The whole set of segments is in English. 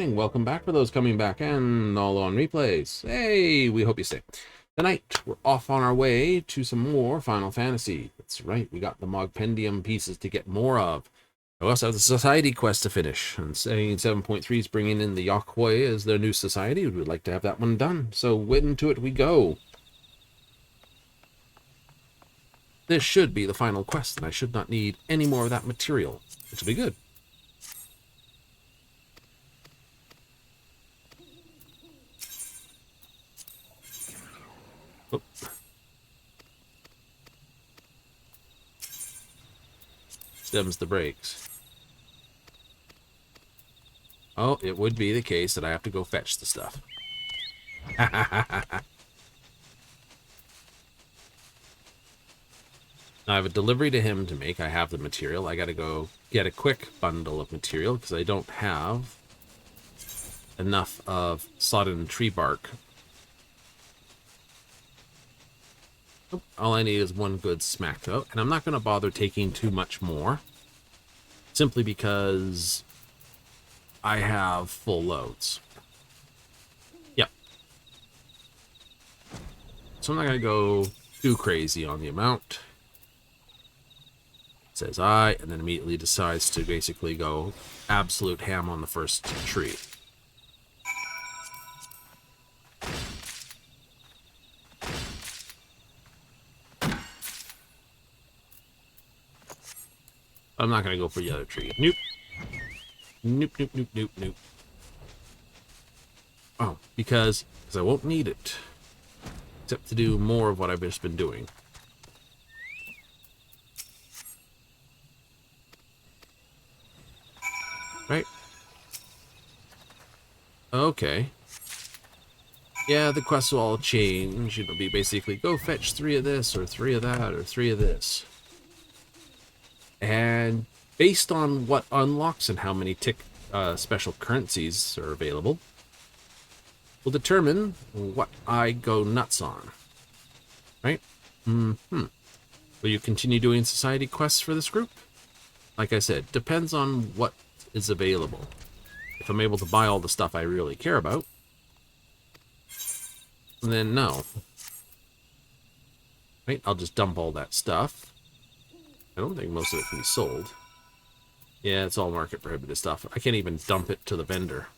morning. Welcome back for those coming back and all on replays. Hey, we hope you stay. Tonight, we're off on our way to some more Final Fantasy. That's right, we got the Mogpendium pieces to get more of. We also have the Society quest to finish. And saying 7.3 is bringing in the Yakwoi as their new society. We'd like to have that one done. So, into it we go. This should be the final quest, and I should not need any more of that material, which will be good. Oh. Stems the brakes. Oh, it would be the case that I have to go fetch the stuff. I have a delivery to him to make. I have the material. I gotta go get a quick bundle of material because I don't have enough of sodden tree bark. Oh, all I need is one good smack though, and I'm not gonna bother taking too much more, simply because I have full loads. Yep. So I'm not gonna go too crazy on the amount. Says I, and then immediately decides to basically go absolute ham on the first tree. I'm not going to go for the other tree. Nope. Nope, nope, nope, nope, nope. Oh, because I won't need it. Except to do more of what I've just been doing. Right? Okay. Yeah, the quests will all change. It'll be basically, go fetch 3 of this, or 3 of that, or 3 of this. And based on what unlocks and how many special currencies are available, will determine what I go nuts on. Right? Mm-hmm. Will you continue doing society quests for this group? Like I said, depends on what is available. If I'm able to buy all the stuff I really care about, then no. Right? I'll just dump all that stuff. I don't think most of it can be sold. Yeah, it's all market prohibited stuff. I can't even dump it to the vendor.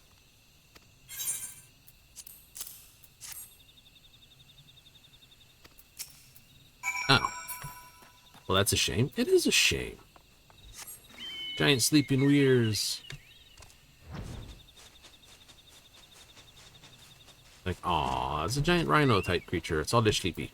Oh. Well, that's a shame. It is a shame. Giant sleeping weirs. Like, aw, it's a giant rhino type creature. It's all just sleepy.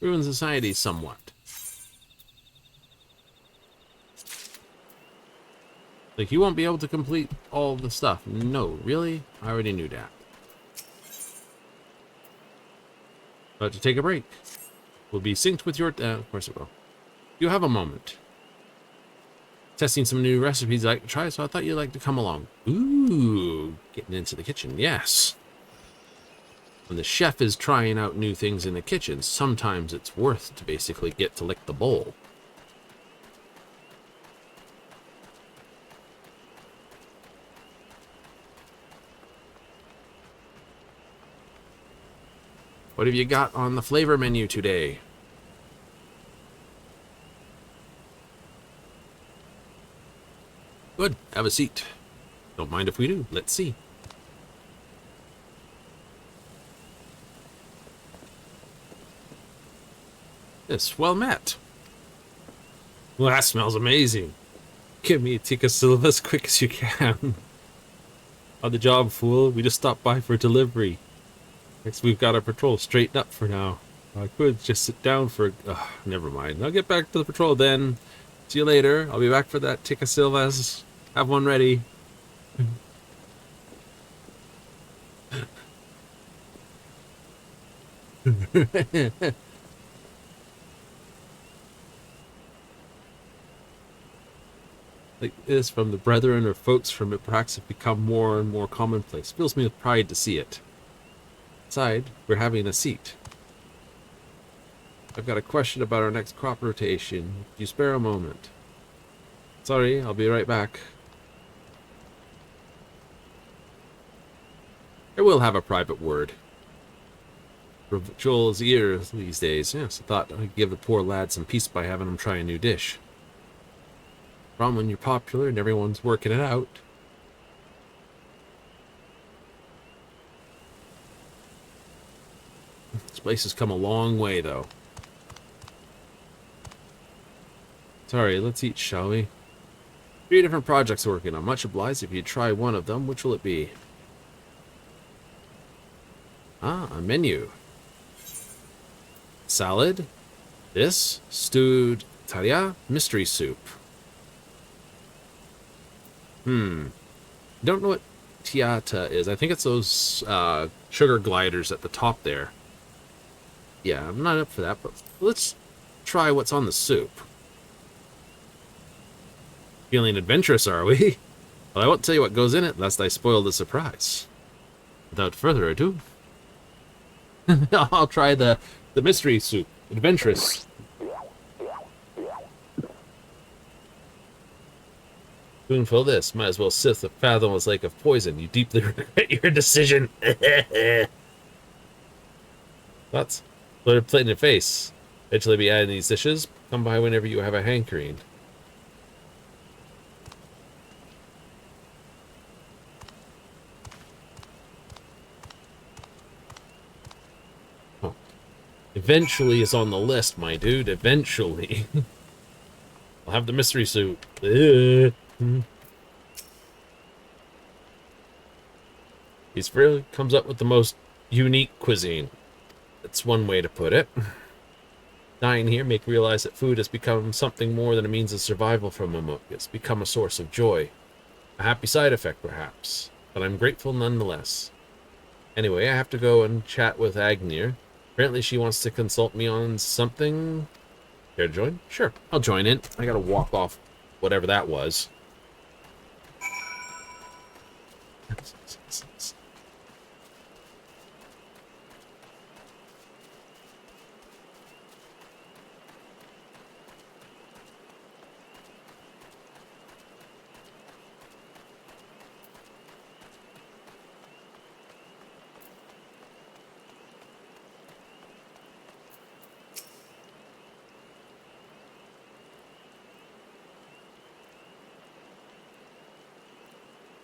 Ruin society somewhat. Like, you won't be able to complete all the stuff. No, really? I already knew that. But to take a break. We'll be synced with your... of course it will. You have a moment. Testing some new recipes I'd like to try, so I thought you'd like to come along. Ooh, getting into the kitchen, yes. When the chef is trying out new things in the kitchen, sometimes it's worth to basically get to lick the bowl. What have you got on the flavor menu today? Good, have a seat. Don't mind if we do, let's see. Yes, well met. Well, that smells amazing. Give me a tikka silva as quick as you can. On the job, fool. We just stopped by for delivery. Next, we've got our patrol straightened up for now. I could just sit down for... never mind. I'll get back to the patrol then. See you later. I'll be back for that tikka silvas. Have one ready. like this from the brethren or folks from it perhaps have become more and more commonplace. Fills me with pride to see it. Inside, we're having a seat. I've got a question about our next crop rotation. Could you spare a moment? Sorry, I'll be right back. I will have a private word. For Joel's ears these days. Yes, I thought I'd give the poor lad some peace by having him try a new dish. From when you're popular and everyone's working it out. This place has come a long way, though. Sorry, let's eat, shall we? 3 different projects working on. Much obliged if you try one of them. Which will it be? Ah, a menu. Salad. This. Stewed taria. Mystery soup. Don't know what tiata is. I think it's those sugar gliders at the top there. Yeah, I'm not up for that, but let's try what's on the soup. Feeling adventurous, are we? Well, I won't tell you what goes in it, lest I spoil the surprise. Without further ado, I'll try the mystery soup. Adventurous. Spoonful of this. Might as well sift the fathomless lake of poison. You deeply regret your decision. Thoughts? Let it plate in your face. Eventually be adding these dishes. Come by whenever you have a hankering. Eventually is on the list, my dude. Eventually. I'll have the mystery soup. He's really comes up with the most unique cuisine. That's one way to put it. Dying here make me realize that food has become something more than a means of survival for Momok. It's become a source of joy. A happy side effect, perhaps. But I'm grateful nonetheless. Anyway, I have to go and chat with Agnir. Apparently she wants to consult me on something. Care to join? Sure, I'll join in. I gotta walk off whatever that was.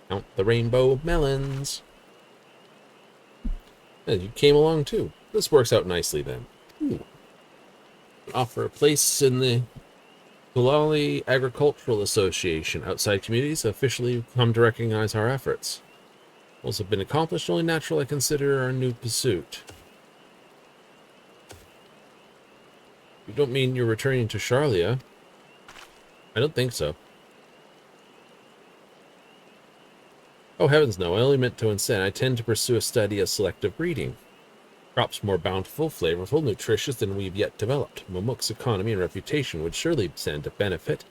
Count the rainbow of melons. And you came along too. This works out nicely then. Ooh. Offer a place in the Kulali Agricultural Association. Outside communities officially come to recognize our efforts. Goals have been accomplished, only natural I consider our new pursuit. You don't mean you're returning to Charlia? I don't think so. Oh, heavens no, I only meant to instead. I tend to pursue a study of selective breeding. Crops more bountiful, flavorful, nutritious than we've yet developed. Momok's economy and reputation would surely stand to benefit.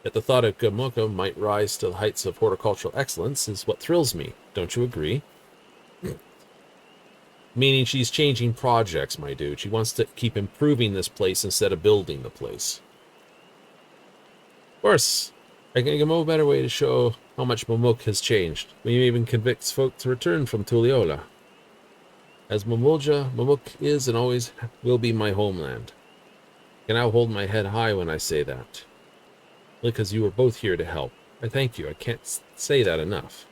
Yet the thought of Gamoko might rise to the heights of horticultural excellence is what thrills me. Don't you agree? Meaning she's changing projects, my dude. She wants to keep improving this place instead of building the place. Of course, I can think of no better way to show how much Momok has changed. We even convince folk to return from Tuliola. As Momolja, Momok is and always will be my homeland. I can now hold my head high when I say that. Because you were both here to help. I thank you. I can't say that enough.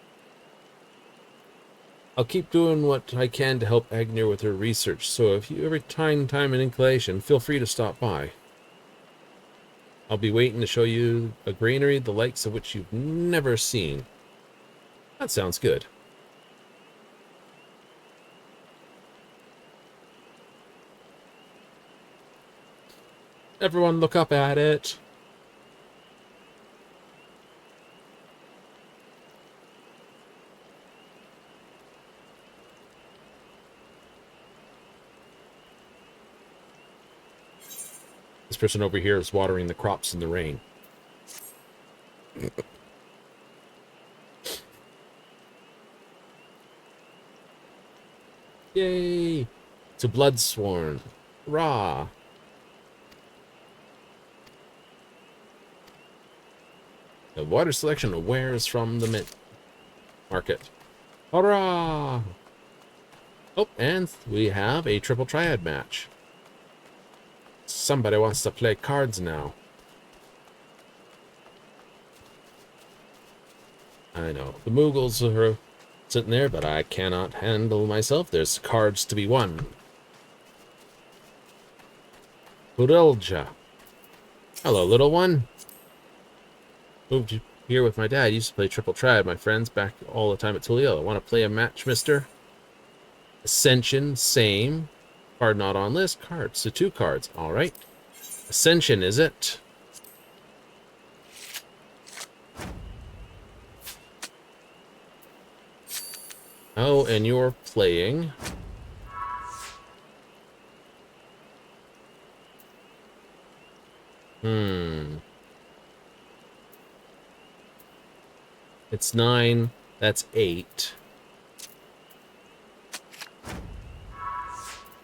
I'll keep doing what I can to help Agnir with her research, so if you ever find time and inclination, feel free to stop by. I'll be waiting to show you a granary the likes of which you've never seen. That sounds good. Everyone look up at it. This person over here is watering the crops in the rain. Yay! To Bloodsworn. Hurrah! The water selection wares from the mint market. Hurrah! Oh, and we have a triple triad match. Somebody wants to play cards now. I know. The Moogles are sitting there, but I cannot handle myself. There's cards to be won. Purilja. Hello, little one. Moved here with my dad. Used to play triple triad. My friends back all the time at Tulio. Want to play a match, mister? Ascension, same. Card not on list. Cards. So 2 cards. All right. Ascension, is it? Oh, and you're playing. It's 9. That's 8.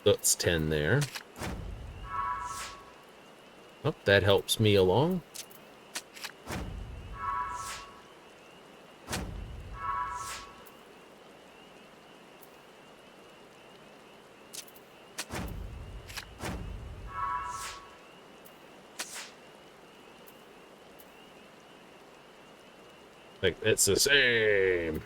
That's 10 there. Oh, that helps me along. Like, it's the same.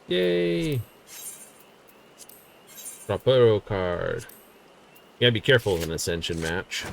Yay! Raporo card. You gotta be careful in an Ascension match.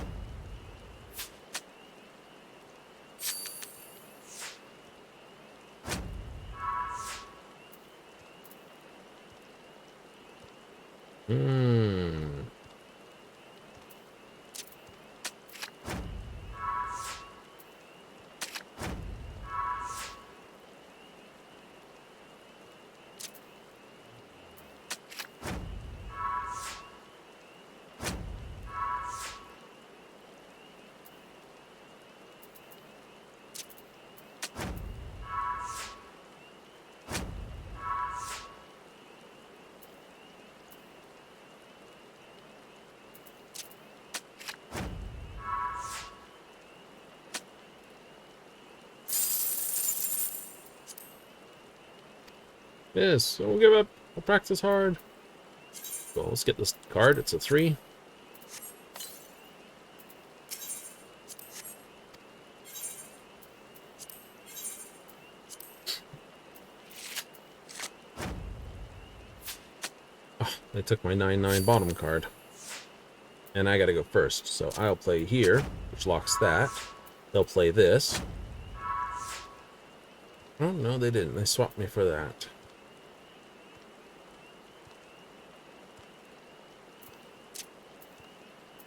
Yes, so we'll give up. We'll practice hard. Well, let's get this card. It's a 3. Oh, they took my 9/9 bottom card. And I gotta go first, so I'll play here, which locks that. They'll play this. Oh, no, they didn't. They swapped me for that.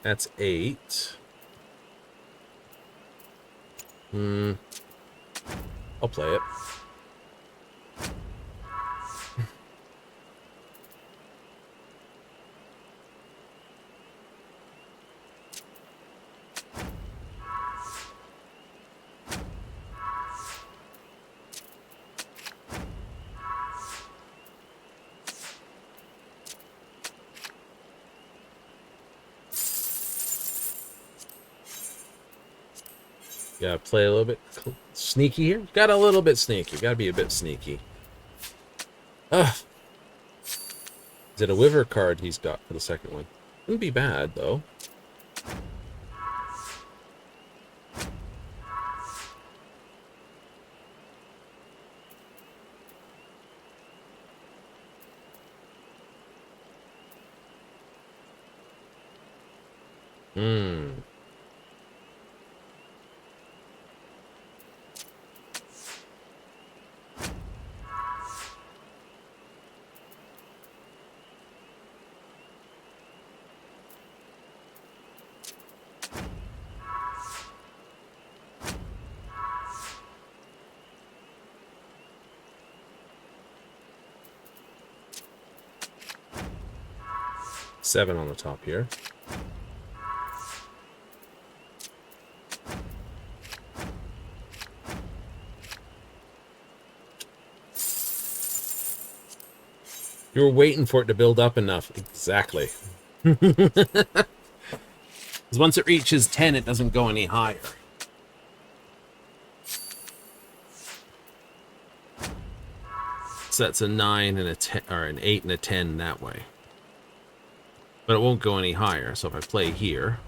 That's 8. I'll play it. Gotta play a little bit sneaky here. Got a little bit sneaky. Gotta be a bit sneaky. Ugh. Is it a Wiver card he's got for the second one? Wouldn't be bad, though. 7 on the top here. You were waiting for it to build up enough. Exactly. Because once it reaches 10, it doesn't go any higher. So that's a 9 and a 10, or an 8 and a 10 that way. But it won't go any higher. So if I play here,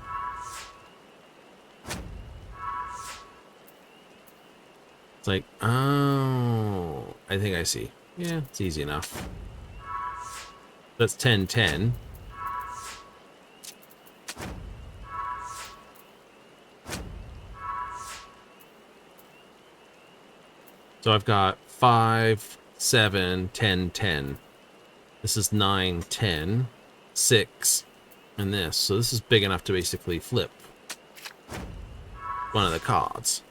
it's like, oh, I think I see. Yeah, it's easy enough. That's 10, 10. So I've got 5, 7, 10, 10. This is 9, 10, 6, and this. So this is big enough to basically flip one of the cards.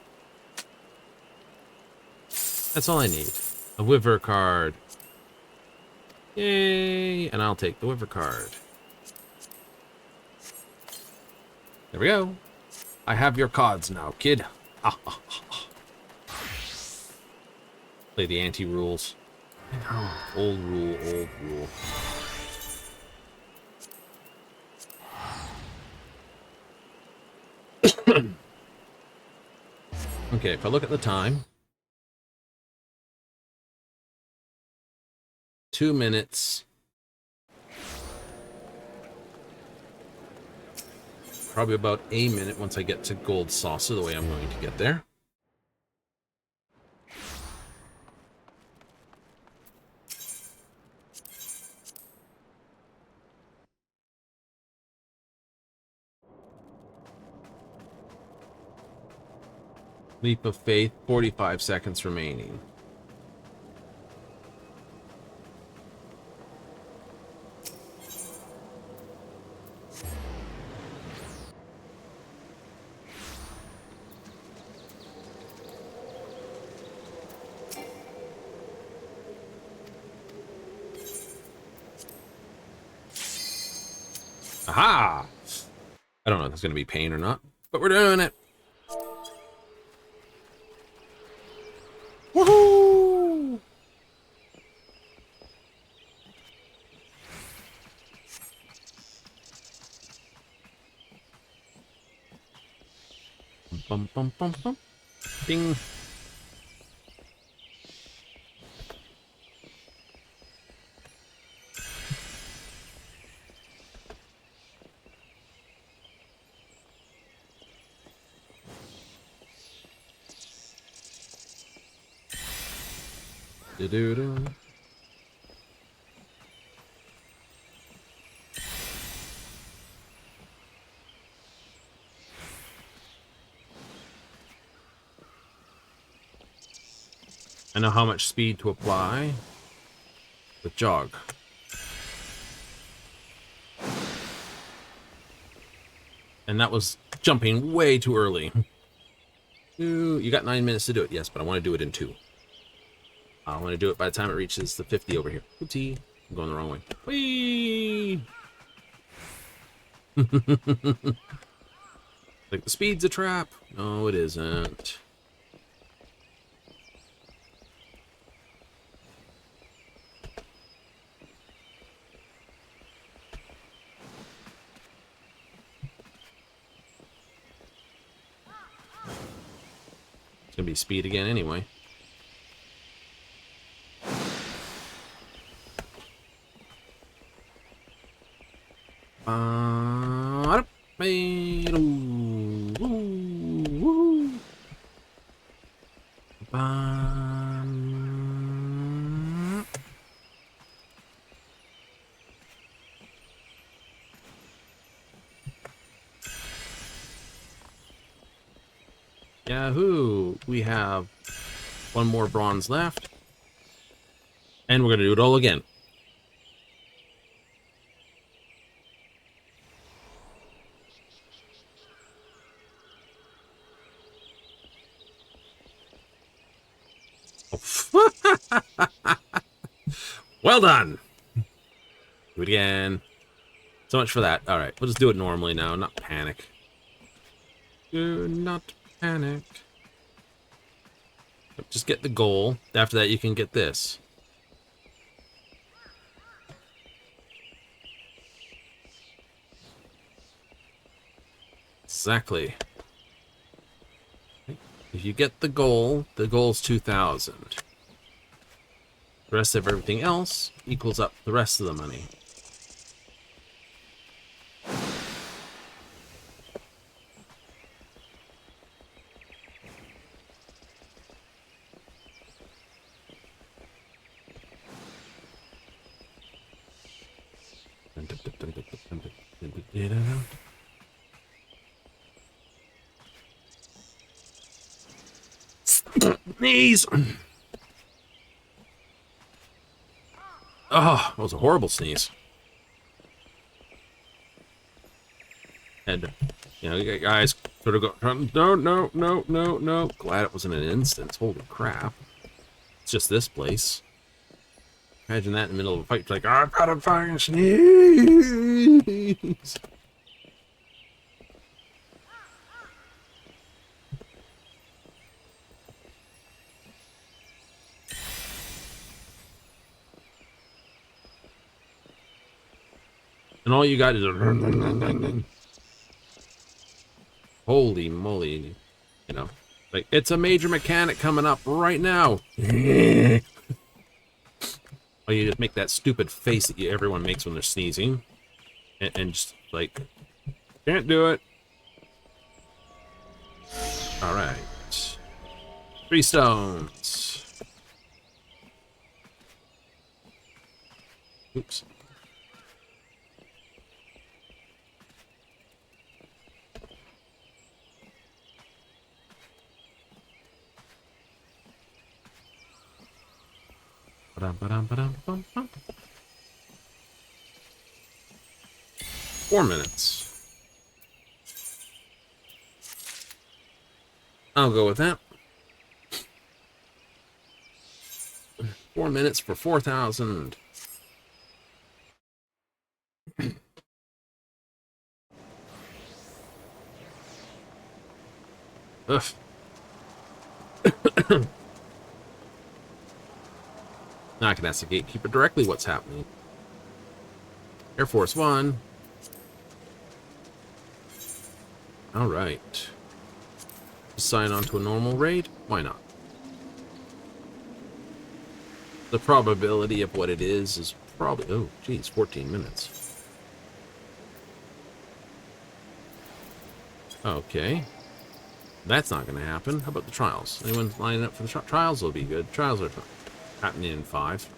That's all I need. A Wiver card. Yay! And I'll take the Wiver card. There we go. I have your cards now, kid. Play the anti-rules. Old rule, old rule. Okay, if I look at the time, 2 minutes. Probably about a minute once I get to gold saucer, the way I'm going to get there. Leap of faith, 45 seconds remaining. Aha! I don't know if it's going to be pain or not, but we're doing it. Woohoo! Bum, bum, bum, bum. Ding. Do-do-do. I know how much speed to apply with jog. And that was jumping way too early. Ooh, you got 9 minutes to do it. Yes, but I want to do it in 2. I want to do it by the time it reaches the 50 over here. Oopsie. I'm going the wrong way. Whee! Like the speed's a trap. No, it isn't. It's gonna be speed again anyway. Yahoo! We have 1 more bronze left. And we're going to do it all again. Well done! Do it again. So much for that. All right, we'll just do it normally now, not panic. Do not panic. Just get the goal. After that, you can get this. Exactly. If you get the goal's 2,000. The rest of everything else equals up the rest of the money. Sneeze! Oh, that was a horrible sneeze. And, you know, guys sort of go, no. Glad it wasn't an instance. Holy crap. It's just this place. Imagine that in the middle of a fight. Like, I've got a fucking sneeze. And all you got is a... Holy moly. You know, like, it's a major mechanic coming up right now. Or you just make that stupid face that everyone makes when they're sneezing. And just, like, can't do it. Alright. 3 stones. Oops. Ba-dum. 4 minutes. I'll go with that. 4 minutes for 4,000. Ugh. Now I can ask the gatekeeper directly what's happening. Air Force One. All right. Sign on to a normal raid? Why not? The probability of what it is probably... Oh, geez, 14 minutes. Okay. That's not going to happen. How about the trials? Anyone lining up for the trials? Will be good. Trials are happening in 5.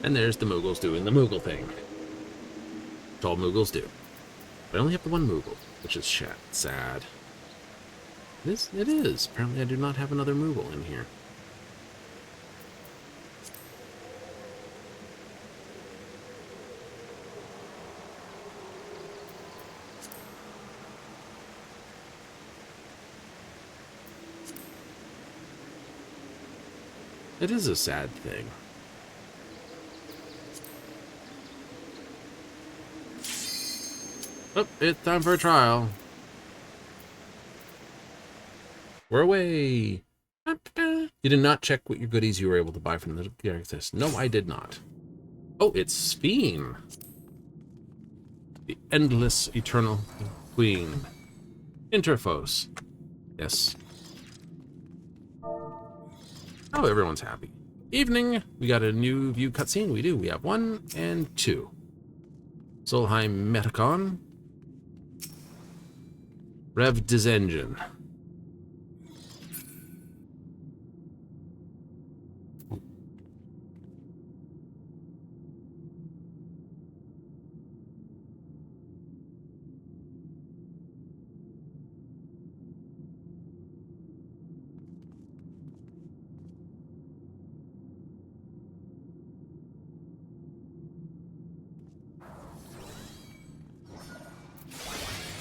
And there's the Moogles doing the Moogle thing. Which all Moogles do. But I only have the one Moogle, which is sad. It is. Apparently I do not have another Moogle in here. It is a sad thing. Oh, it's time for a trial. We're away. You did not check what your goodies you were able to buy from the characters. No, I did not. Oh, it's Sphene. The endless, eternal queen. Interphos. Yes. Oh, everyone's happy. Evening. We got a new view cutscene. We do. We have 1 and 2. Solheim Metacon. Rev des Engine.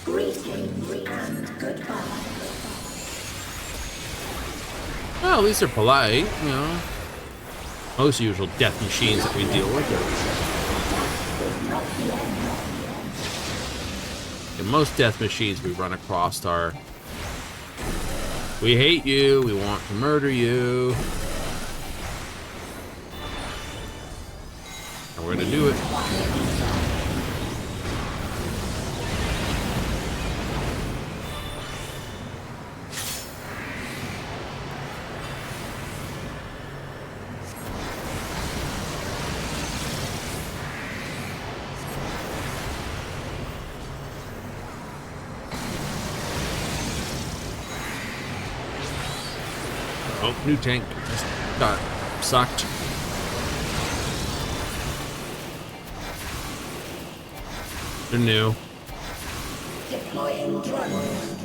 Greetings and goodbye. Well, at least they're polite, you know. Most usual death machines that we deal with are... And most death machines we run across are... We hate you, we want to murder you. And we're gonna do it. Oh, new tank just got sucked. They're new. Deploying drone.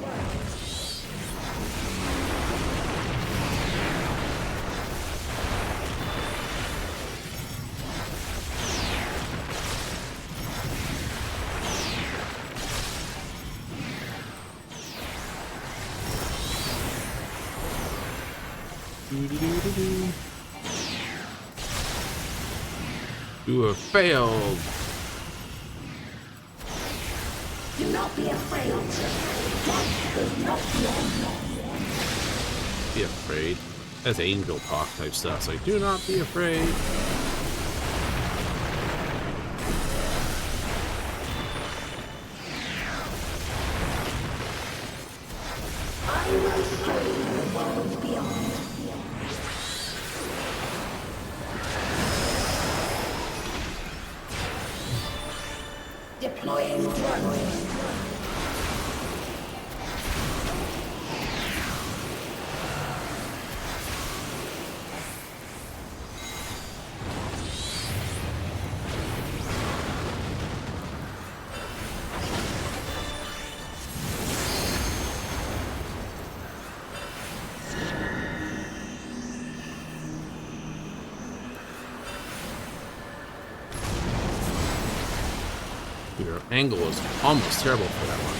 You have failed. Do not be afraid. Death is not the end. Be afraid. That's angel talk type stuff. It's like, do not be afraid. I will show you the world beyond. Deploying drone. Your angle was almost terrible for that one.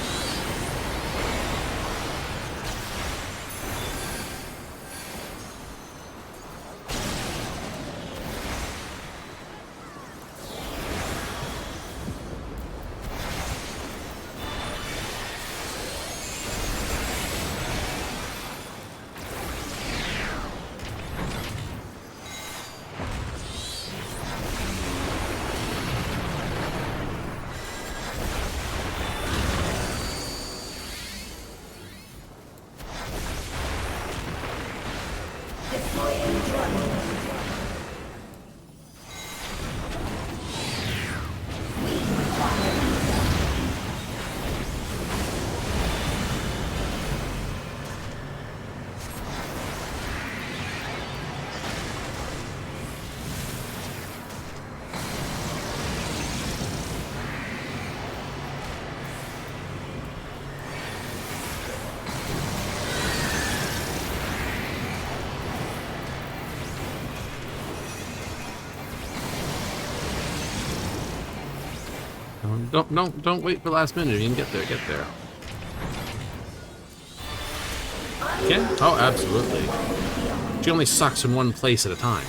Deploying drone. We require Don't wait for last minute. You can get there. Get there. Okay? Oh, absolutely. She only sucks in one place at a time.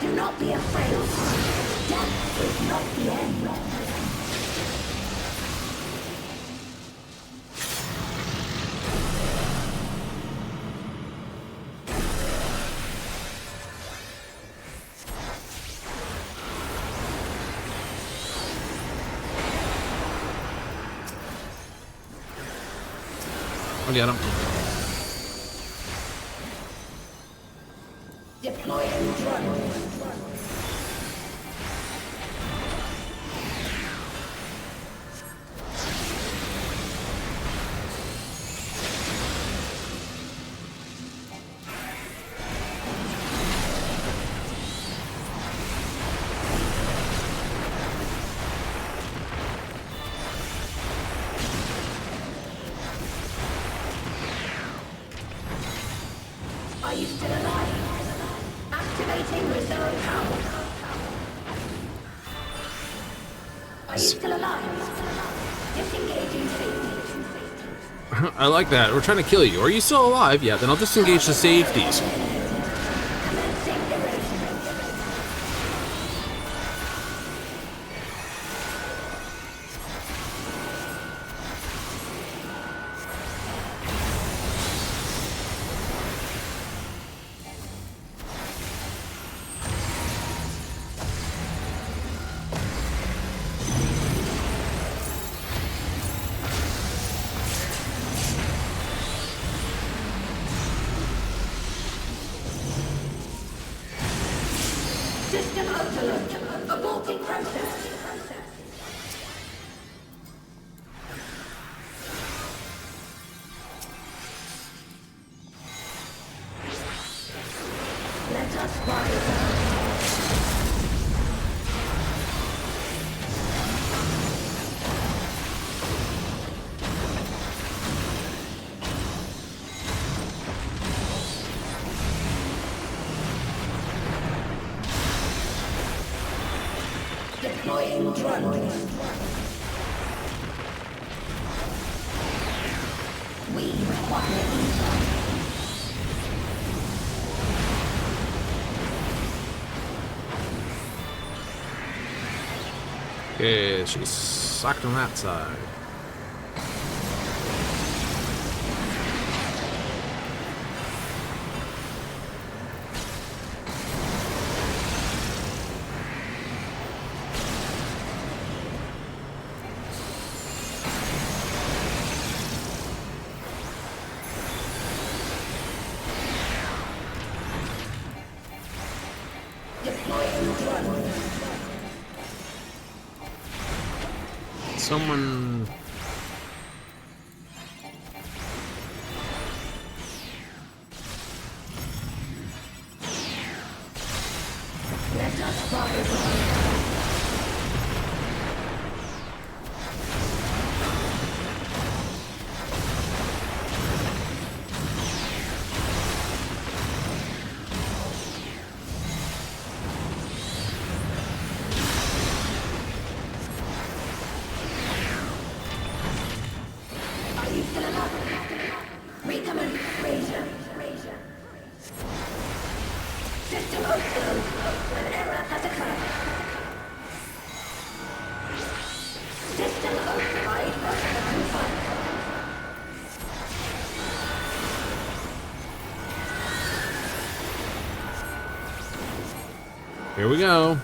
Do not be afraid. Death is not the end. I'll get him. Deploying drone. Are you still alive? Activating reserve power. Are you still alive? Disengaging safety. I like that. We're trying to kill you. Are you still alive? Yeah, then I'll disengage the safeties. Commencing erasure. System overload. Aborting process. Let us rise. Deploying drone. We require ether. Okay, she's sucked on that side. Deploying drone. Someone... Let us rise. Are you still alive? Recommend razor. System overload. An error has occurred. System override confirmed. Here we go.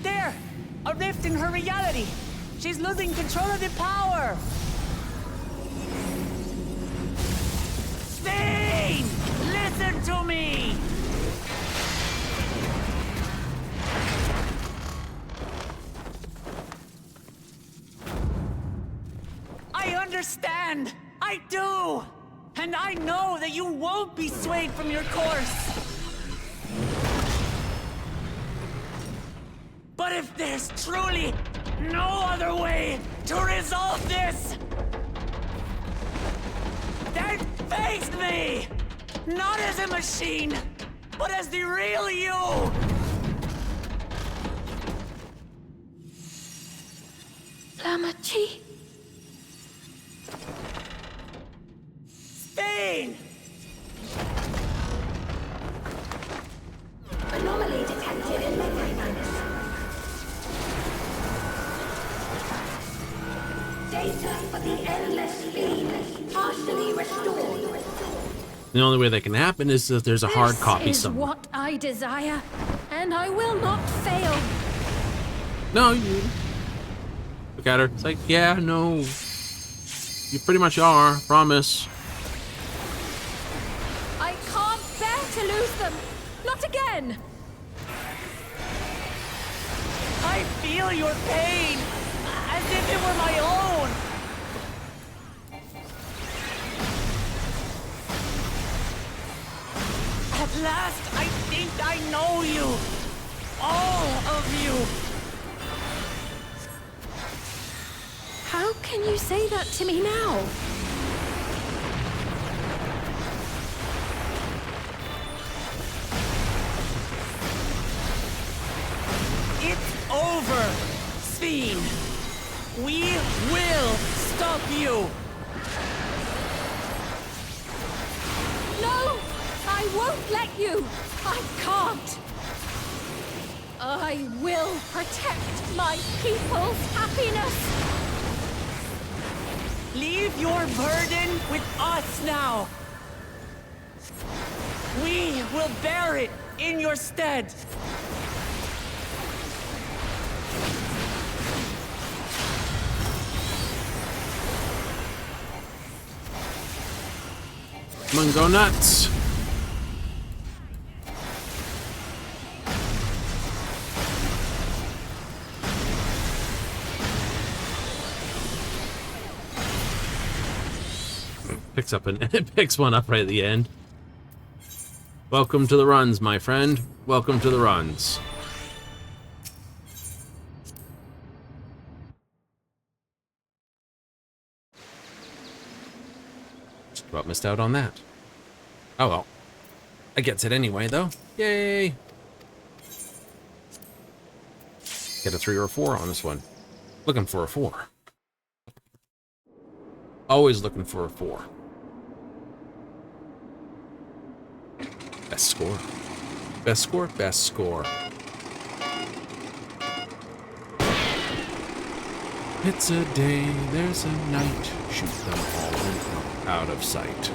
There! A rift in her reality! She's losing control of the power! Spain! Listen to me! I understand! I do! And I know that you won't be swayed from your course! But if there's truly no other way to resolve this, then face me! Not as a machine, but as the real you! Lamachi. Spain! Anomaly detected in memory banks. Data for the endless feed partially restored. The only way that can happen is if there's a hard copy This is somewhere. what I desire, and I will not fail. No, you... Look at her. It's like, yeah, no. You pretty much are. Promise. I can't bear to lose them. Not again. I feel your pain, as if it were my own. At last, I think I know you. All of you. How can you say that to me now? It's over, Sphene. We will stop you. No! I won't let you! I can't! I will protect my people's happiness! Leave your burden with us now. We will bear it in your stead. Come on, go nuts. It picks one up right at the end. Welcome to the runs, my friend. Welcome to the runs. Just about missed out on that. Oh well. I gets it anyway, though. Yay! Get a 3 or a 4 on this one. Looking for a 4. Always looking for a 4. Best score. Best score? Best score. It's a day, there's a night. Shoot them all in, out of sight.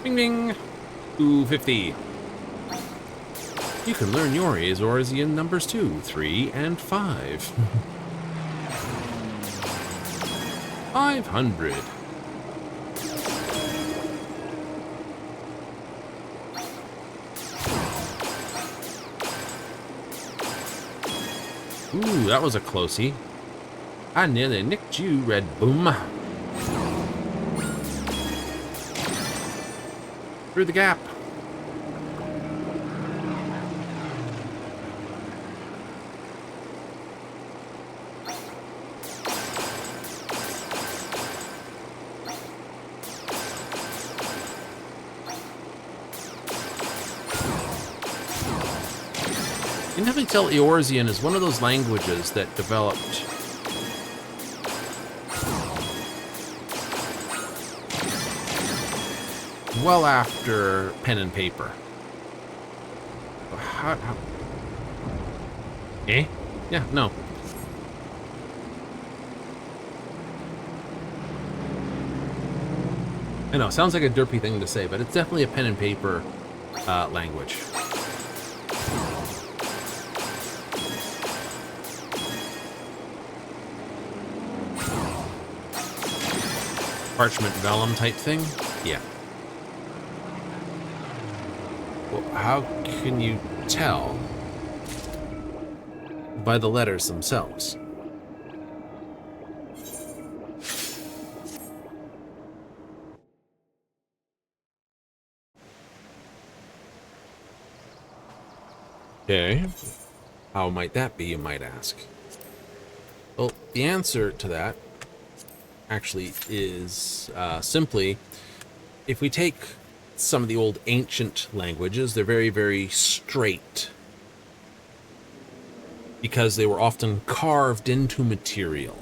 Ding ding! 250. You can learn your Azorzian numbers 2, 3, and 5. 500. Ooh, that was a closey. I nearly nicked you, Red Boom. Through the gap. You can definitely tell Eorzean is one of those languages that developed well after pen and paper. How? Eh? Yeah, no. I know, it sounds like a derpy thing to say, but it's definitely a pen and paper language. Parchment vellum type thing? Yeah. Well, how can you tell? By the letters themselves. Okay. How might that be, you might ask? Well, the answer to that actually is simply, if we take some of the old ancient languages, they're very, very straight because they were often carved into material,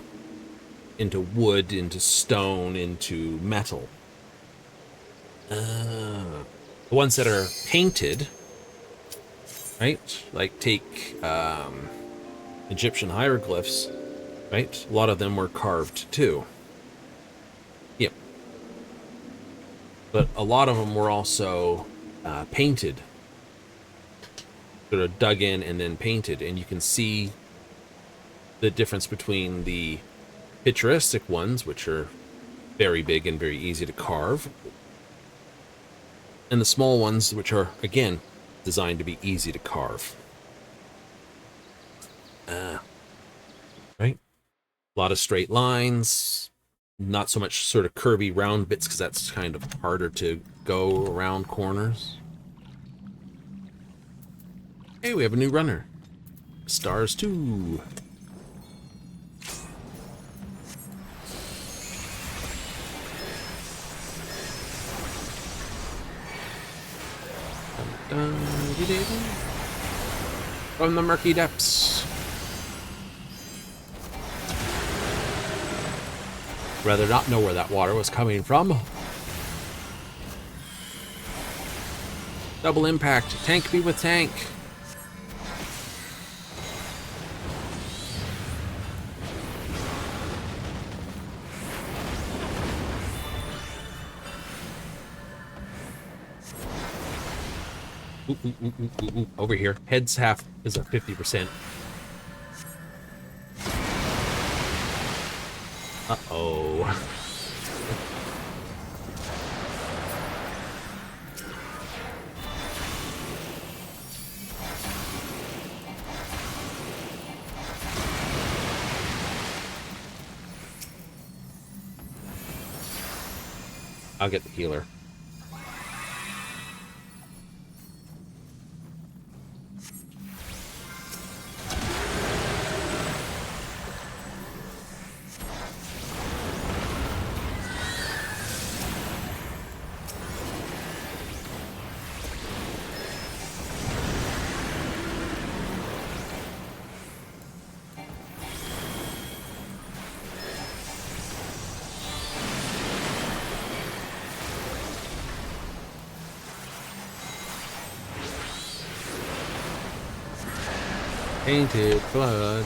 into wood, into stone, into metal. The ones that are painted, right? Like take Egyptian hieroglyphs, right? A lot of them were carved too. Yep. but a lot of them were also painted, sort of dug in and then painted, and you can see the difference between the picturesque ones, which are very big and very easy to carve, and the small ones, which are, again, designed to be easy to carve. Right? A lot of straight lines, not so much sort of curvy round bits, because that's kind of harder to go around corners. Hey, we have a new runner. Stars 2. From the murky depths. Rather not know where that water was coming from. Double impact. Tank me with tank. Ooh. Over here. Heads half is a 50%. Uh-oh. I'll get the healer. Painted blood.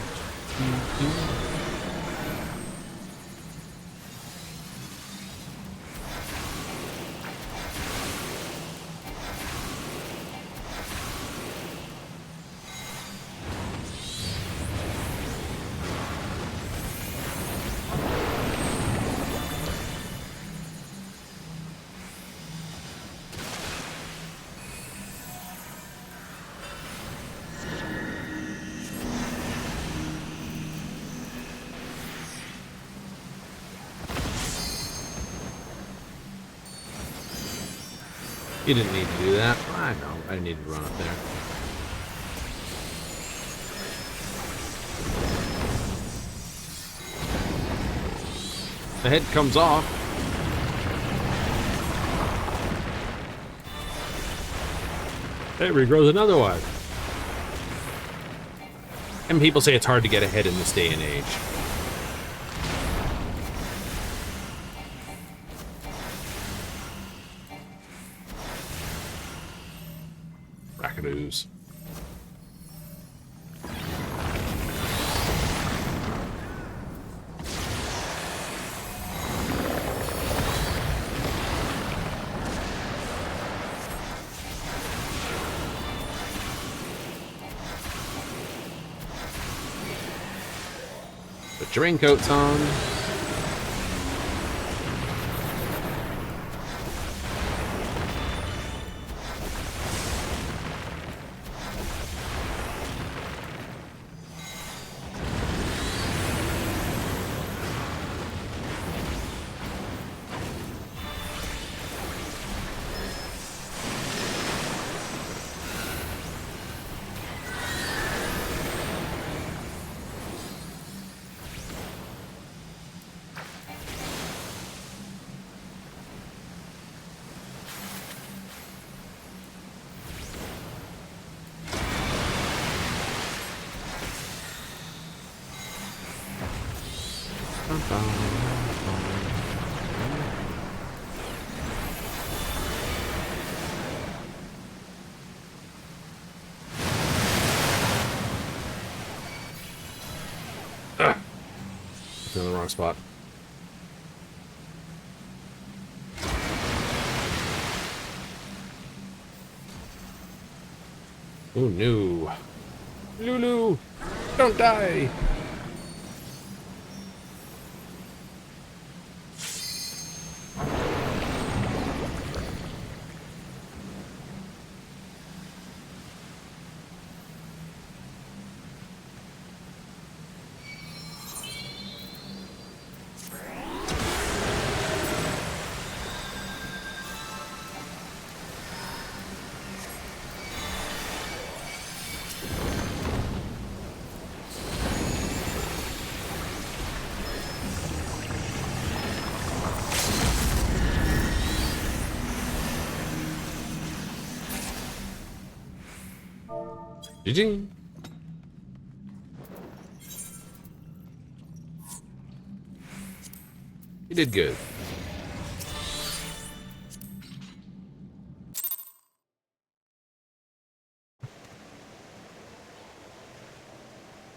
You didn't need to do that. I know. I didn't need to run up there. The head comes off. It regrows another one. And people say it's hard to get ahead in this day and age. Rackadoos. Put your raincoats on. In the wrong spot. Oh no. Lulu, don't die. GG. You did good.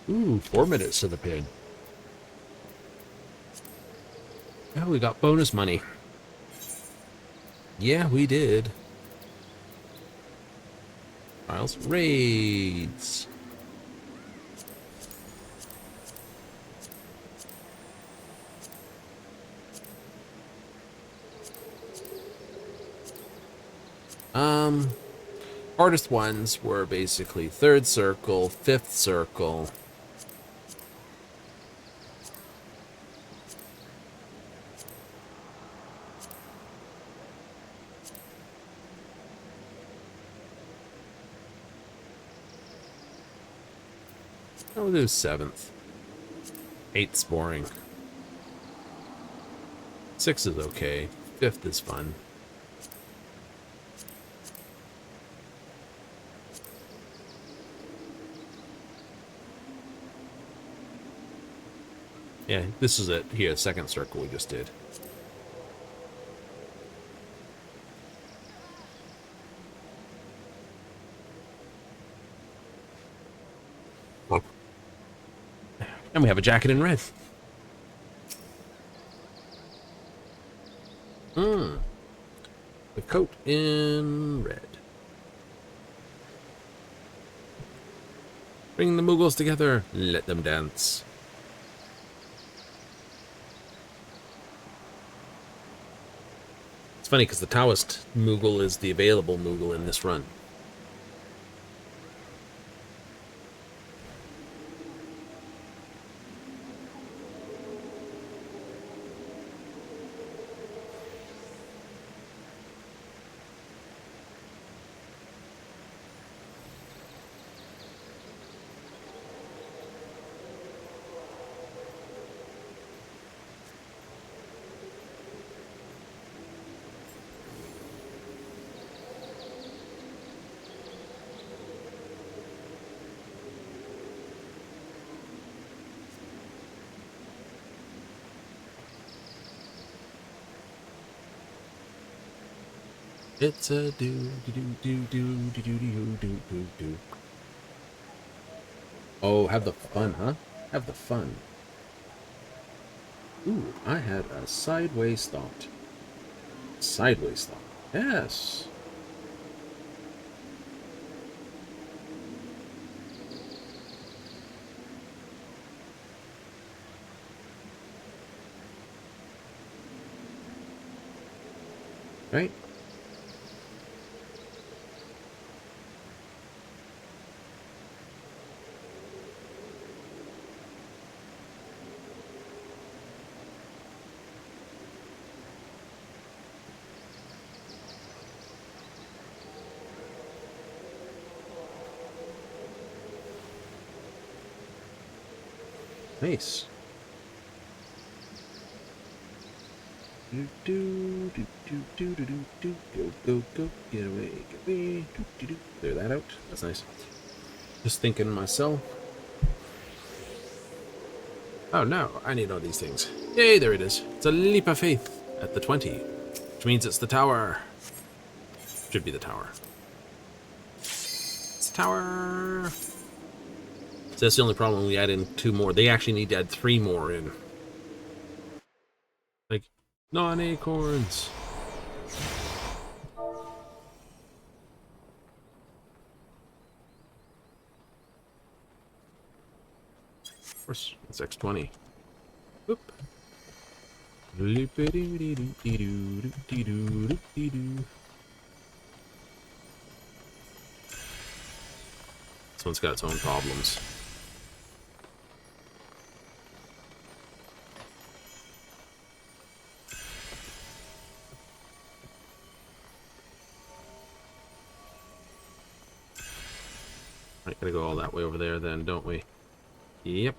Ooh, 4 minutes to the pin. Oh, we got bonus money. Yeah, we did. Files, raids. Hardest ones were basically 3rd circle, 5th circle. I'll do 7th. 8th's boring. 6th is okay. 5th is fun. Yeah, this is it. Here, 2nd circle we just did. And we have a jacket in red. The coat in red. Bring the Mughals together. Let them dance. It's funny because the Taoist Mughal is the available Mughal in this run. It's a do. Oh, have the fun, huh? Have the fun. Ooh, I had a sideways thought. Sideways thought. Yes. Right? Nice. Go, get away, Clear that out. That's nice. Just thinking to myself. Oh no, I need all these things. Yay, there it is. It's a leap of faith at the 20, which means it's the tower. Should be the tower. It's the tower. So that's the only problem. We add in 2 more. They actually need to add 3 more in. Like, non-acorns. course. It's X20. Oop. This one's got its own problems. Right, gotta go all that way over there then, don't we? Yep.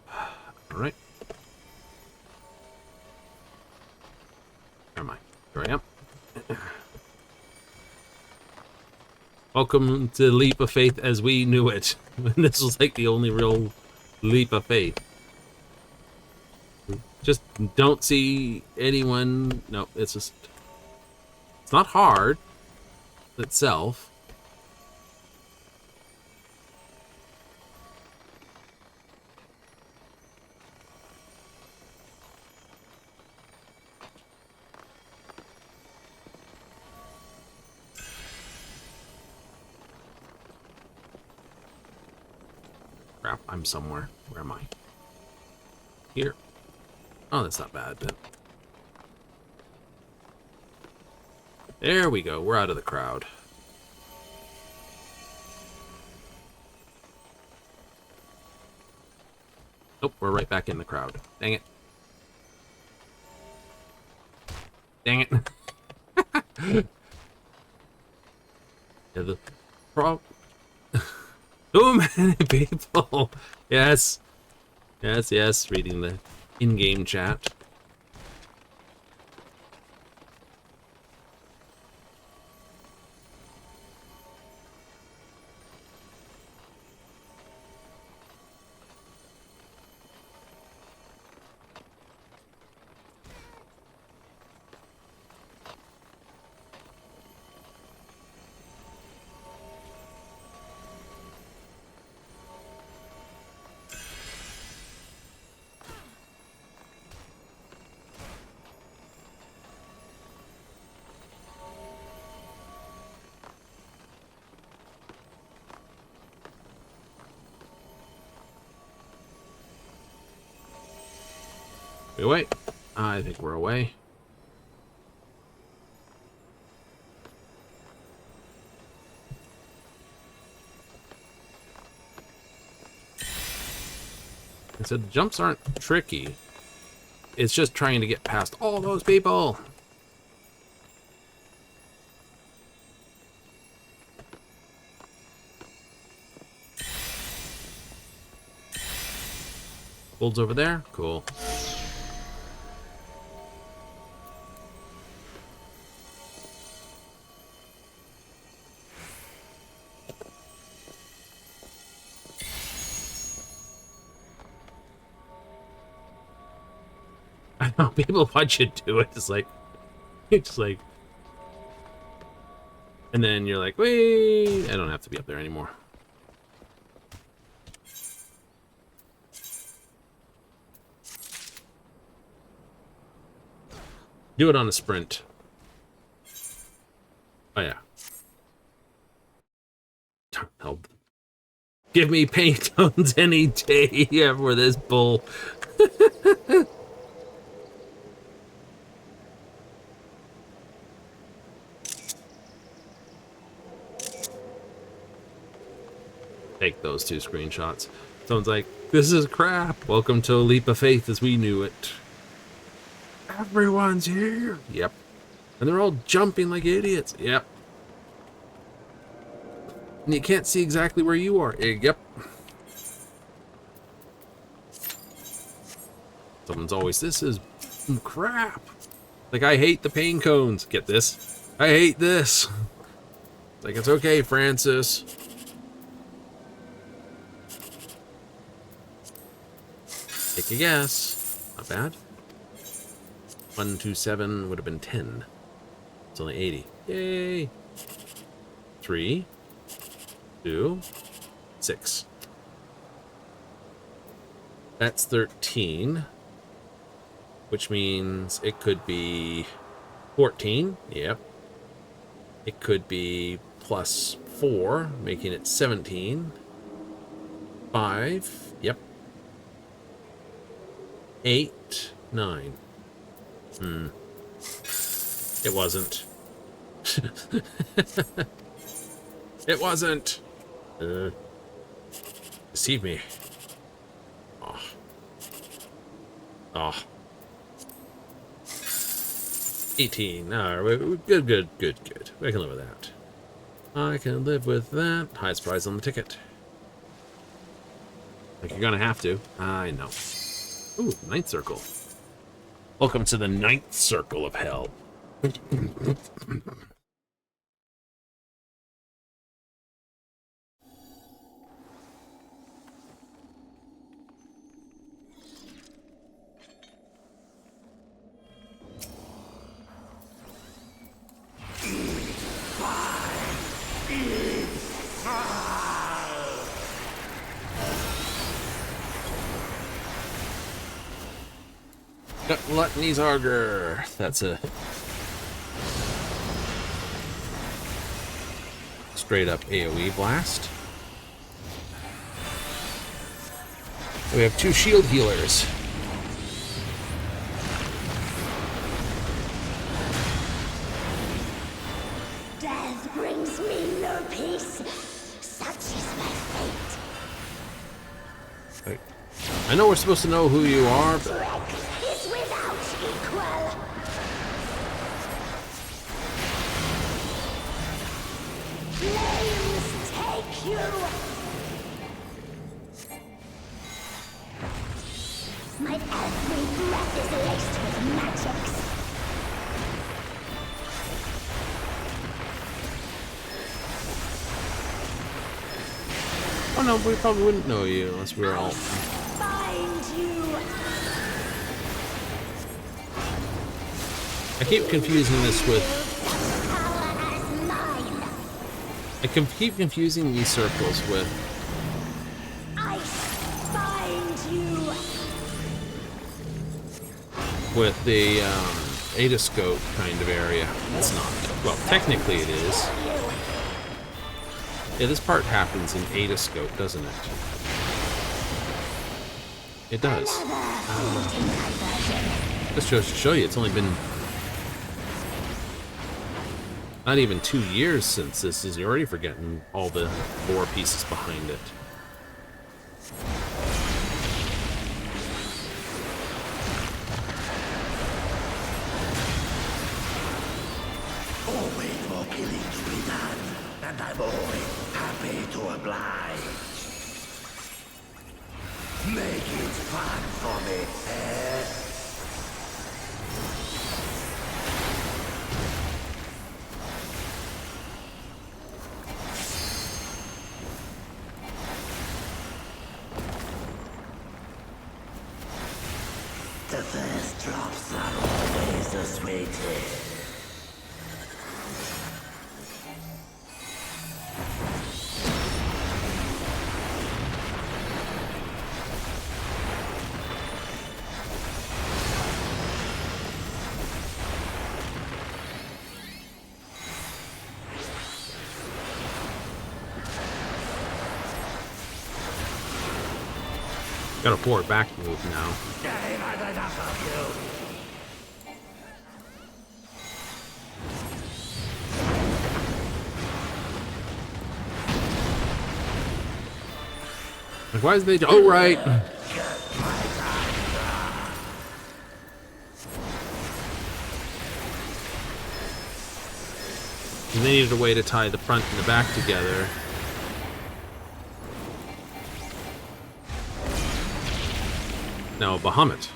Alright. Where am I? Here I am. Welcome to Leap of Faith as we knew it. This was like the only real leap of faith. Just don't see anyone. No, it's just. It's not hard itself. Crap, I'm somewhere. Where am I? Here. Oh, that's not bad then. There we go. We're out of the crowd. Nope, we're right back in the crowd. Dang it. Dang it. Yeah, the problem. Too many people. Yes. Yes, yes. Reading the in-game chat. We wait. I think we're away. I said the jumps aren't tricky. It's just trying to get past all those people. Gold's over there. Cool. I know people watch you do it. It's like, and then you're like, wait, I don't have to be up there anymore. Do it on a sprint. Oh yeah. Help. Give me paint tones any day for this bull. Take those 2 screenshots. Someone's like, this is crap. Welcome to a leap of faith as we knew it. Everyone's here. Yep. And they're all jumping like idiots. Yep. And you can't see exactly where you are. Yep. Someone's always, this is crap. Like, I hate the pain cones. Get this? I hate this. It's like, it's okay, Francis. Take a guess. Not bad. 127 would have been 10. It's only 80. Yay. 3, 2, 6. That's 13. Which means it could be 14. Yep. It could be plus 4, making it 17. 5. Yep. 8, 9. It wasn't. It wasn't. Deceive me. Oh. Oh. 18. Alright, good. I can live with that. I can live with that. Highest prize on the ticket. Like you're gonna have to. I know. Ooh, ninth circle. Welcome to the ninth circle of hell. Gluttony's Auger. That's a straight up AoE blast. We have 2 shield healers. Death brings me no peace. Such is my fate. I know we're supposed to know who you are, but Strength is without equal. Flames take you. My every breath is laced with magics. oh no, we probably wouldn't know you unless we were all. Find you. I keep confusing this with. Power as mine. I keep confusing these circles with. I find you. With the Adascope kind of area. It's not. Well, technically it is. Yeah, this part happens in Adascope, doesn't it? It does. This goes to show you, it's only been not even 2 years since this is. You're already forgetting all the lore pieces behind it. Always more killing to be done, and I'm always happy to oblige. Make it fun for me, eh? The first drops are always the sweetest. Got a forward back move now. I've had enough of you. Like, why is they? Oh, right. And they needed a way to tie the front and the back together. Now, Bahamut.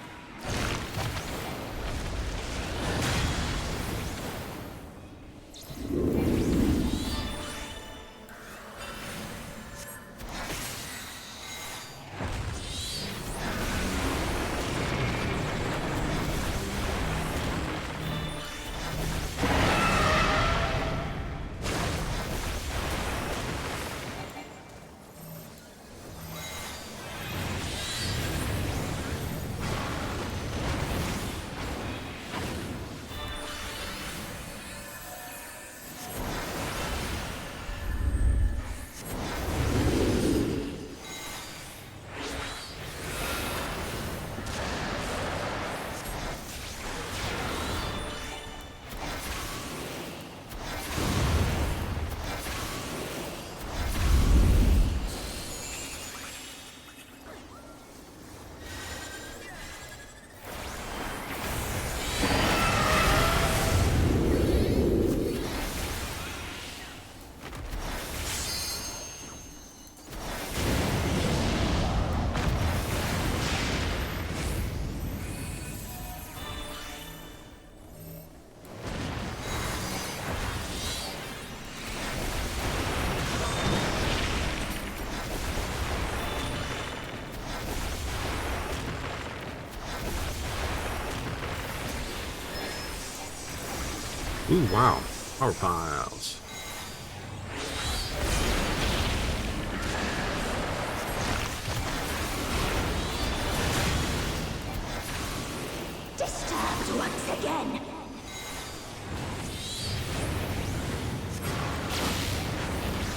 Ooh, wow. Power piles. Disturbed once again.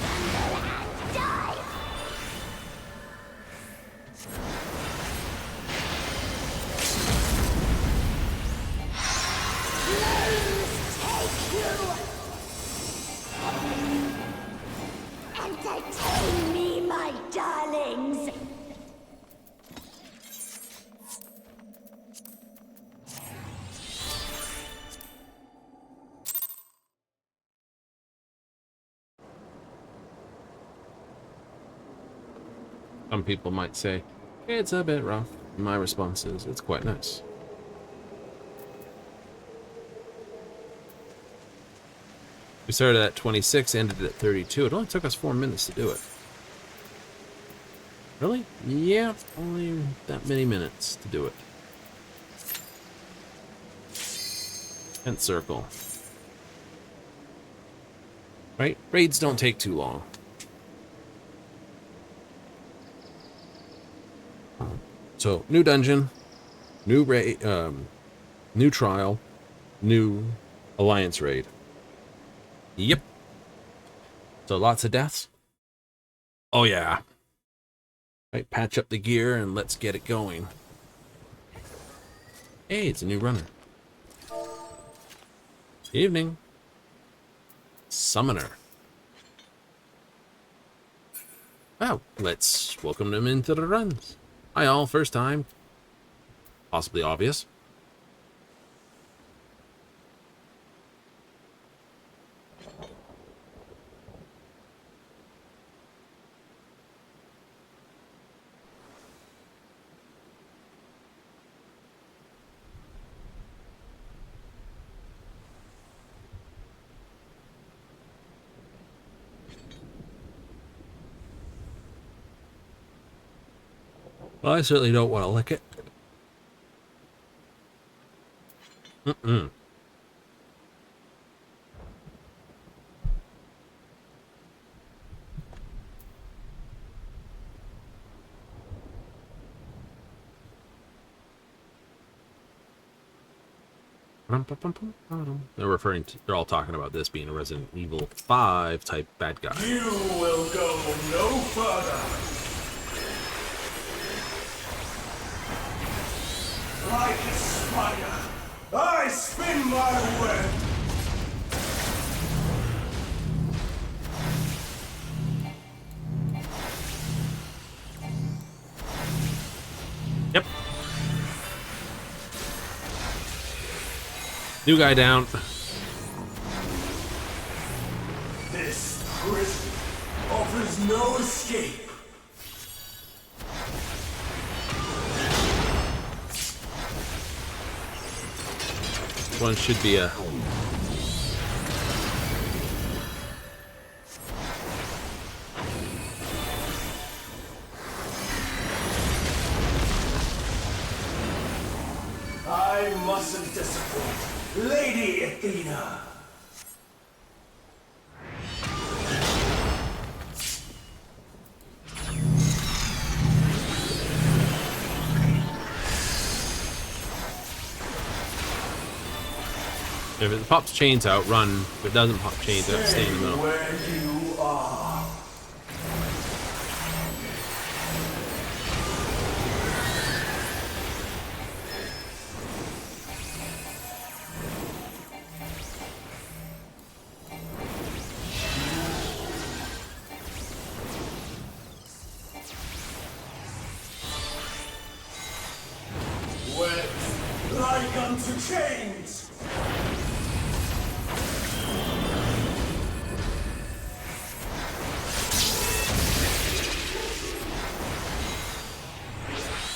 Tremble and die. Flames take you. Entertain me, my darlings. Some people might say, it's a bit rough. My response is, it's quite nice. We started at 26, ended at 32. It only took us 4 minutes to do it. Really? Yeah, only that many minutes to do it. 10th circle. Right? Raids don't take too long. So, new dungeon, new raid, new trial, new alliance raid. Yep. So lots of deaths. Oh yeah. Right, patch up the gear and let's get it going. Hey, it's a new runner. Evening. Summoner. Wow, let's welcome them into the runs. Hi all, first time. Possibly obvious. Well, I certainly don't want to lick it. Mm-mm. They're all talking about this being a Resident Evil 5 type bad guy. You will go no further. Like a spider, I spin my web. Yep. New guy down. This prison offers no escape. One should be a... I mustn't disappoint Lady Athena. If it pops chains out, run. If it doesn't pop chains out, stay in the middle. Where you are. Wet like unto chains.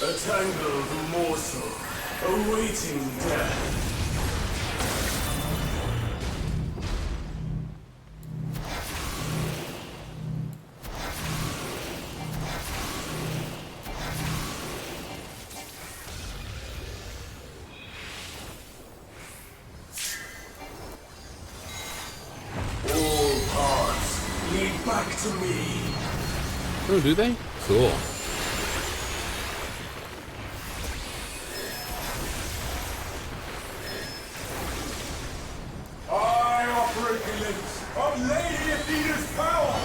A tangled morsel, awaiting death. to me. Oh, do they? Cool. I operate the limbs of Lady Athena's power.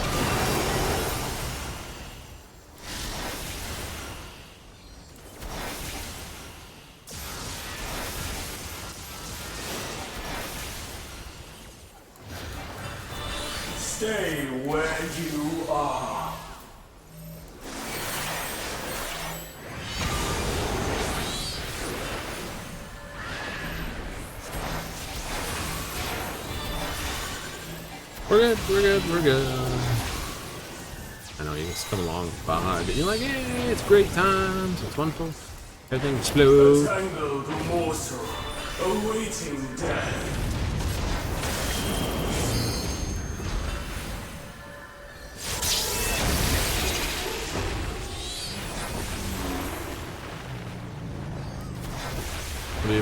Stay where you are. We're good, we're good, we're good. I know, you just come along behind, but you're like, hey, it's great times, it's wonderful. Everything explodes. Tangled morsel, awaiting death.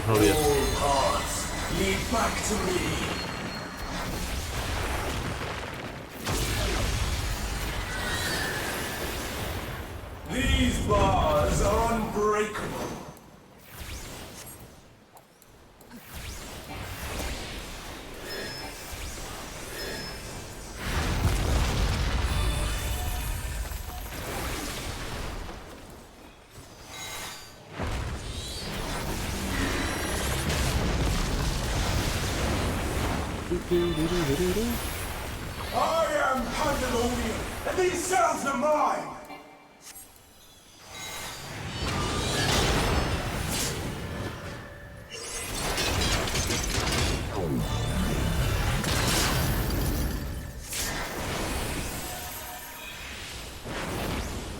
Probably All paths lead back to me. These bars are unbreakable. I am Pandemonium, and these cells are mine!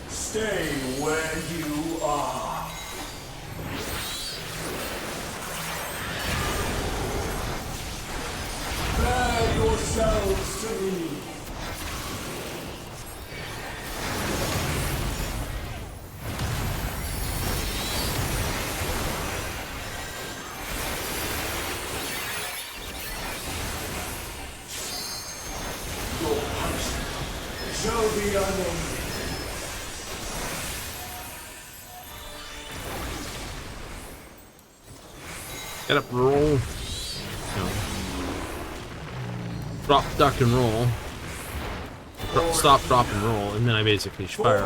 Stay where you are. Bear yourselves to me. Your punishment shall be unending. get up, roll. No. Drop, duck, and roll. Stop, drop, and roll, and then I basically fire.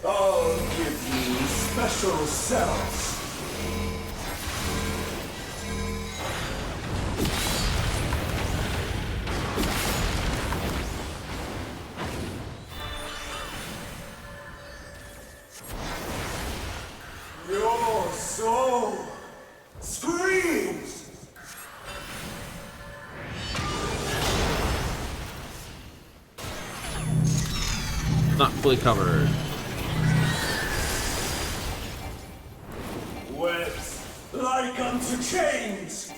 I'll give you special cells. Your soul screams. Not fully covered. Webs like unto chains.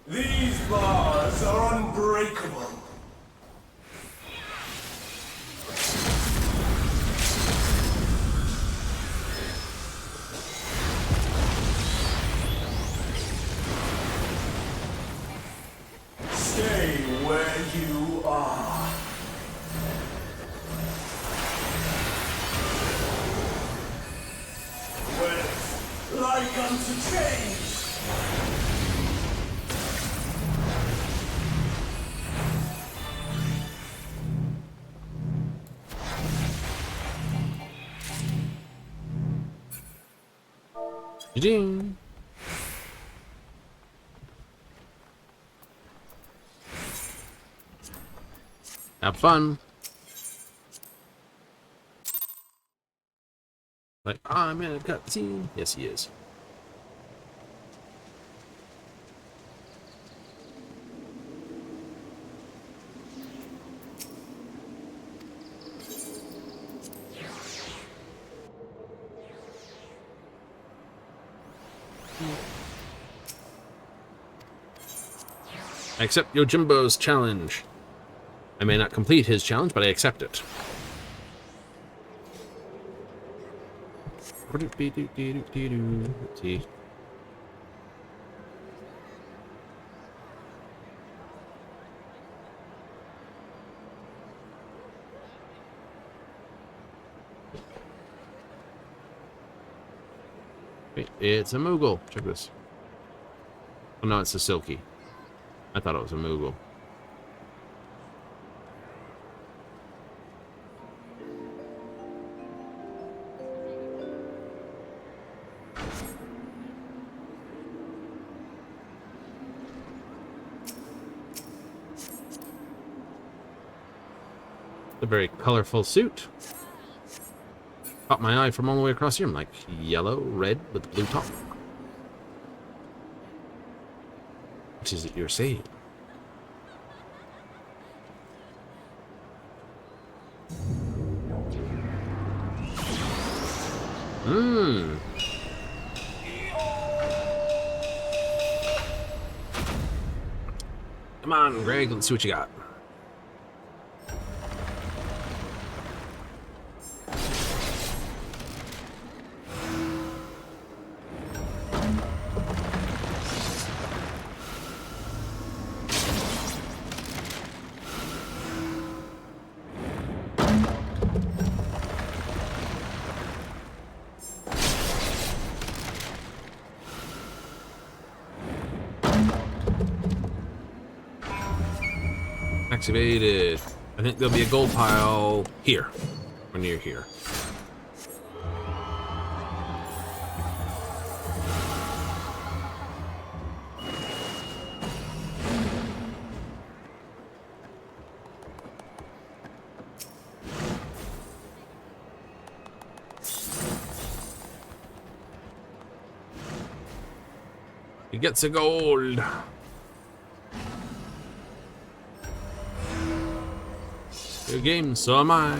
These bars are unbreakable. Stay where you are. Webs like unto chains. Ding. Have fun. Like, I'm in a cutscene. Yes, he is. I accept Yojimbo's challenge. I may not complete his challenge, but I accept it. Let's see. Wait, it's a Moogle. Check this. Oh no, it's a Silky. I thought it was a Moogle. A very colorful suit. Caught my eye from all the way across here. I'm like yellow, red with blue top. What is it you're saying? Come on, Greg, let's see what you got. Activated. I think there'll be a gold pile here, or near here. He gets a gold. Your game, so am I.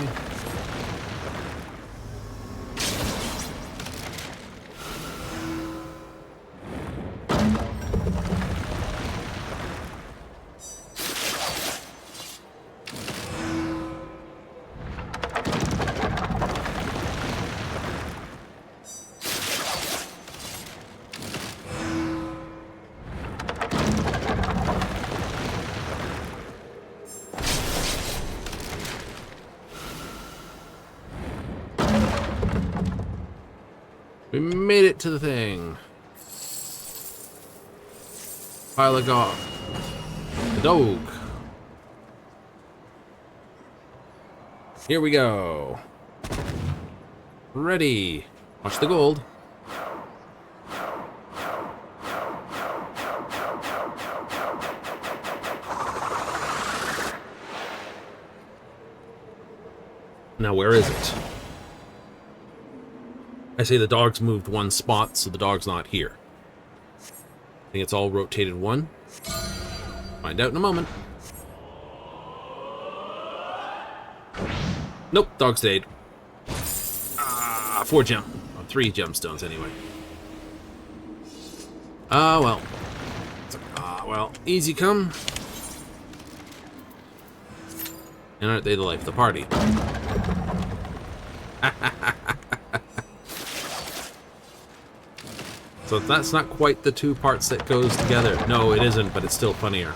We made it to the thing. Pile of God. The dog. Here we go. Ready. Watch the gold. Now where is it? I say the dog's moved one spot, so the dog's not here. I think it's all rotated one. Find out in a moment. Nope, dog stayed. Ah, 3 gemstones anyway. Ah, well. Well, easy come. And aren't they the life of the party? So that's not quite the 2 parts that goes together. No, it isn't, but it's still funnier.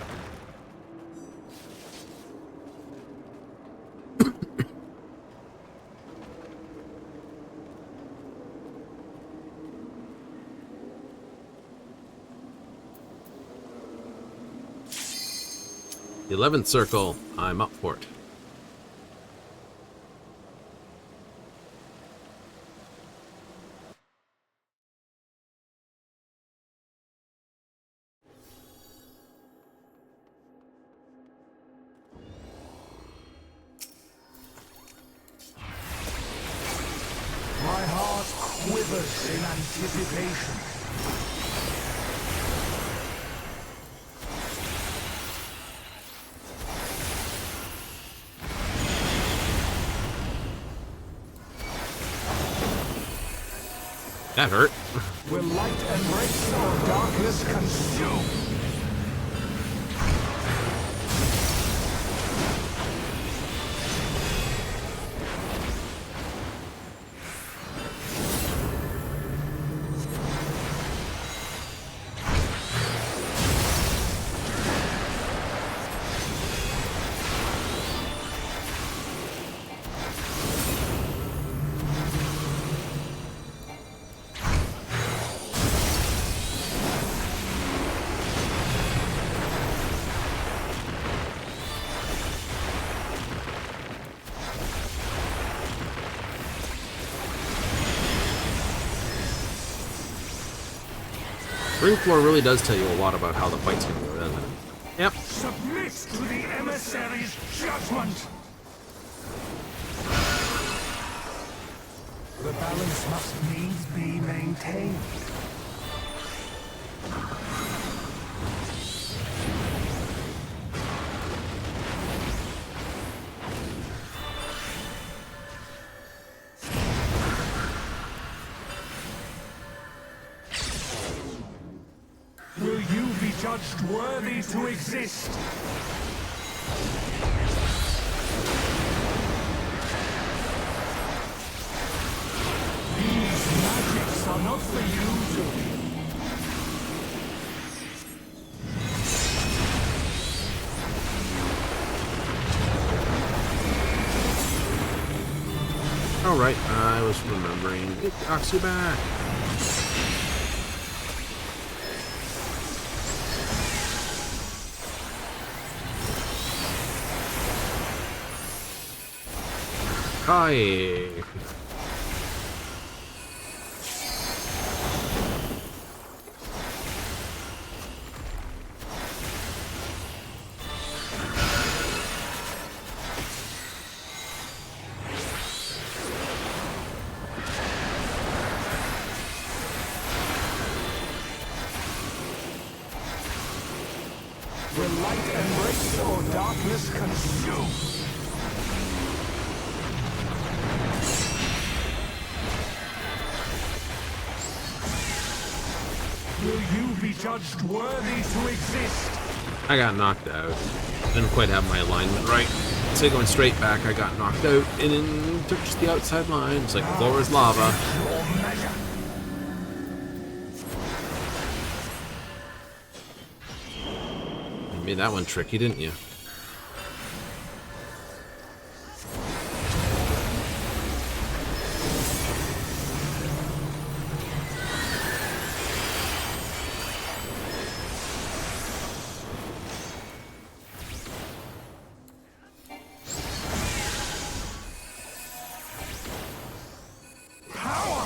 The 11th circle, I'm up for it. My heart quivers in anticipation. That hurt. Will light embrace or darkness consume? Ring floor really does tell you a lot about how the fight's gonna go, doesn't it? Yep. Submit to the emissary's judgment! The balance must needs be maintained. Will you be judged worthy to exist? These magics are not for you to... Oh, right. I was remembering. It knocks you back. Hi. Will light embrace or darkness consume? Will you be judged worthy to exist? I got knocked out. Didn't quite have my alignment right. So going straight back, I got knocked out and then took just the outside line. It's like floor is lava. Your measure. You made that one tricky, didn't you? Power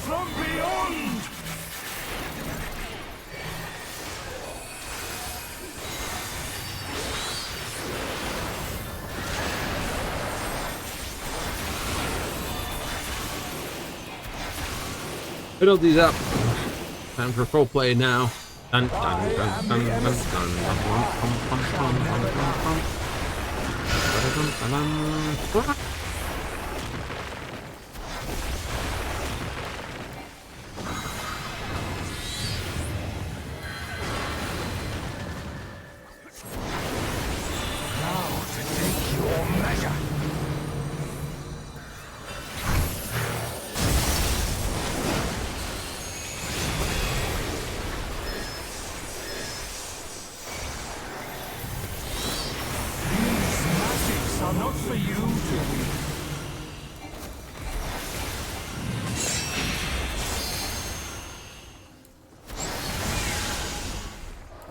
from beyond! Fiddle these up. Time for full play now. Dun, dun, dun, dun, dun, dun, dun, dun, dun, dun, dun, dun, dun. Now to take your measure. These magics are not for you to...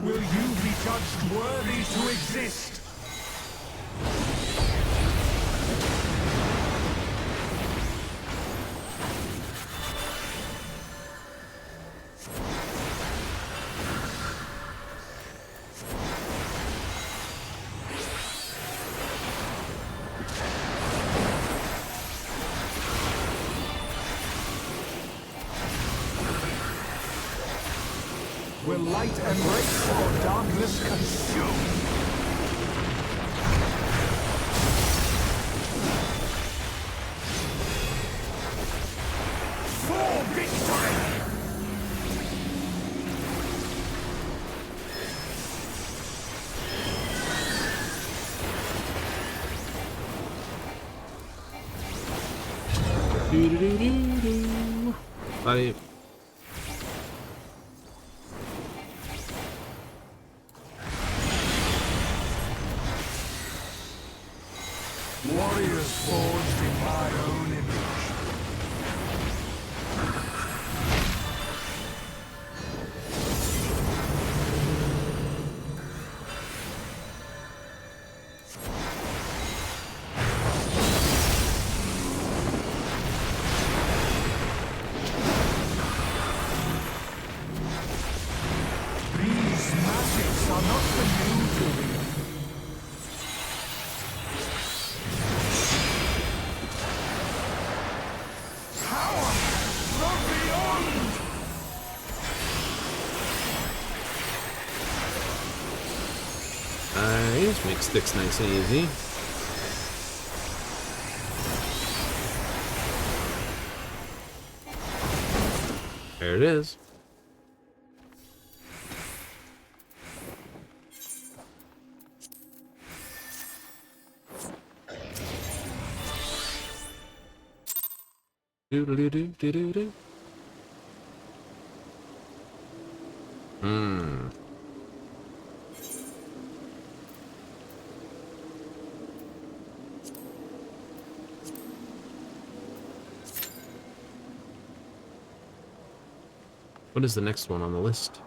Will you be judged worthy to exist? Will light embrace or darkness consume? For victory! Do-do-do-do-do. I... Warriors forged in my own image. These magics are not for you to wield. Power from beyond! Nice. Make sticks nice and easy. There it is. Do-do-do-do-do-do-do. What is the next one on the list?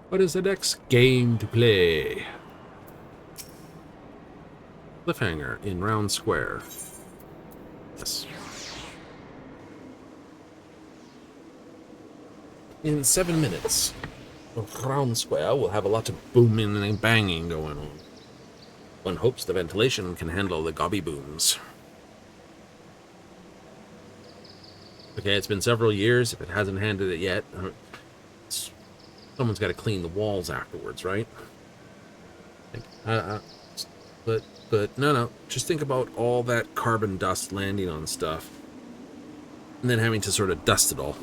What is the next game to play? Cliffhanger in Round Square. Yes. In 7 minutes of Round Square, we'll have a lot of booming and banging going on. One hopes the ventilation can handle the gobby booms. Okay, it's been several years. If it hasn't handled it yet, someone's got to clean the walls afterwards, right? But no. Just think about all that carbon dust landing on stuff, and then having to sort of dust it all.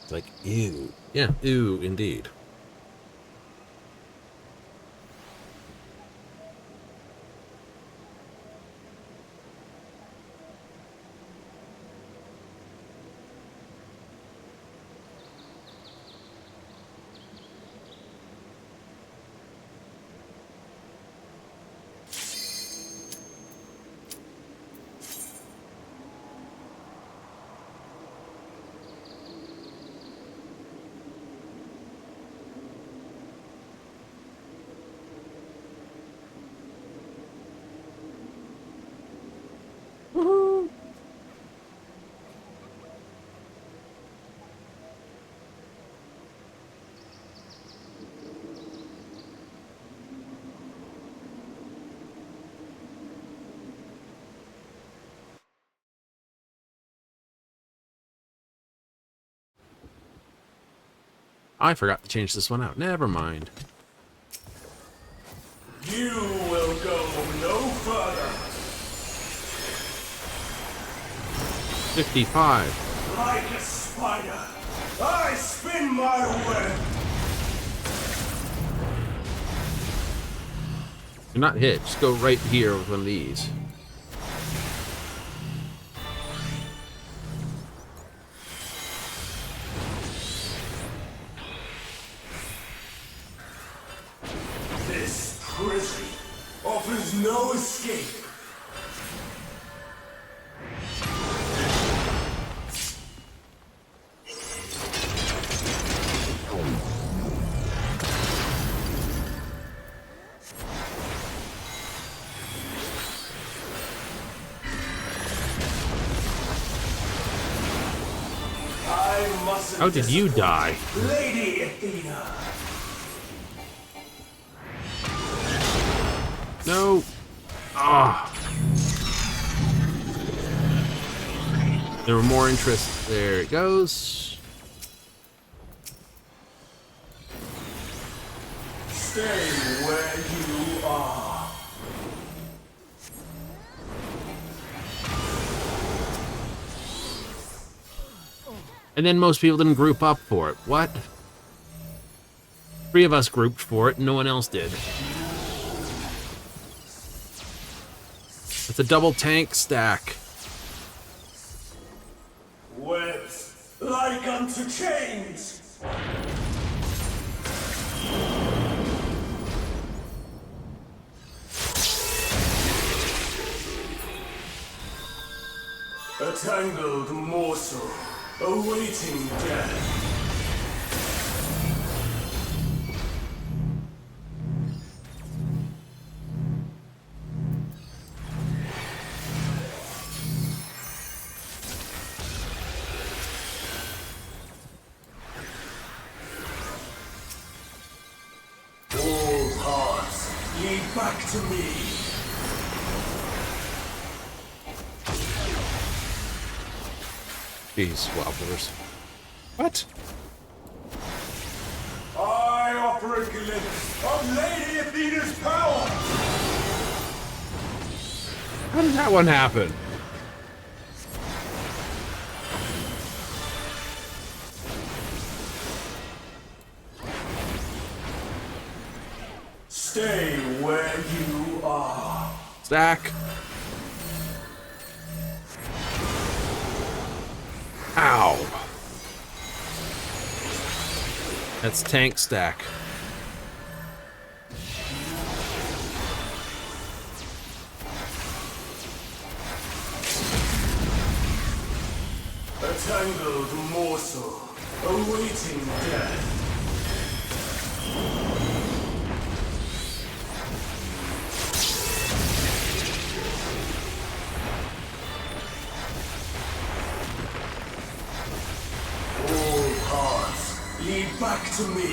It's like, ew. Yeah, ew, indeed. I forgot to change this one out. Never mind. You will go no further. 55. Like a spider, I spin my web. You're not hit. Just go right here with one of these. This prison offers no escape. How did you die? Lady Athena. No. Ah. There were more interest. There it goes. Stay where you are. And then most people didn't group up for it. What? 3 of us grouped for it, and no one else did. It's a double tank stack. Webs like unto chains. A tangled morsel awaiting death. All paths lead back to me. Jeez, wobblers. What? I offer a glimpse of Lady Athena's power. How did that one happen? Stay where you are. Stack. Ow. That's tank stack. A tangled morsel awaiting death. All paths lead back to me.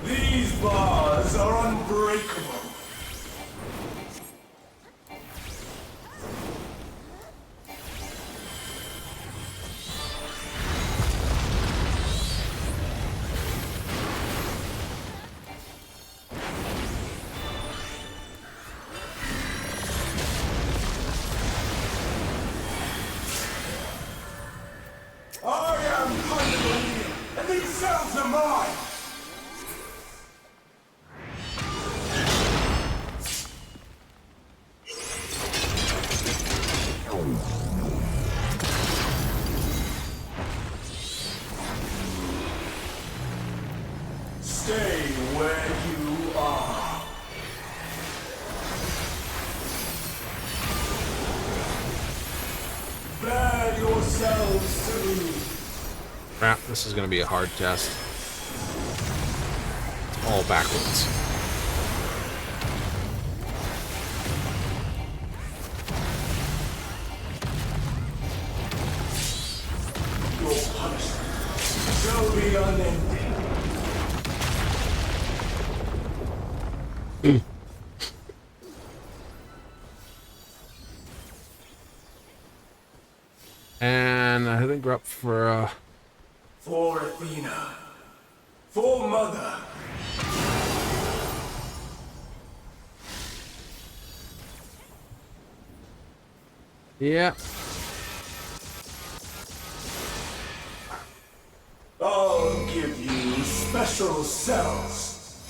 These bars are unbreakable. I am Pandemonium, and these cells are mine! Stay where you are. Bear yourselves to me. Crap, this is gonna be a hard test. It's all backwards. Your punishment shall be unending. And I think we're up for For Athena. For Mother. yeah. I'll give you special cells.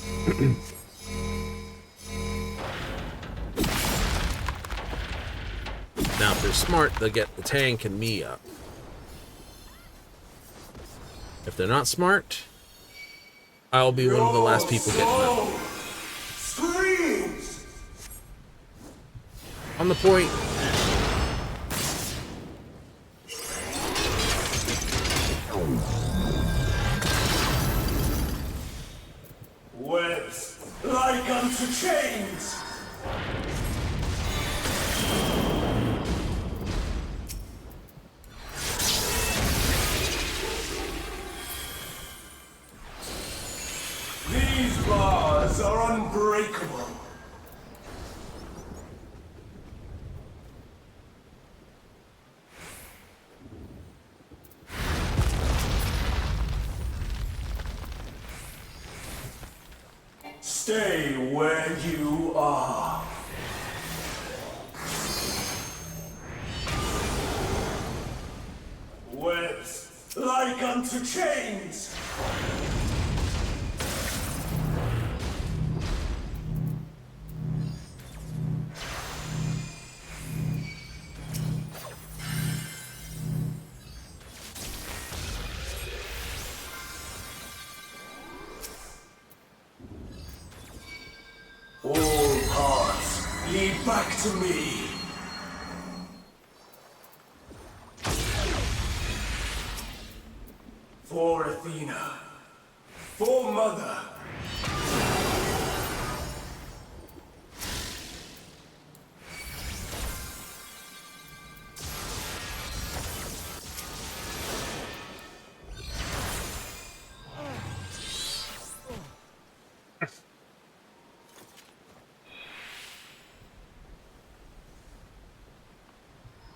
Now if they're smart, they'll get the tank and me up. If they're not smart, I'll be one of the last people getting up. Screams! On the point. Webs like unto chains. These bars are unbreakable. Stay where you are. Webs like unto chains. lead back to me. For Athena. For Mother.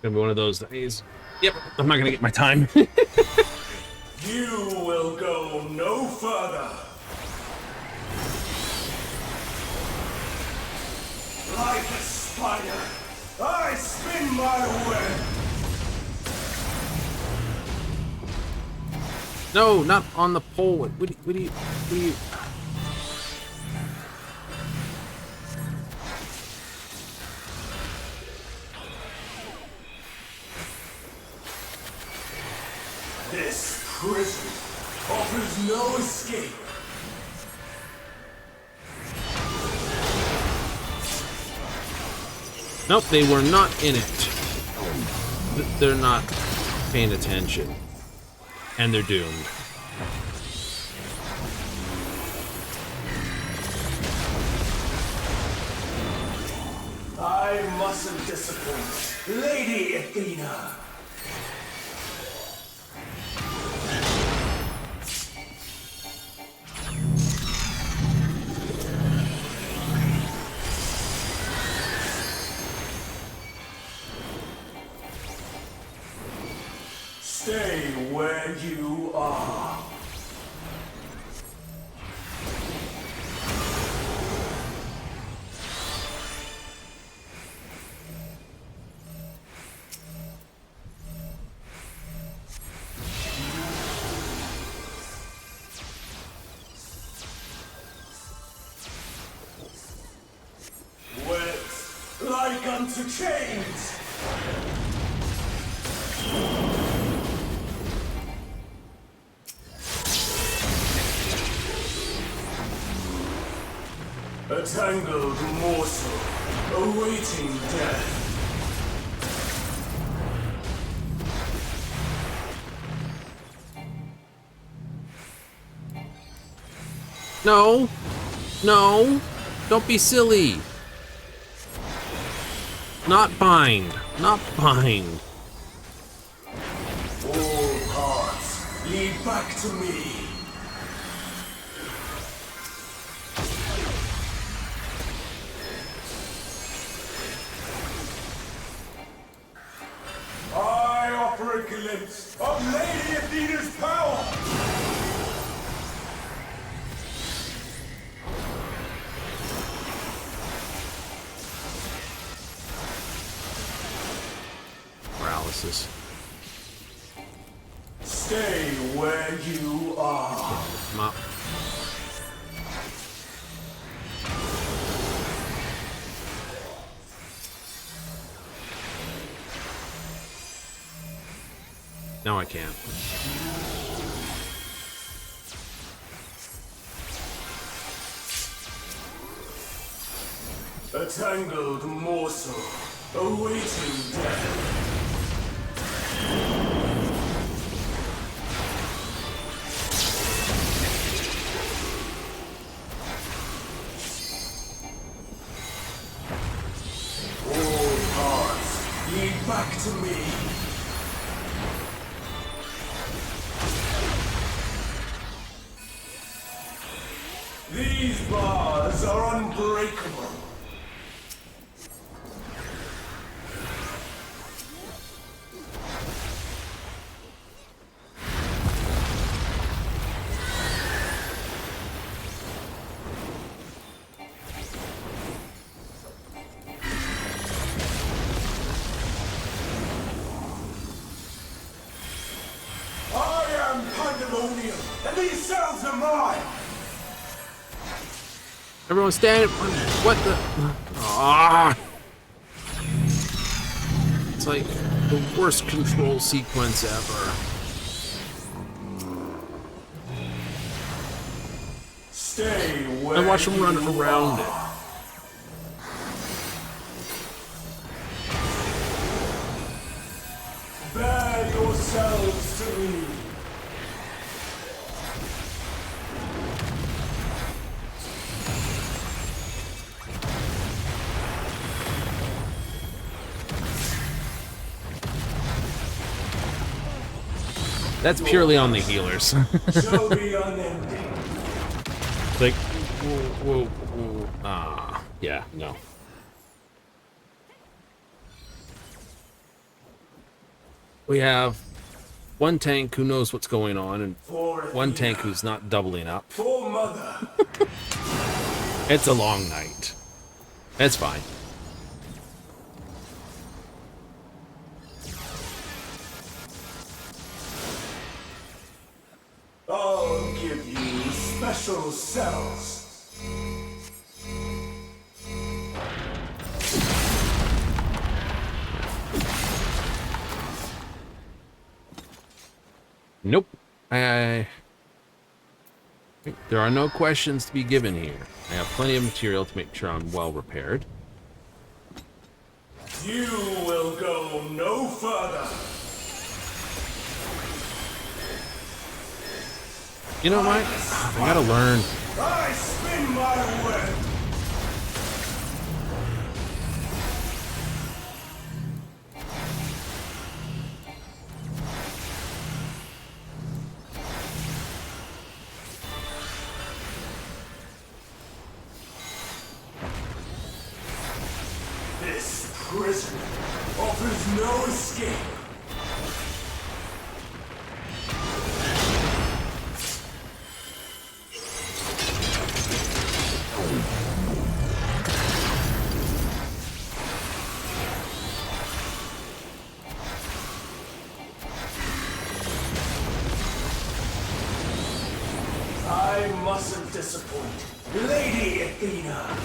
Gonna be one of those days. Yep, I'm not gonna get my time. You will go no further. Like a spider, I spin my web. No, not on the pole. What do you? This prison offers no escape. Nope, they were not in it. They're not paying attention. And they're doomed. I mustn't disappoint Lady Athena. Stay where you are. Wet like unto chains. A tangled morsel, awaiting death. No, no, don't be silly. Not bind, not bind. All paths lead back to me. I offer a glimpse of Lady Athena's power! Paralysis. Stay where you are. Come up. No, I can't. A tangled morsel, awaiting death. All paths lead back to me. These bars are unbreakable. I am Pandemonium, and these cells are mine! Everyone stand. What the? Ah! It's like the worst control sequence ever. Stay where I watch him run you around are. it. That's purely on the healers. Shall be unending. Like, whoa. Ah, yeah, no. We have one tank who knows what's going on, and one tank who's not doubling up. For Mother. It's a long night. That's fine. I'll give you special cells. Nope. There are no questions to be given here. I have plenty of material to make sure I'm well repaired. You will go no further. You know what? I gotta learn. I spin my web. This prison offers no escape. I mustn't disappoint Lady Athena.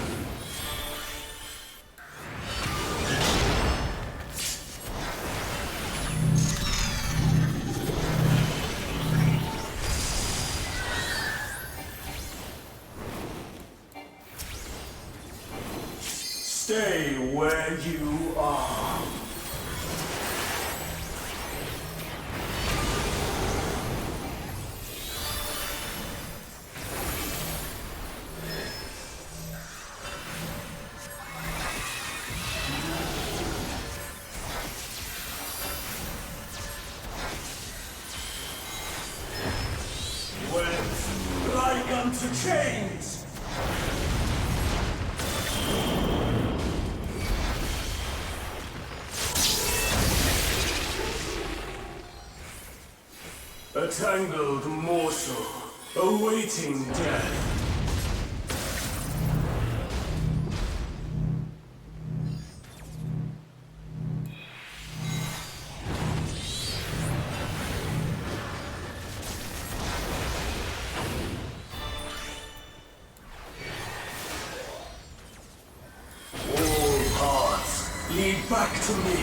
Stay where you are. Went like unto chains. A tangled morsel, awaiting death. All paths lead back to me.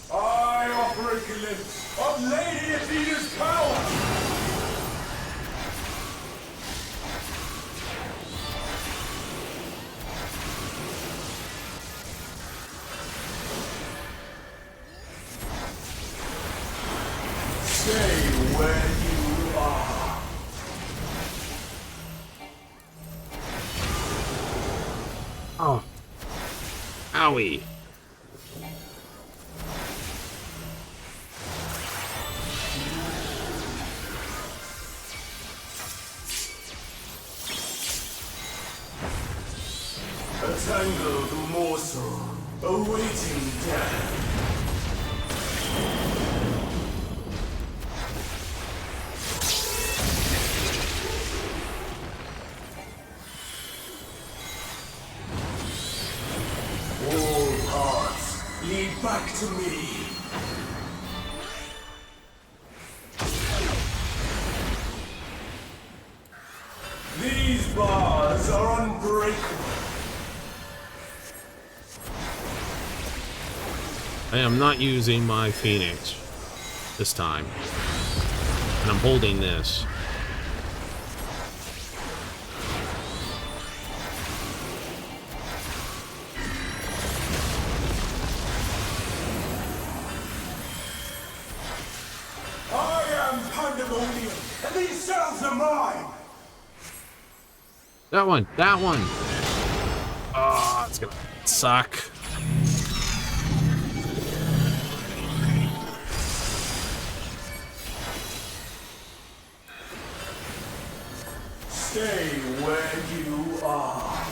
I offer a glimpse of Lady Athena's power! Stay where you are. Oh. Owie. A tangled morsel, awaiting death. All paths lead back to me. These bars are unbreakable. I am not using my Phoenix this time. And I'm holding this. I am Pandemonium, and these cells are mine! That one. That one. Oh, it's gonna suck. Stay where you are.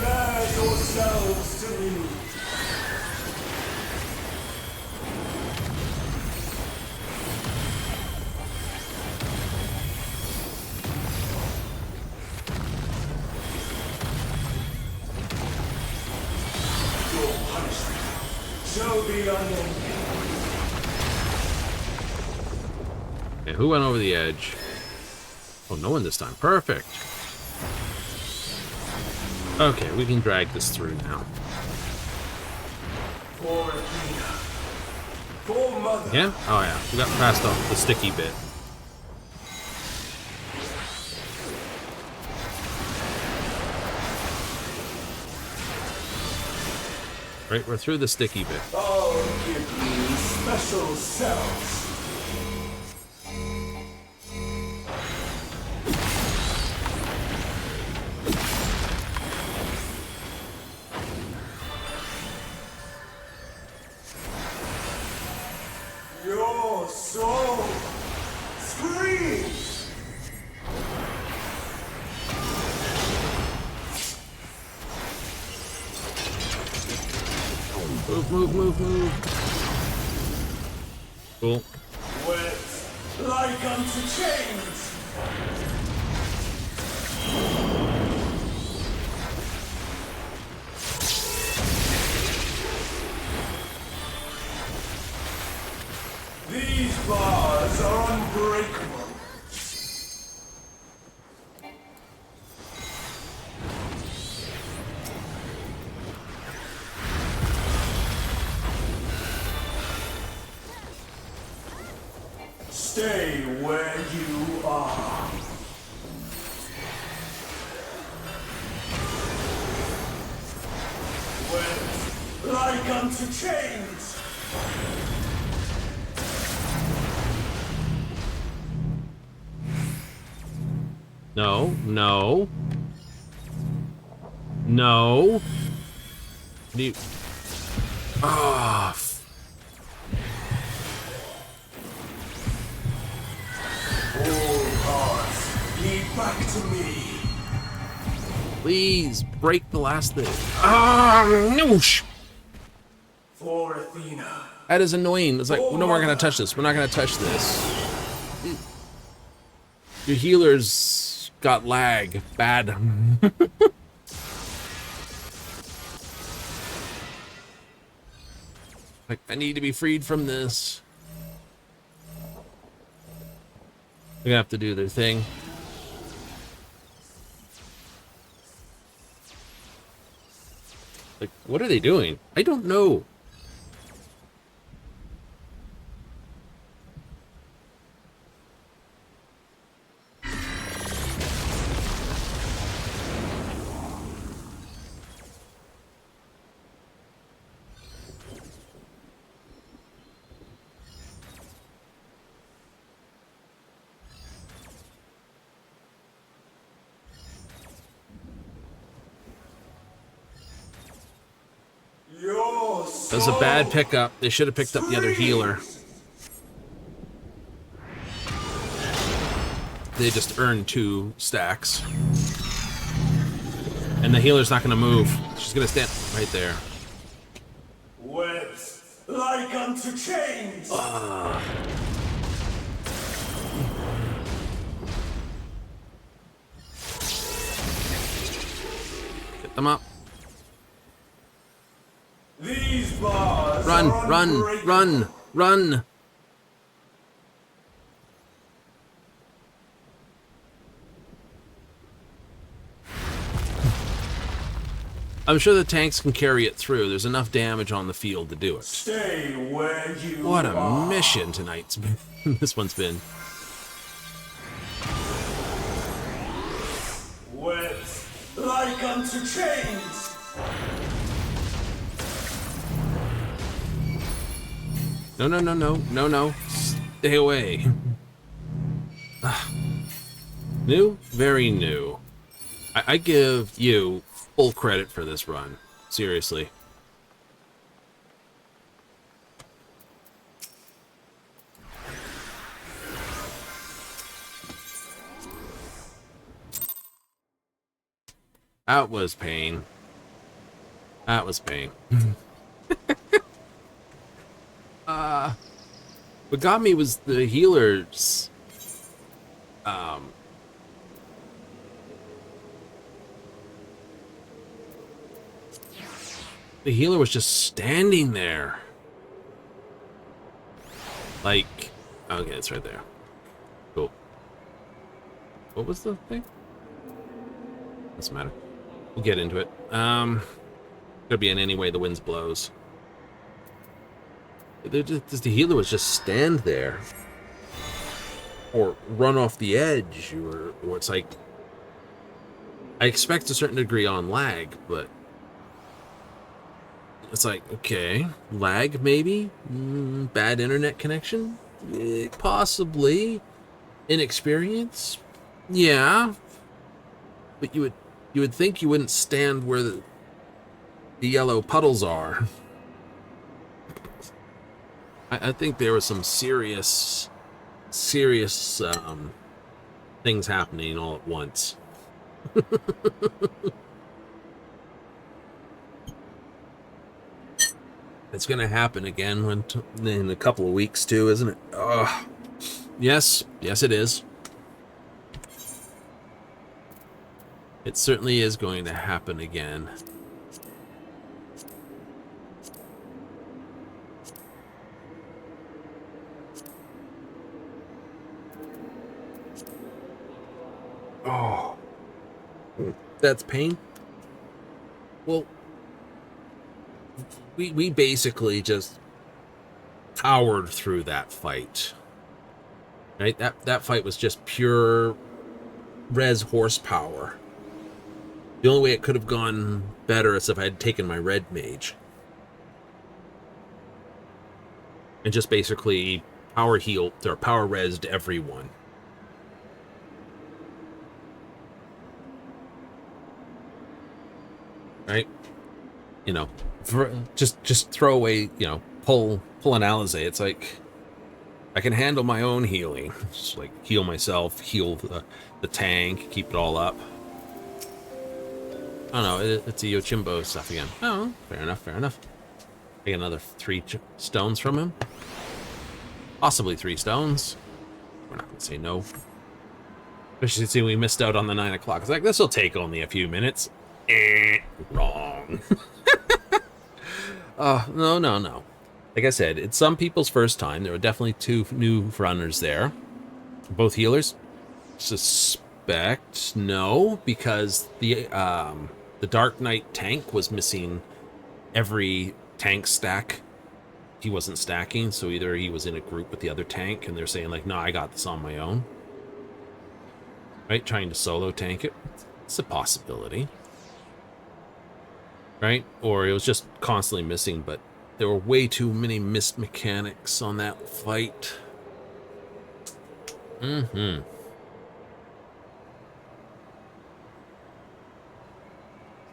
Bear yourselves to me. Your punishment shall be unending. Okay, who went over the edge? Oh, no one this time. Perfect. Okay, we can drag this through now. For Athena. For Mother. Yeah? Oh, yeah. We got past the sticky bit. Right, we're through the sticky bit. I'll give you special cells. Your soul screams. Move, move, move, move. Cool. Wet like unto chains. These bars are unbreakable. Stay where you are. Wet like unto chains. No, no. No. You... Ah. All hearts, lead back to me. Please break the last thing. Ah, noosh. For Athena. That is annoying. It's like, no, we're gonna touch this. We're not gonna touch this. Your healer's got lag. Bad. Like, I need to be freed from this. They're gonna have to do their thing. Like, what are they doing? I don't know. That was a bad pickup. They should have picked up the other healer. They just earned 2 stacks. And the healer's not going to move. She's going to stand right there. Wet like unto chains. Get them up. These bars Run, are run, unbreakable. run, run. I'm sure the tanks can carry it through. There's enough damage on the field to do it. Stay where you What a are. mission tonight's been. This one's been. Wet like unto chains. No, no, no, no, no, no. Stay away. New? Very new. I give you full credit for this run. Seriously. That was pain. That was pain. What got me was the healers. The healer was just standing there. Like, okay, it's right there. Cool. What was the thing? Doesn't matter. We'll get into it. Could be in any way the winds blows. The healer was just stand there. Or run off the edge, or it's like... I expect a certain degree on lag, but... It's like, okay, lag maybe? Bad internet connection? Possibly. Inexperience? Yeah. But you would think you wouldn't stand where the yellow puddles are. I think there was some serious things happening all at once. It's gonna happen again in a couple of weeks too, isn't it? Ugh. Yes, it is. It certainly is going to happen again. Oh, that's pain. Well, we basically just powered through that fight. Right? That fight was just pure res horsepower. The only way it could have gone better is if I had taken my red mage. And just basically power healed or power resed everyone. Right? You know, just throw away, you know, pull an Alizé. It's like I can handle my own healing. Just like heal myself, heal the tank, keep it all up. Oh no, it's a Yojimbo stuff again. Oh, fair enough. I get another 3 stones from him. Possibly 3 stones. We're not gonna say no. Especially since we missed out on the 9 o'clock. It's like, this will take only a few minutes. Wrong. No. Like I said, it's some people's first time. There were definitely 2 new runners there. Both healers. Suspect no, because the Dark Knight tank was missing every tank stack. He wasn't stacking, so either he was in a group with the other tank, and they're saying like, no, I got this on my own. Right? Trying to solo tank it. It's a possibility. Right? Or it was just constantly missing, but there were way too many missed mechanics on that fight.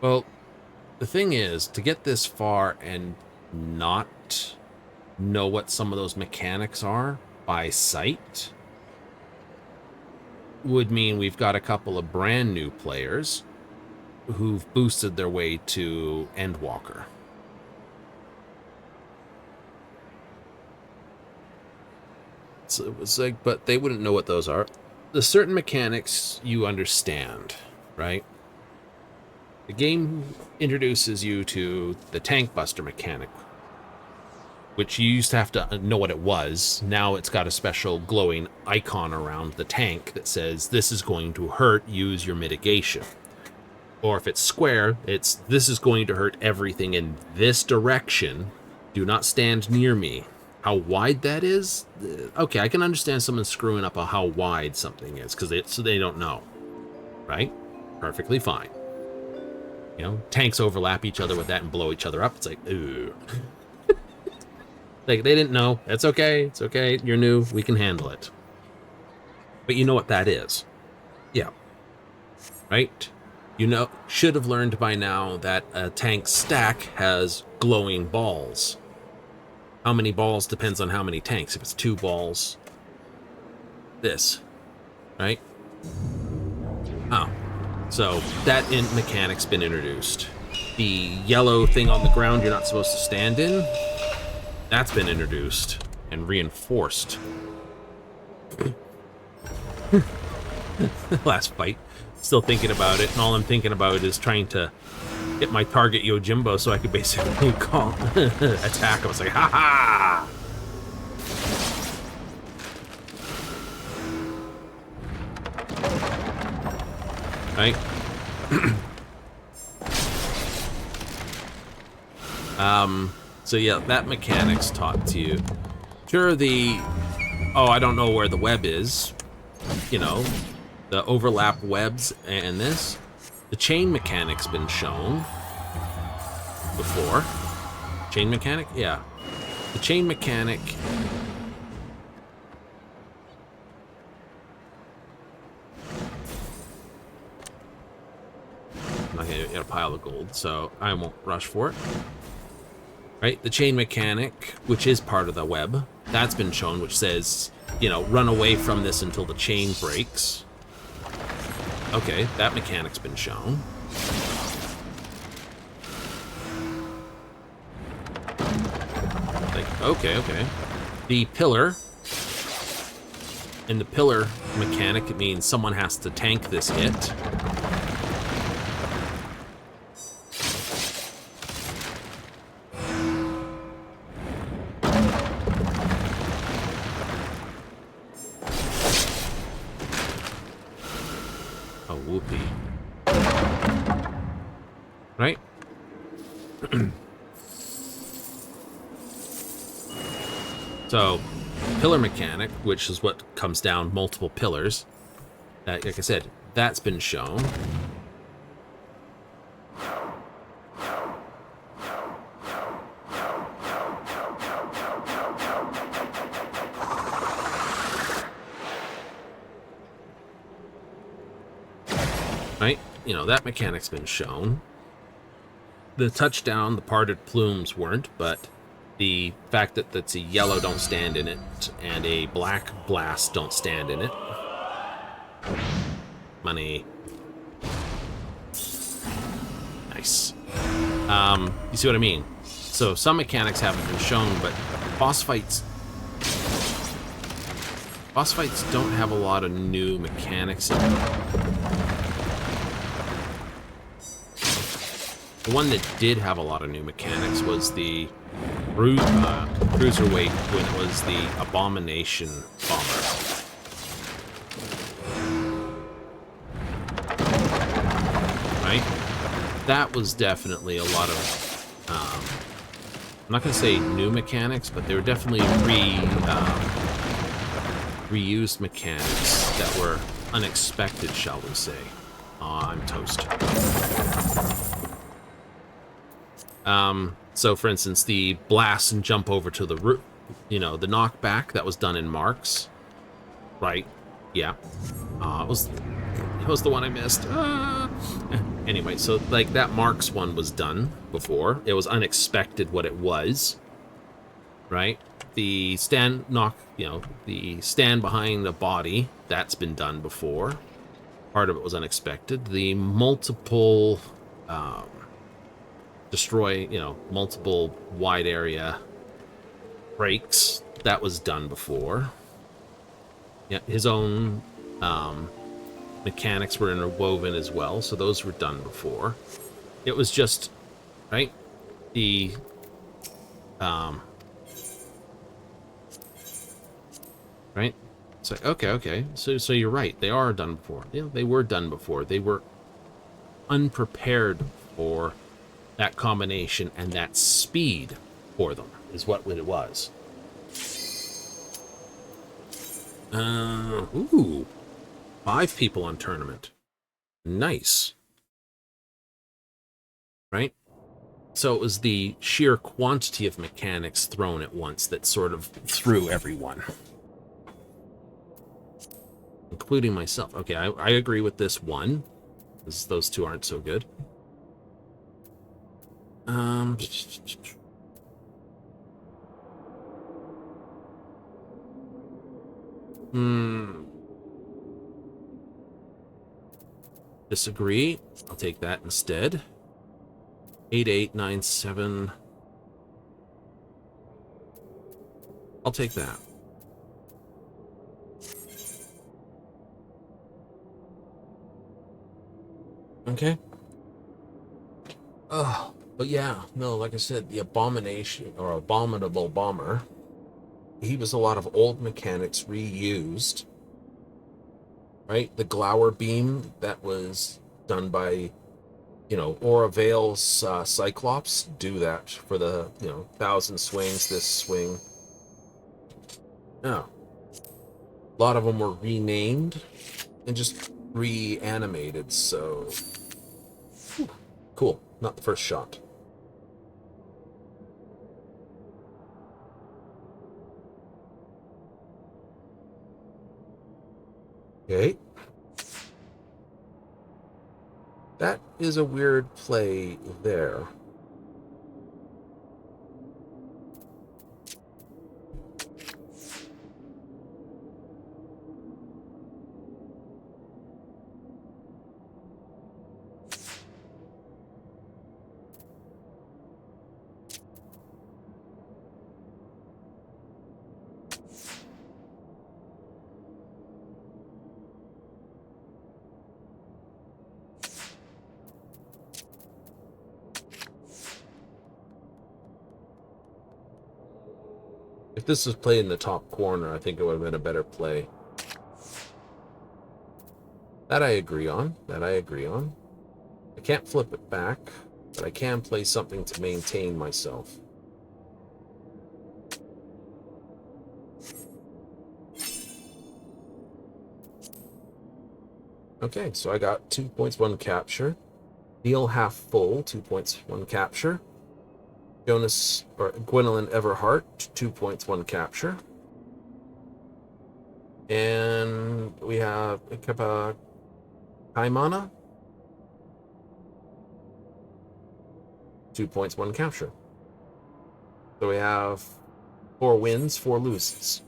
Well, the thing is, to get this far and not know what some of those mechanics are by sight would mean we've got a couple of brand new players who've boosted their way to Endwalker. So it was like, but they wouldn't know what those are. The certain mechanics you understand, right? The game introduces you to the tank buster mechanic, which you used to have to know what it was. Now it's got a special glowing icon around the tank that says, this is going to hurt, use your mitigation. Or if it's square, it's, this is going to hurt everything in this direction. Do not stand near me. How wide that is? Okay, I can understand someone screwing up on how wide something is, because they don't know. Right? Perfectly fine. You know, tanks overlap each other with that and blow each other up. It's like, ooh. Like, they didn't know. It's okay. It's okay. You're new. We can handle it. But you know what that is. Yeah. Right? You know, should have learned by now that a tank stack has glowing balls. How many balls depends on how many tanks. If it's 2 balls, this. Right? Oh. So, that mechanic's been introduced. The yellow thing on the ground you're not supposed to stand in, that's been introduced and reinforced. Last fight. Still thinking about it, and all I'm thinking about is trying to hit my target Yojimbo so I could basically call attack. I was like, ha ha! Right? So yeah, that mechanic's taught to you. Sure, I don't know where the web is. You know, the overlap webs and this. The chain mechanic's been shown before. Chain mechanic? Yeah. The chain mechanic. I'm not gonna get a pile of gold, so I won't rush for it. Right? The chain mechanic, which is part of the web, that's been shown, which says, you know, run away from this until the chain breaks. Okay, that mechanic's been shown. Like, okay. The pillar. In the pillar mechanic, it means someone has to tank this hit. Right? So, pillar mechanic, which is what comes down multiple pillars, like I said, that's been shown. Right? You know, that mechanic's been shown. The touchdown, the parted plumes weren't, but the fact that that's a yellow don't stand in it and a black blast don't stand in it. Money. Nice. You see what I mean? So some mechanics haven't been shown, but boss fights don't have a lot of new mechanics in them. The one that did have a lot of new mechanics was the cruiserweight when it was the Abomination Bomber. Right? That was definitely a lot of, I'm not going to say new mechanics, but they were definitely reused mechanics that were unexpected, shall we say. I'm toast. So for instance, the blast and jump over to the roof, you know, the knockback, that was done in Marks. Right? Yeah. It was the one I missed. Anyway, so like that Marks one was done before. It was unexpected what it was. Right? The stand behind the body, that's been done before. Part of it was unexpected. The multiple destroy, multiple wide area breaks, that was done before. Yeah, his own mechanics were interwoven as well, so those were done before. It was just, right, the right? It's like, okay. So you're right. They are done before. Yeah, they were done before. They were unprepared for that combination and that speed for them, is what it was. Ooh. 5 people on tournament. Nice. Right? So it was the sheer quantity of mechanics thrown at once that sort of threw everyone. Including myself. Okay, I agree with this one. Because those two aren't so good. Disagree. I'll take that instead. 8897. I'll take that. Okay. Oh, but yeah, no, like I said, the abomination or abominable bomber, he was a lot of old mechanics reused. Right? The glower beam that was done by, you know, Aura Veil's Cyclops do that for the, 1,000 swings, this swing. No. A lot of them were renamed and just reanimated, so... Whew. Cool. Not the first shot. Okay. That is a weird play there. If this was played in the top corner, I think it would have been a better play. That I agree on. That I agree on. I can't flip it back, but I can play something to maintain myself. Okay, so I got 2 points, 1 capture. Neil half full, 2 points, 1 capture. Jonas or Gwendolyn Everhart, 2 points, 1 capture. And we have Ikepa Kaimana, 2 points, 1 capture. So we have 4 wins, 4 loses.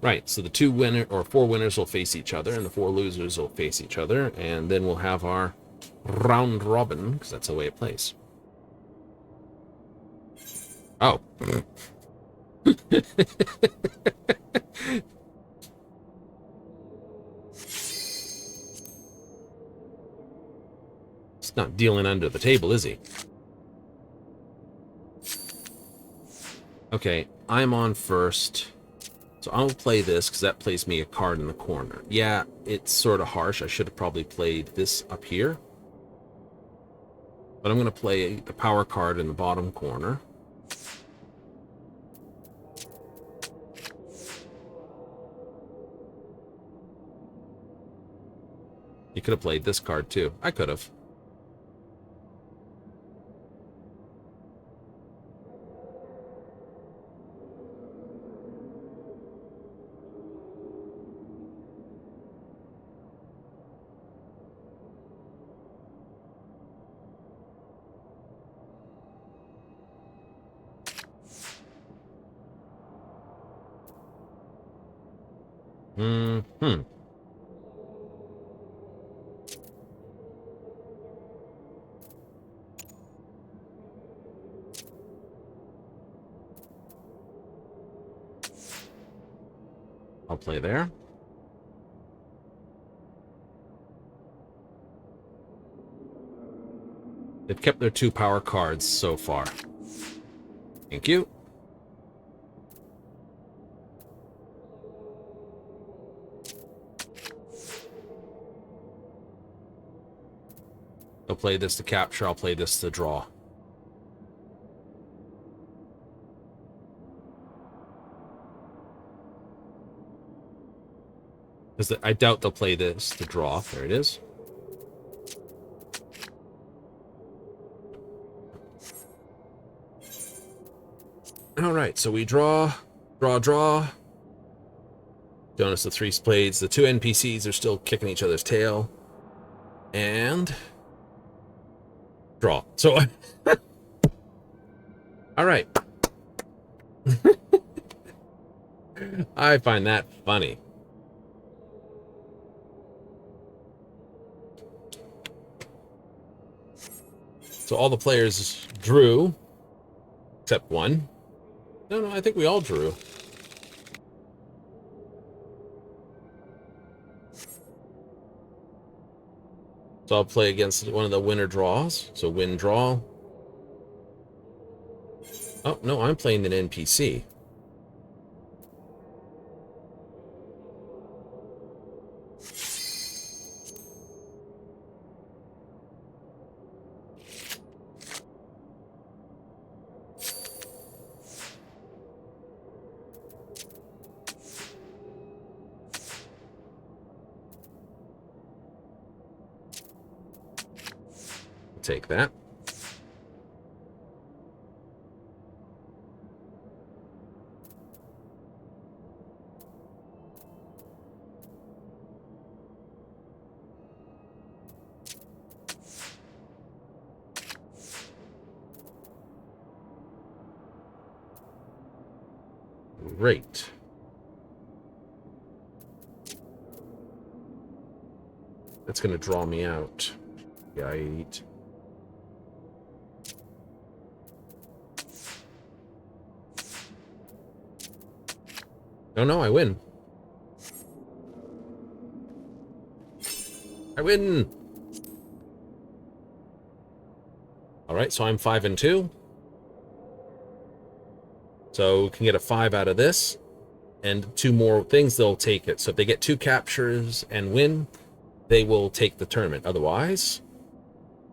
Right, so the 4 winners will face each other, and the 4 losers will face each other, and then we'll have our round robin, because that's the way it plays. Oh. He's not dealing under the table, is he? Okay, I'm on first. So I'll play this, because that plays me a card in the corner. Yeah, it's sort of harsh. I should have probably played this up here. But I'm going to play the power card in the bottom corner. You could have played this card too. I could have. I'll play there. They've kept their 2 power cards so far. Thank you. They'll play this to capture, I'll play this to draw. Because I doubt they'll play this to draw. There it is. All right, so we draw. Notice the 3 spades. The 2 NPCs are still kicking each other's tail. And draw. So, all right. I find that funny. So all the players drew, except one. No, I think we all drew. So I'll play against one of the winner draws. So win draw. Oh, no, I'm playing an NPC. Take that. Great. That's going to draw me out. Right. No, I win. I win. All right, so I'm 5 and 2. So we can get a 5 out of this, and 2 more things, they'll take it. So if they get 2 captures and win, they will take the tournament. Otherwise,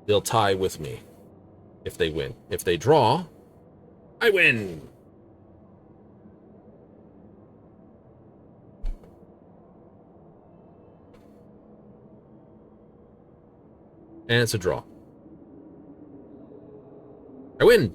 they'll tie with me if they win. If they draw, I win. And it's a draw. I win.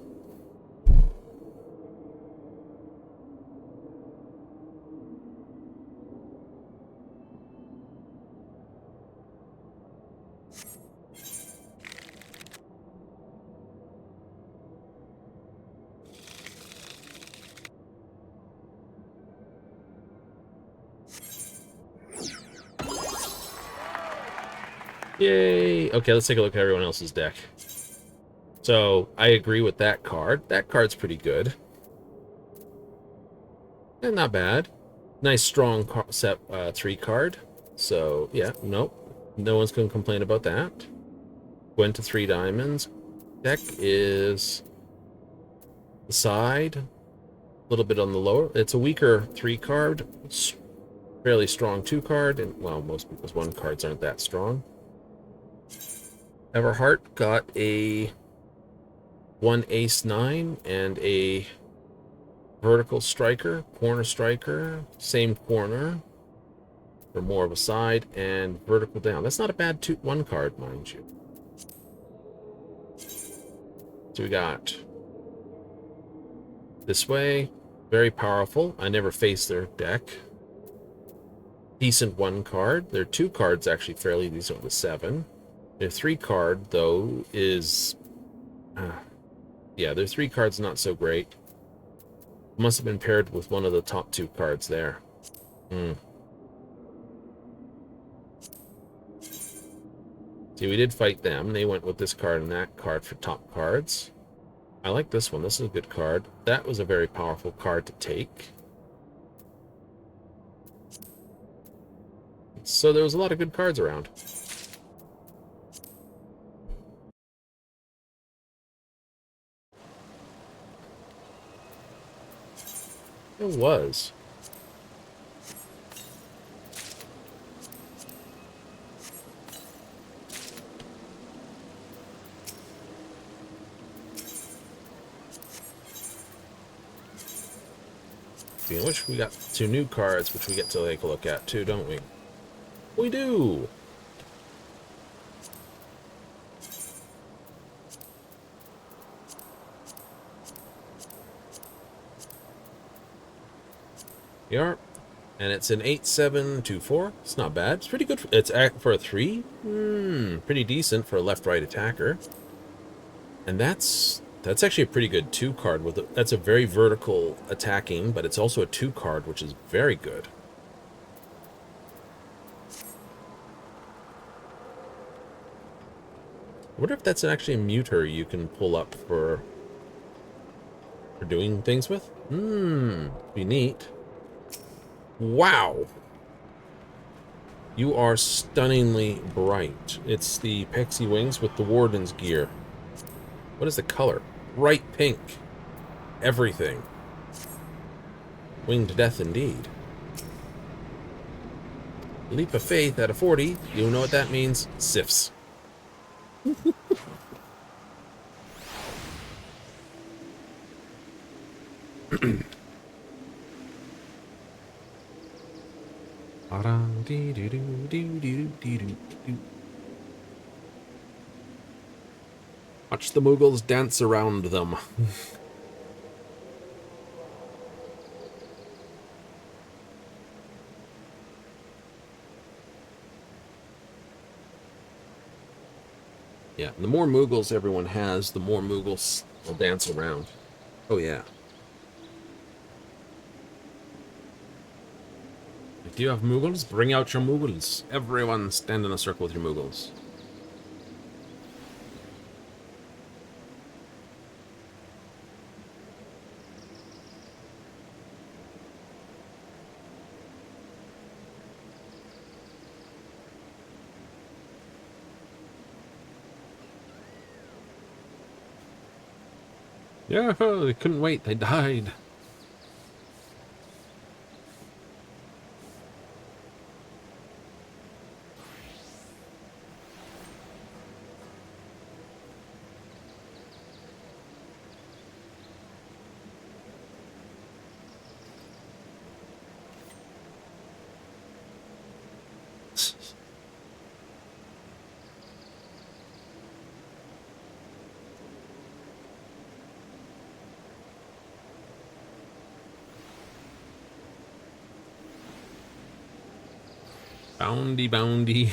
Yay! Okay, let's take a look at everyone else's deck. So, I agree with that card. That card's pretty good. And not bad. Nice, strong set 3 card. So, yeah, nope. No one's going to complain about that. Went to 3 diamonds. Deck is the side. A little bit on the lower. It's a weaker 3 card. It's fairly strong 2 card. And, well, most people's 1 cards aren't that strong. Everheart got a 1 ace 9 and a vertical striker, corner striker, same corner for more of a side, and vertical down. That's not a bad 1 card, mind you. So we got this way, very powerful. I never faced their deck. Decent 1 card. Their 2 cards actually fairly decent with 7. Their 3 card, though, is... yeah, their 3 card's not so great. Must have been paired with one of the top 2 cards there. See, we did fight them. They went with this card and that card for top cards. I like this one. This is a good card. That was a very powerful card to take. So there was a lot of good cards around. It was. Speaking of which, we got 2 new cards, which we get to take a look at too, don't we? We do. Here. And it's an 8724. It's not bad. It's pretty good. It's for a 3. Pretty decent for a left-right attacker. And that's actually a pretty good 2 card. That's a very vertical attacking, but it's also a 2 card, which is very good. I wonder if that's actually a muter you can pull up for doing things with. Be neat. Wow. You are stunningly bright. It's the Pexy Wings with the Warden's gear. What is the color? Bright pink. Everything. Winged death indeed. Leap of faith at a 40. You know what that means? Sifs. Watch the Mughals dance around them. Yeah, the more Mughals everyone has, the more Mughals will dance around. Oh yeah. If you have Mughals, bring out your Mughals. Everyone stand in a circle with your Mughals. Yeah, they couldn't wait. They died. Boundy, boundy.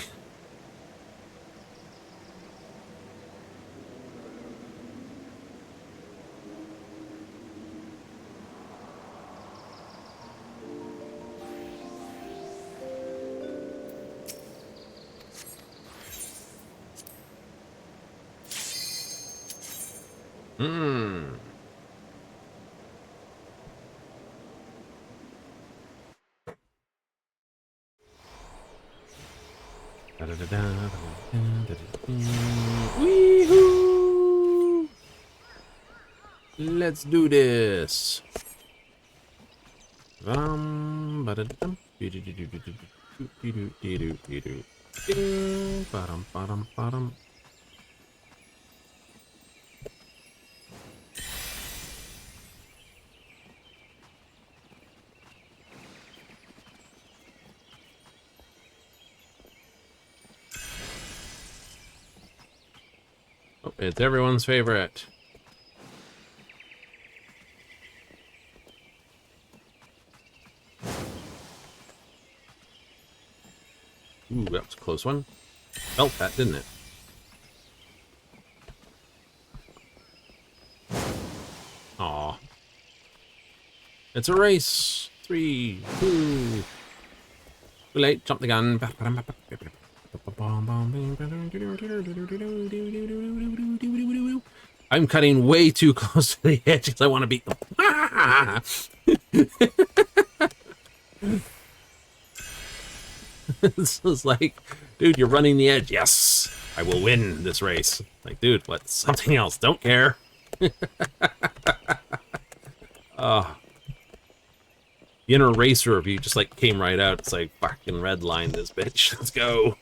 Wee-hoo! Let's do this. Oh, it's everyone's favorite. Ooh, that was a close one. Felt that, didn't it? Aw. It's a race. 3, 2. Too late. Jump the gun. I'm cutting way too close to the edge because I want to beat them. This is like, dude, you're running the edge. Yes, I will win this race. Like, dude, what? Something else. Don't care. The inner racer of you just like came right out. It's like, fucking redline this bitch. Let's go.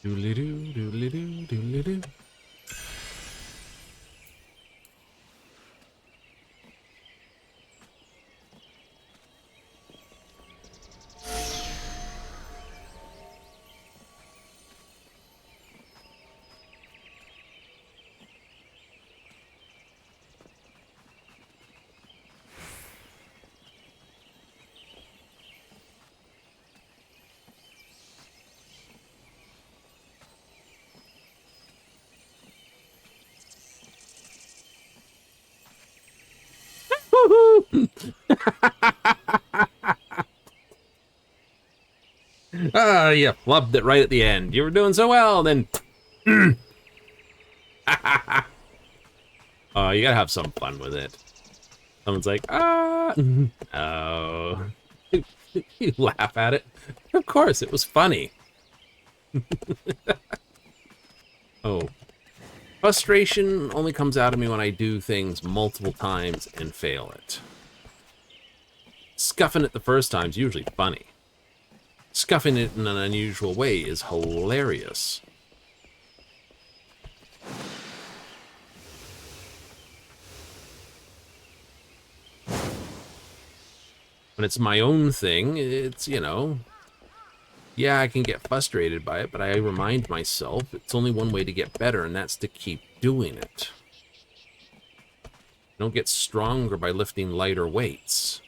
Doodly-doo, doodly-doo, doodly-doo. Ah, you flubbed it right at the end. You were doing so well, then... Oh, you gotta have some fun with it. Someone's like, ah, oh. You laugh at it. Of course, it was funny. Oh. Frustration only comes out of me when I do things multiple times and fail it. Scuffing it the first time is usually funny. Scuffing it in an unusual way is hilarious. When it's my own thing, it's, you know, yeah, I can get frustrated by it, but I remind myself it's only one way to get better, and that's to keep doing it. You don't get stronger by lifting lighter weights.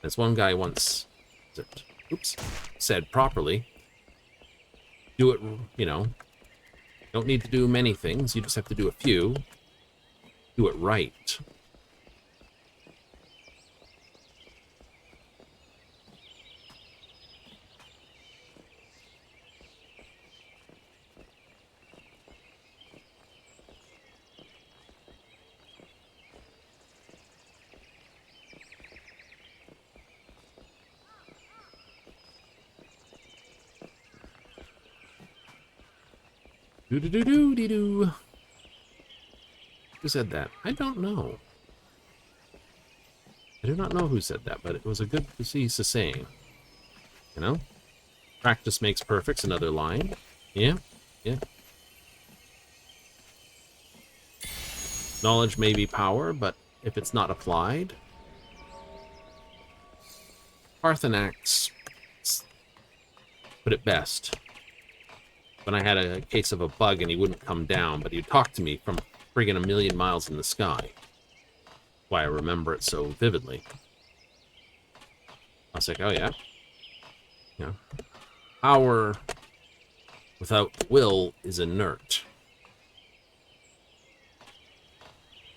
As one guy once said properly, do it, you know, don't need to do many things, you just have to do a few. Do it right. Do-do-do-do-de-do. Who said that? I don't know. I do not know who said that, but it was a good piece of saying. You know? Practice makes perfect's another line. Yeah? Yeah. Knowledge may be power, but if it's not applied... Parthenax put it best. When I had a case of a bug and he wouldn't come down, but he'd talk to me from friggin' 1,000,000 miles in the sky. Why I remember it so vividly. I was like, oh yeah. Yeah. Power without will is inert.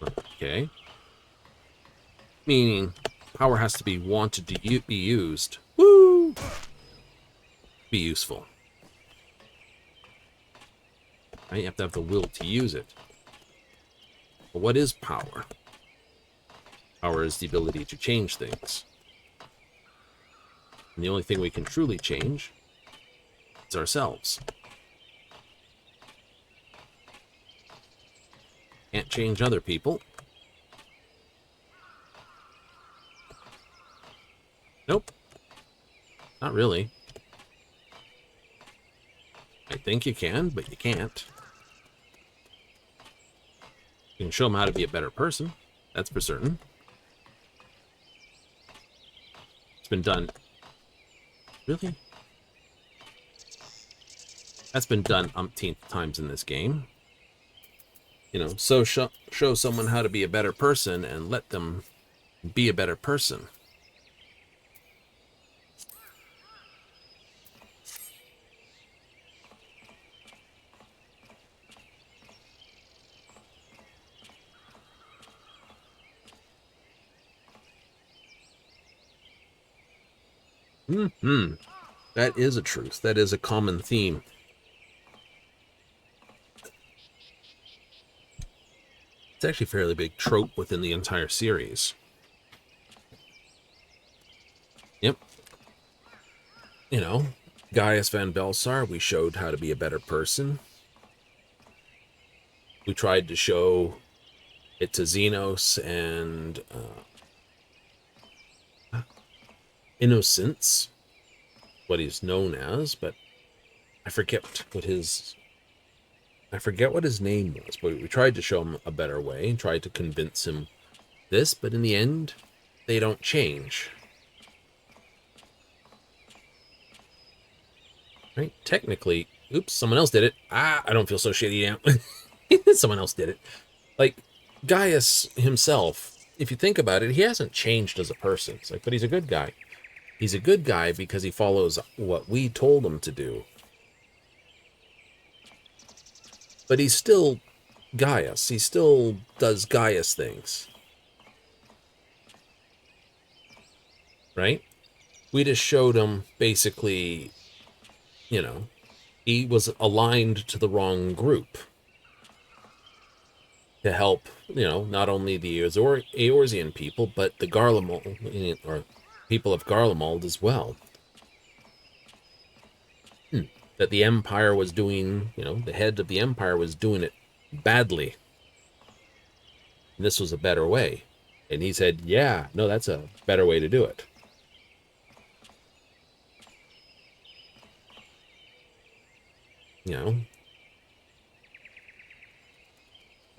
Okay. Meaning, power has to be wanted to be used. Woo! Be useful. Right? You have to have the will to use it. But what is power? Power is the ability to change things. And the only thing we can truly change is ourselves. Can't change other people. Nope. Not really. I think you can, but you can't. You can show them how to be a better person. That's for certain. It's been done. Really? That's been done umpteenth times in this game. You know, so show someone how to be a better person and let them be a better person. Mm-hmm. That is a truth. That is a common theme. It's actually a fairly big trope within the entire series. Yep. You know, Gaius Van Belsar, we showed how to be a better person. We tried to show it to Xenos and Innocence, what he's known as, but I forget what his name was, but we tried to show him a better way and tried to convince him this, but in the end, they don't change. Right? Technically, oops, someone else did it. I don't feel so shitty now. Someone else did it. Like, Gaius himself, if you think about it, he hasn't changed as a person. It's like, but he's a good guy. He's a good guy because he follows what we told him to do. But he's still Gaius. He still does Gaius things. Right? We just showed him, basically, you know, he was aligned to the wrong group. To help, you know, not only the Eorzean people, but the Garlemald, or people of Garlemald as well. That the Empire was doing, you know, the head of the Empire was doing it badly. And this was a better way. And he said, yeah, no, that's a better way to do it. You know,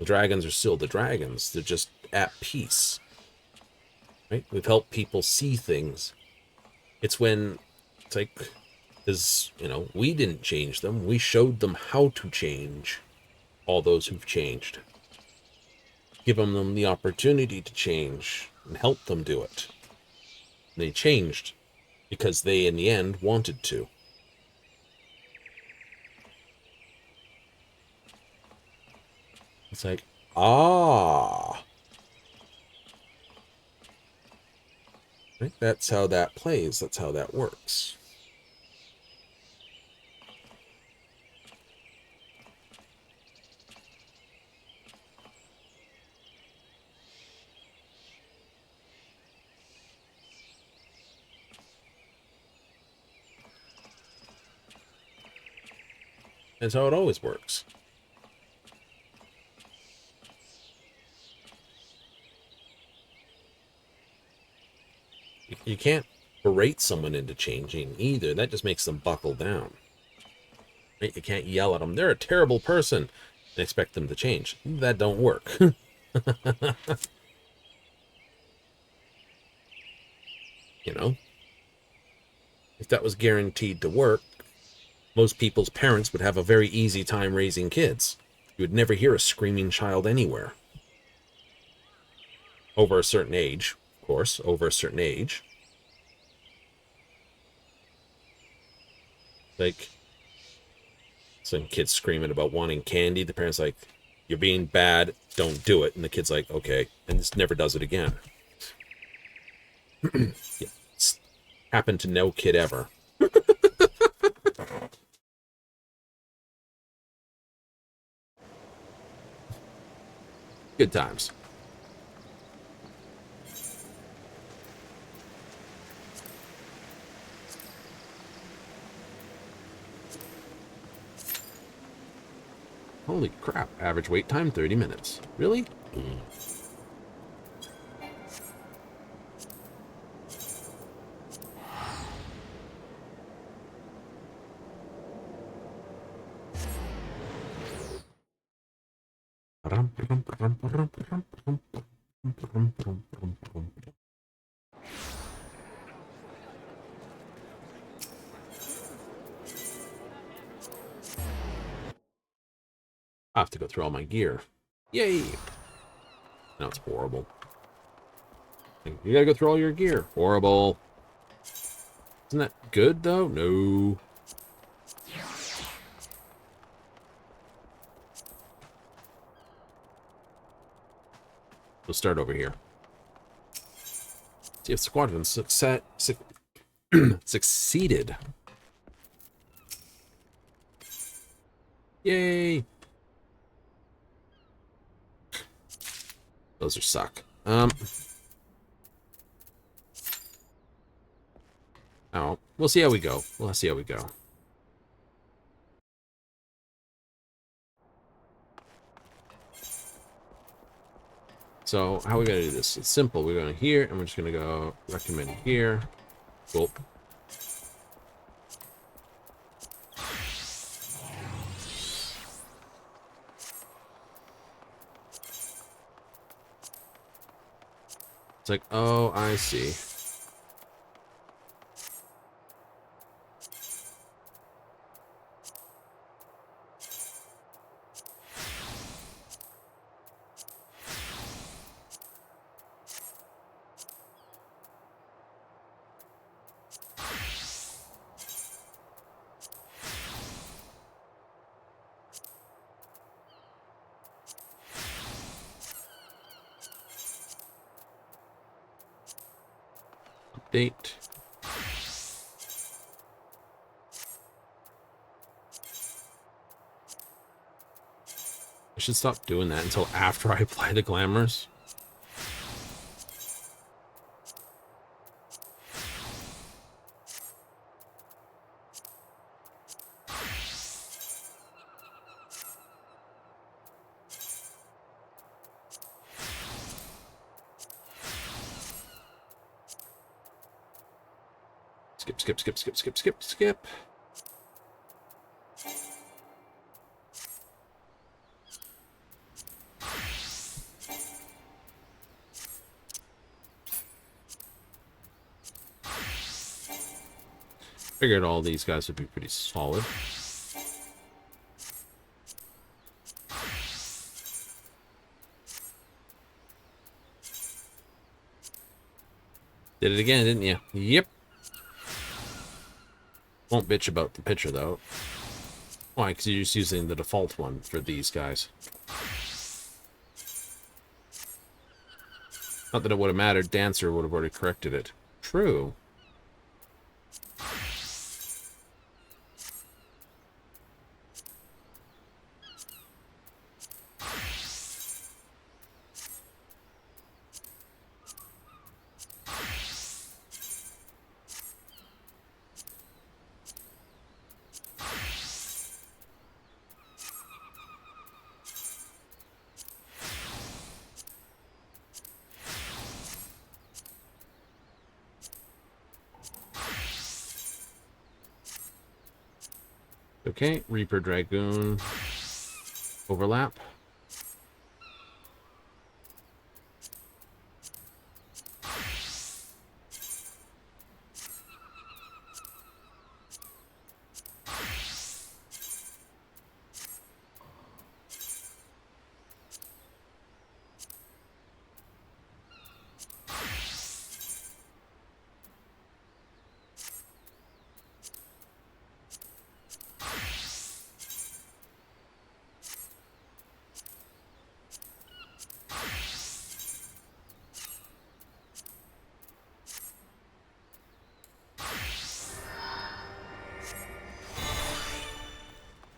the dragons are still the dragons. They're just at peace. Right? We've helped people see things. It's when, it's like, because, you know, we didn't change them. We showed them how to change all those who've changed. Giving them the opportunity to change and help them do it. And they changed because they, in the end, wanted to. It's like, ah. Right? That's how that plays. That's how that works. That's how it always works. You can't berate someone into changing either. That just makes them buckle down. Right? You can't yell at them, they're a terrible person, and expect them to change. That don't work. You know? If that was guaranteed to work, most people's parents would have a very easy time raising kids. You would never hear a screaming child anywhere. Over a certain age, of course, over a certain age. Like, some kids screaming about wanting candy. The parents like, you're being bad, don't do it. And the kid's like, okay. And just never does it again. Yeah, it's happened to no kid ever. Good times. Holy crap, average wait time 30 minutes. Really? I have to go through all my gear. Yay! No, it's horrible. You gotta go through all your gear. Horrible. Isn't that good, though? No. We'll start over here. See if squadron succeeded. Yay! Those are suck. Oh, we'll see how we go. We'll see how we go. So, how are we going to do this? It's simple. We're going to here, and we're just going to go recommend here. Cool. It's like, oh, I see. Update. I should stop doing that until after I apply the glamours. Skip. Figured all these guys would be pretty solid. Did it again, didn't you? Yep. Won't bitch about the picture, though. Why? Because you're just using the default one for these guys. Not that it would have mattered. Dancer would have already corrected it. True. Okay, Reaper Dragoon. Overlap.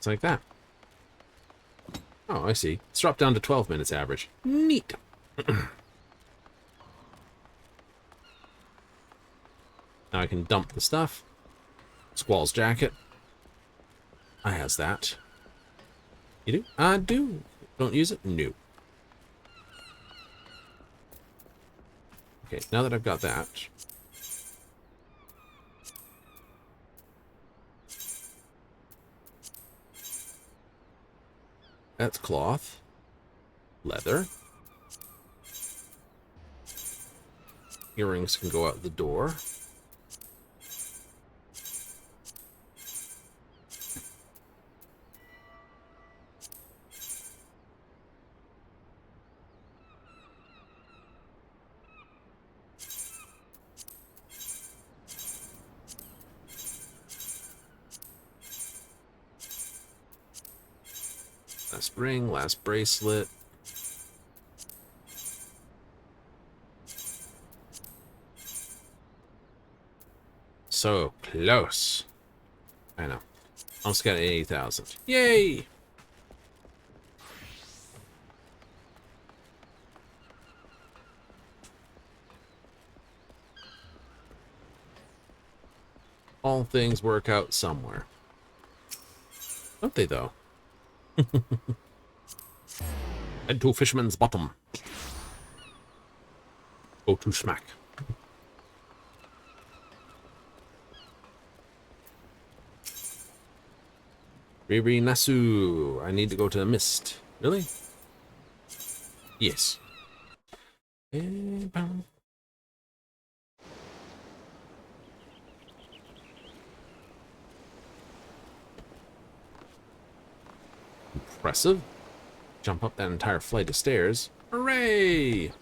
It's like that. Oh, I see. It's dropped down to 12 minutes average. Neat. Now I can dump the stuff. Squall's jacket. I has that. You do? I do. Don't use it? No. Okay, now that I've got that. That's cloth. Leather. Earrings can go out the door. Last ring, last bracelet. So close. I know. Almost got 80,000. Yay! All things work out somewhere. Don't they, though? Head to Fisherman's Bottom. Go to smack. Riri Nasu. I need to go to the mist. Really? Yes. Impressive. Jump up that entire flight of stairs. Hooray!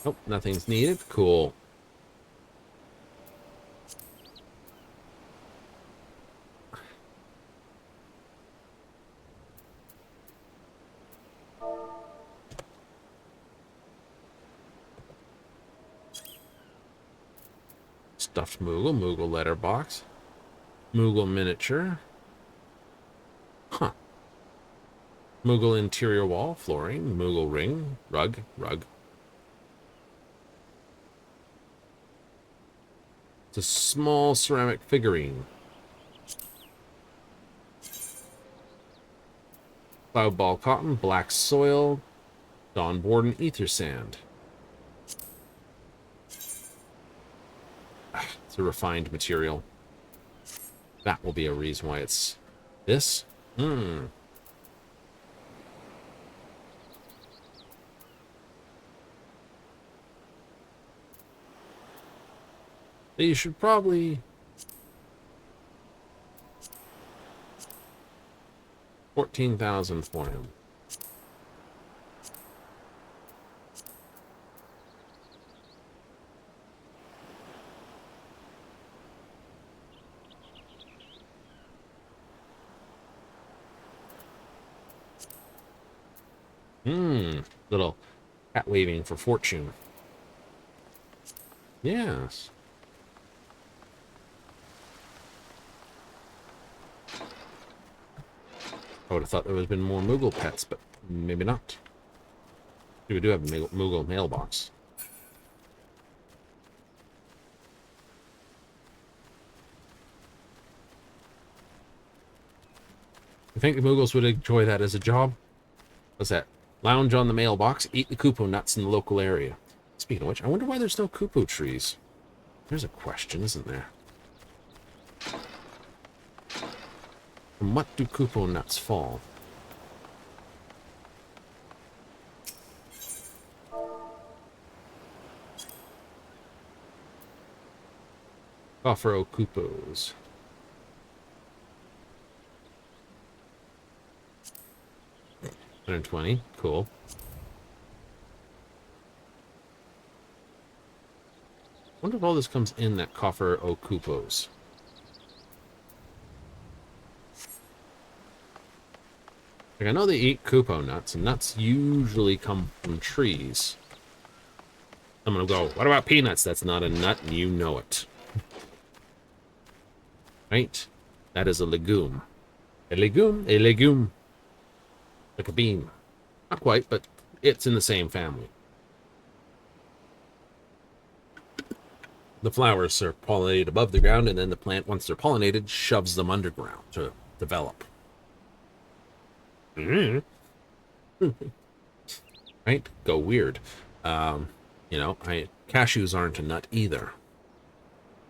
Oh, nothing's needed. Cool. Stuffed Moogle, Moogle letterbox, Moogle miniature. Huh. Moogle interior wall, flooring, Moogle ring, rug. It's a small ceramic figurine. Cloud ball cotton, black soil, Dawn Borden ether sand. It's a refined material. That will be a reason why it's this. You should probably 14,000 for him. Little hat waving for fortune. Yes. I would have thought there would have been more Moogle pets, but maybe not. We do have a Moogle mailbox. I think the Moogles would enjoy that as a job. What's that? Lounge on the mailbox, eat the Kupo nuts in the local area. Speaking of which, I wonder why there's no Kupo trees. There's a question, isn't there? From what do Kupo nuts fall? Coffer Kupos. $120. Cool. Wonder if all this comes in that coffer o Kupos. Like, I know they eat Kupo nuts, and nuts usually come from trees. I'm gonna go, what about peanuts? That's not a nut, and you know it. Right? That is a legume. A legume? A legume. Like a bean. Not quite, but it's in the same family. The flowers are pollinated above the ground, and then the plant, once they're pollinated, shoves them underground to develop. Right? Go weird. You know, cashews aren't a nut either.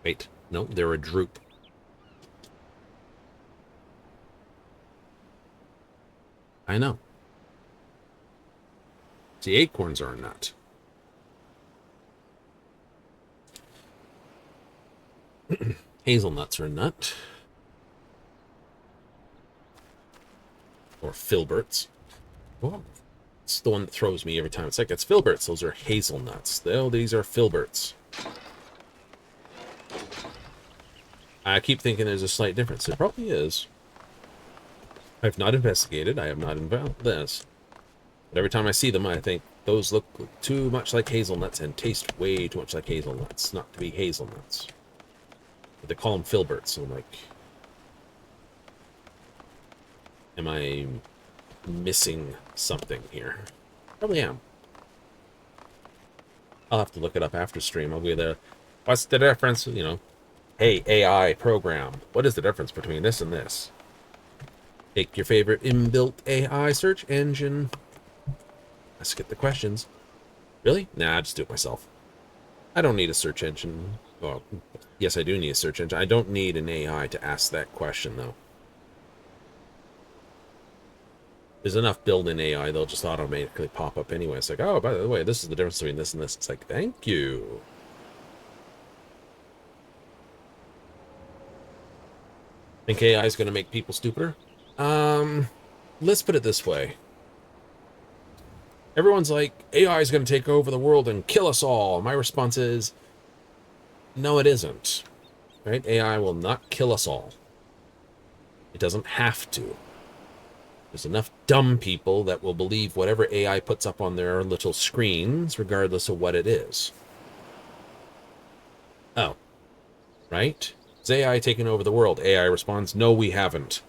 Wait, no, they're a drupe. I know. See, acorns are a nut. Hazelnuts are a nut. Or filberts. Oh, it's the one that throws me every time. It's like, it's filberts. Those are hazelnuts. Oh, these are filberts. I keep thinking there's a slight difference. There probably is. I've not investigated. I have not involved this. But every time I see them, I think those look too much like hazelnuts and taste way too much like hazelnuts. Not to be hazelnuts. But they call them filberts, so I'm like... Am I missing something here? Probably am. I'll have to look it up after stream. I'll be there. What's the difference? You know, hey, AI program. What is the difference between this and this? Take your favorite inbuilt AI search engine. Let's get the questions. Really? Nah, just do it myself. I don't need a search engine. Well, yes, I do need a search engine. I don't need an AI to ask that question, though. There's enough built-in AI, they'll just automatically pop up anyway. It's like, oh, by the way, this is the difference between this and this. It's like, thank you. Think AI is going to make people stupider? Let's put it this way. Everyone's like, AI is going to take over the world and kill us all. My response is, no, it isn't. Right? AI will not kill us all. It doesn't have to. There's enough dumb people that will believe whatever AI puts up on their little screens, regardless of what it is. Oh. Right? Is AI taking over the world? AI responds, no, we haven't.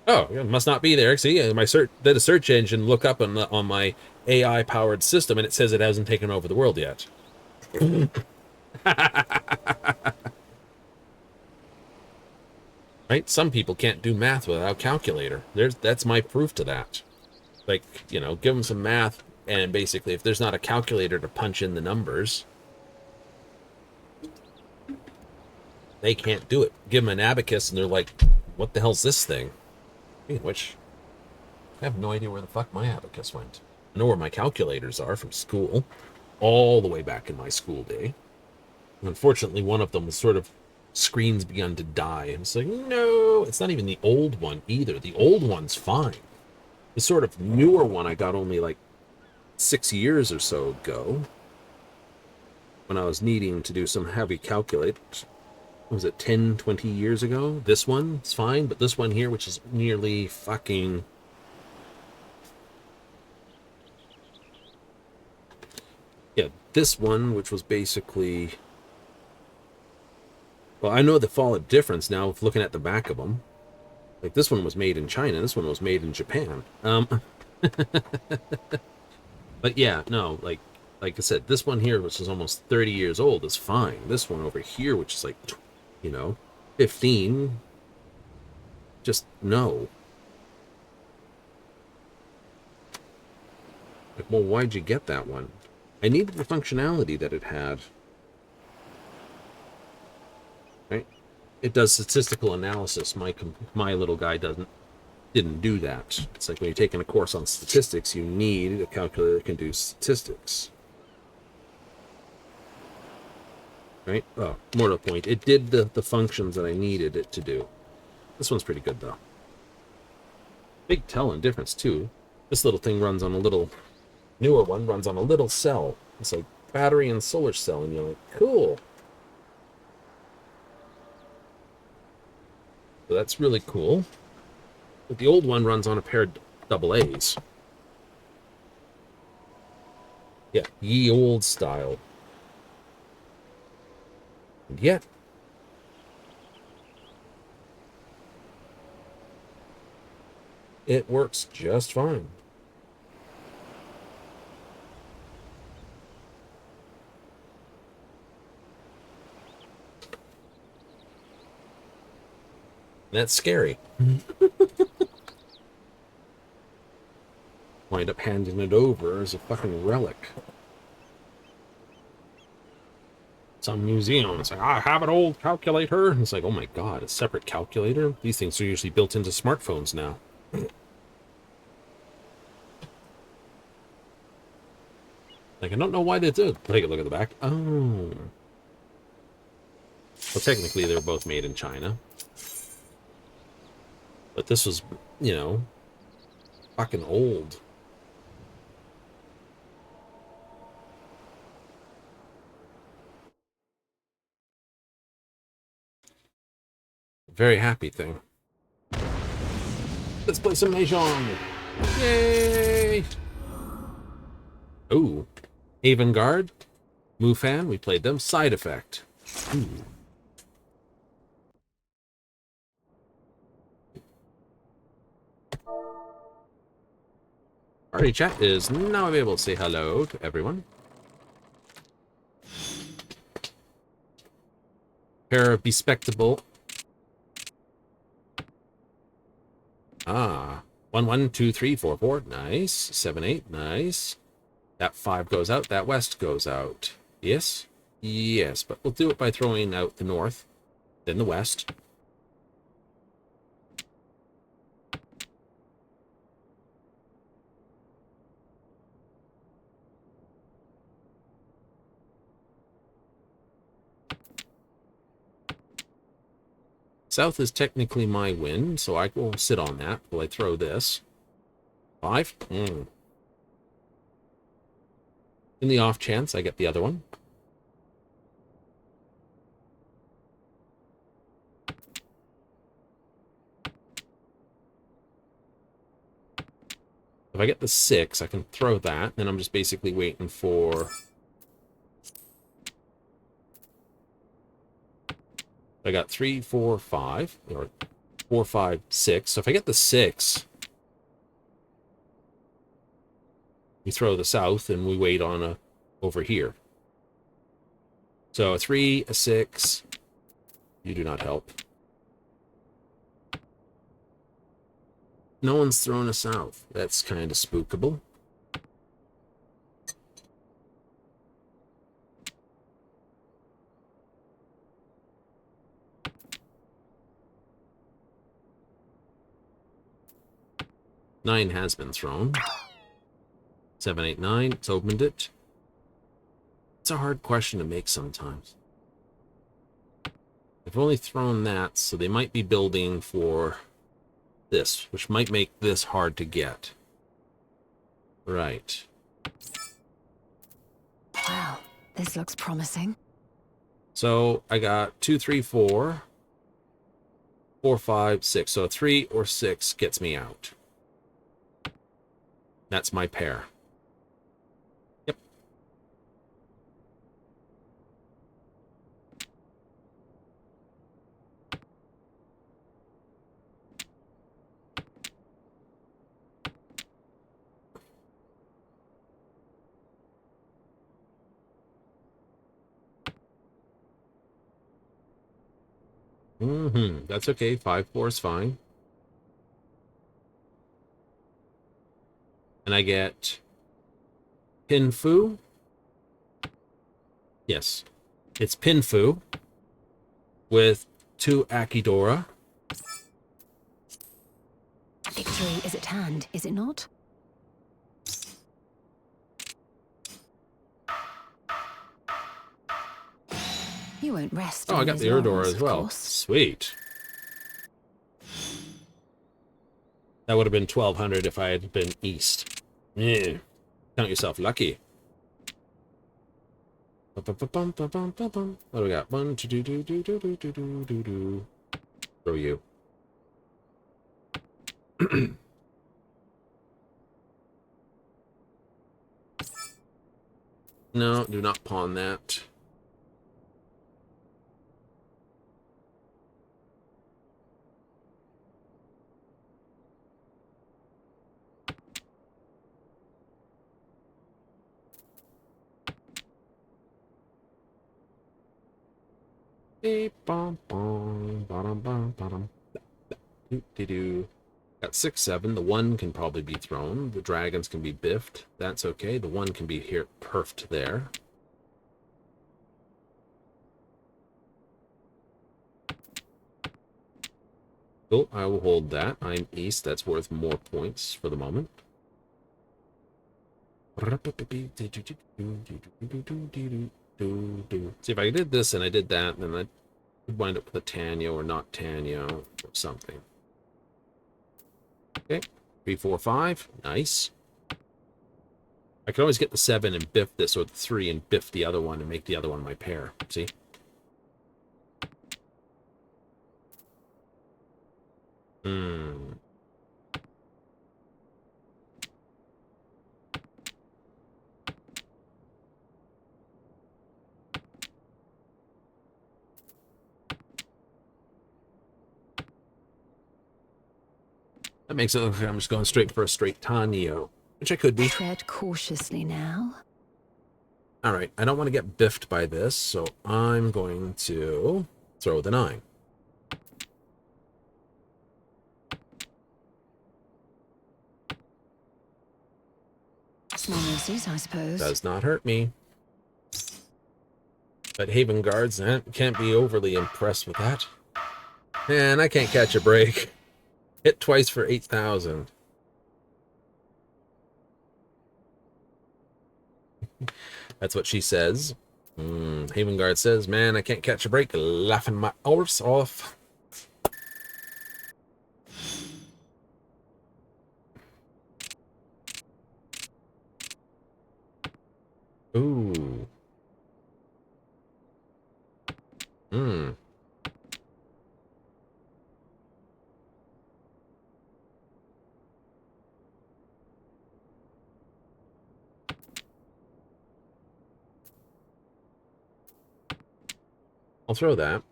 Oh, it must not be there. See, my did a search engine look up on my AI-powered system, and it says it hasn't taken over the world yet. Right? Some people can't do math without a calculator. That's my proof to that. Like, you know, give them some math, and basically, if there's not a calculator to punch in the numbers, they can't do it. Give them an abacus, and they're like, what the hell's this thing? Which, I have no idea where the fuck my abacus went. I know where my calculators are from school, all the way back in my school day. Unfortunately, one of them was sort of, screens begun to die. And it's like, no, it's not even the old one either. The old one's fine. The sort of newer one I got only like 6 years or so ago, when I was needing to do some heavy calculate. Was it 10, 20 years ago? This one is fine, but this one here, which is nearly fucking... Yeah, this one, which was basically... Well, I know the solid difference now of looking at the back of them. Like, this one was made in China, this one was made in Japan. But yeah, no, like I said, this one here, which is almost 30 years old, is fine. This one over here, which is like... 15, just no. Like, well, why'd you get that one? I needed the functionality that it had. Right? It does statistical analysis. My little guy didn't do that. It's like when you're taking a course on statistics, you need a calculator that can do statistics. Right? Oh, more to the point. It did the functions that I needed it to do. This one's pretty good, though. Big telling difference, too. This little thing runs on a little... Newer one runs on a little cell. It's like battery and solar cell, and you're like, cool. So that's really cool. But the old one runs on a pair of AA's. Yeah, ye old style. And yet, it works just fine. That's scary. Wind up handing it over as a fucking relic. Some museum, it's like, I have an old calculator. And it's like, oh my god, a separate calculator? These things are usually built into smartphones now. Like, I don't know why they did. Take a look at the back. Oh. Well, technically, they were both made in China. But this was, fucking old. Very happy thing. Let's play some Mahjong. Yay! Ooh. Haven Guard. Mufan, we played them. Side Effect. Ooh. Party chat is now able to say hello to everyone. Pair of bespectable. Ah, 1 1 2 3 4 4. Nice. 7 8. Nice. That 5 goes out. That west goes out. Yes. Yes, but we'll do it by throwing out the north, then the west. South is technically my win, so I will sit on that while I throw this. 5. In the off chance I get the other one. If I get the 6, I can throw that. Then I'm just basically waiting for... I got 3, 4, 5, or 4, 5, 6. So if I get the 6, we throw the south and we wait on a over here. So a 3, a 6. You do not help. No one's thrown a south. That's kind of spookable. Nine has been thrown. 7, 8, 9. It's opened it. It's a hard question to make sometimes. They've only thrown that, so they might be building for this, which might make this hard to get. Right. Wow, this looks promising. So I got 2, 3, 4. 4, 5, 6. So a 3 or 6 gets me out. That's my pair. Yep. That's okay. 5, 4 is fine. And I get Pinfu. Yes, it's Pinfu with 2 Akidora. Victory is at hand, is it not? You won't rest. Oh, I on got those the Urdor laurels, as of well. course. Sweet. That would have been 1,200 if I had been east. Yeah. Count yourself lucky. What do we got? 1, 2, 2. Throw you. No, do not pawn that. Got 6, 7. The 1 can probably be thrown. The dragons can be biffed. That's okay. The 1 can be here, perfed there. Cool. I will hold that. I'm east. That's worth more points for the moment. See, if I did this and I did that, then I would wind up with a Tanyo or not Tanyo or something. Okay. 3, 4, 5. Nice. I can always get the 7 and biff this, or the 3 and biff the other one and make the other one my pair. See? That makes it look like I'm just going straight for a straight Tanyo, which I could be. Tread cautiously now. Alright, I don't want to get biffed by this, so I'm going to throw the 9. Small mercies, I suppose. Does not hurt me. But Haven Guards can't be overly impressed with that. Man, I can't catch a break. Hit twice for 8,000. That's what she says. Haven Guard says, man, I can't catch a break. Laughing my arse off. Ooh. I'll throw that.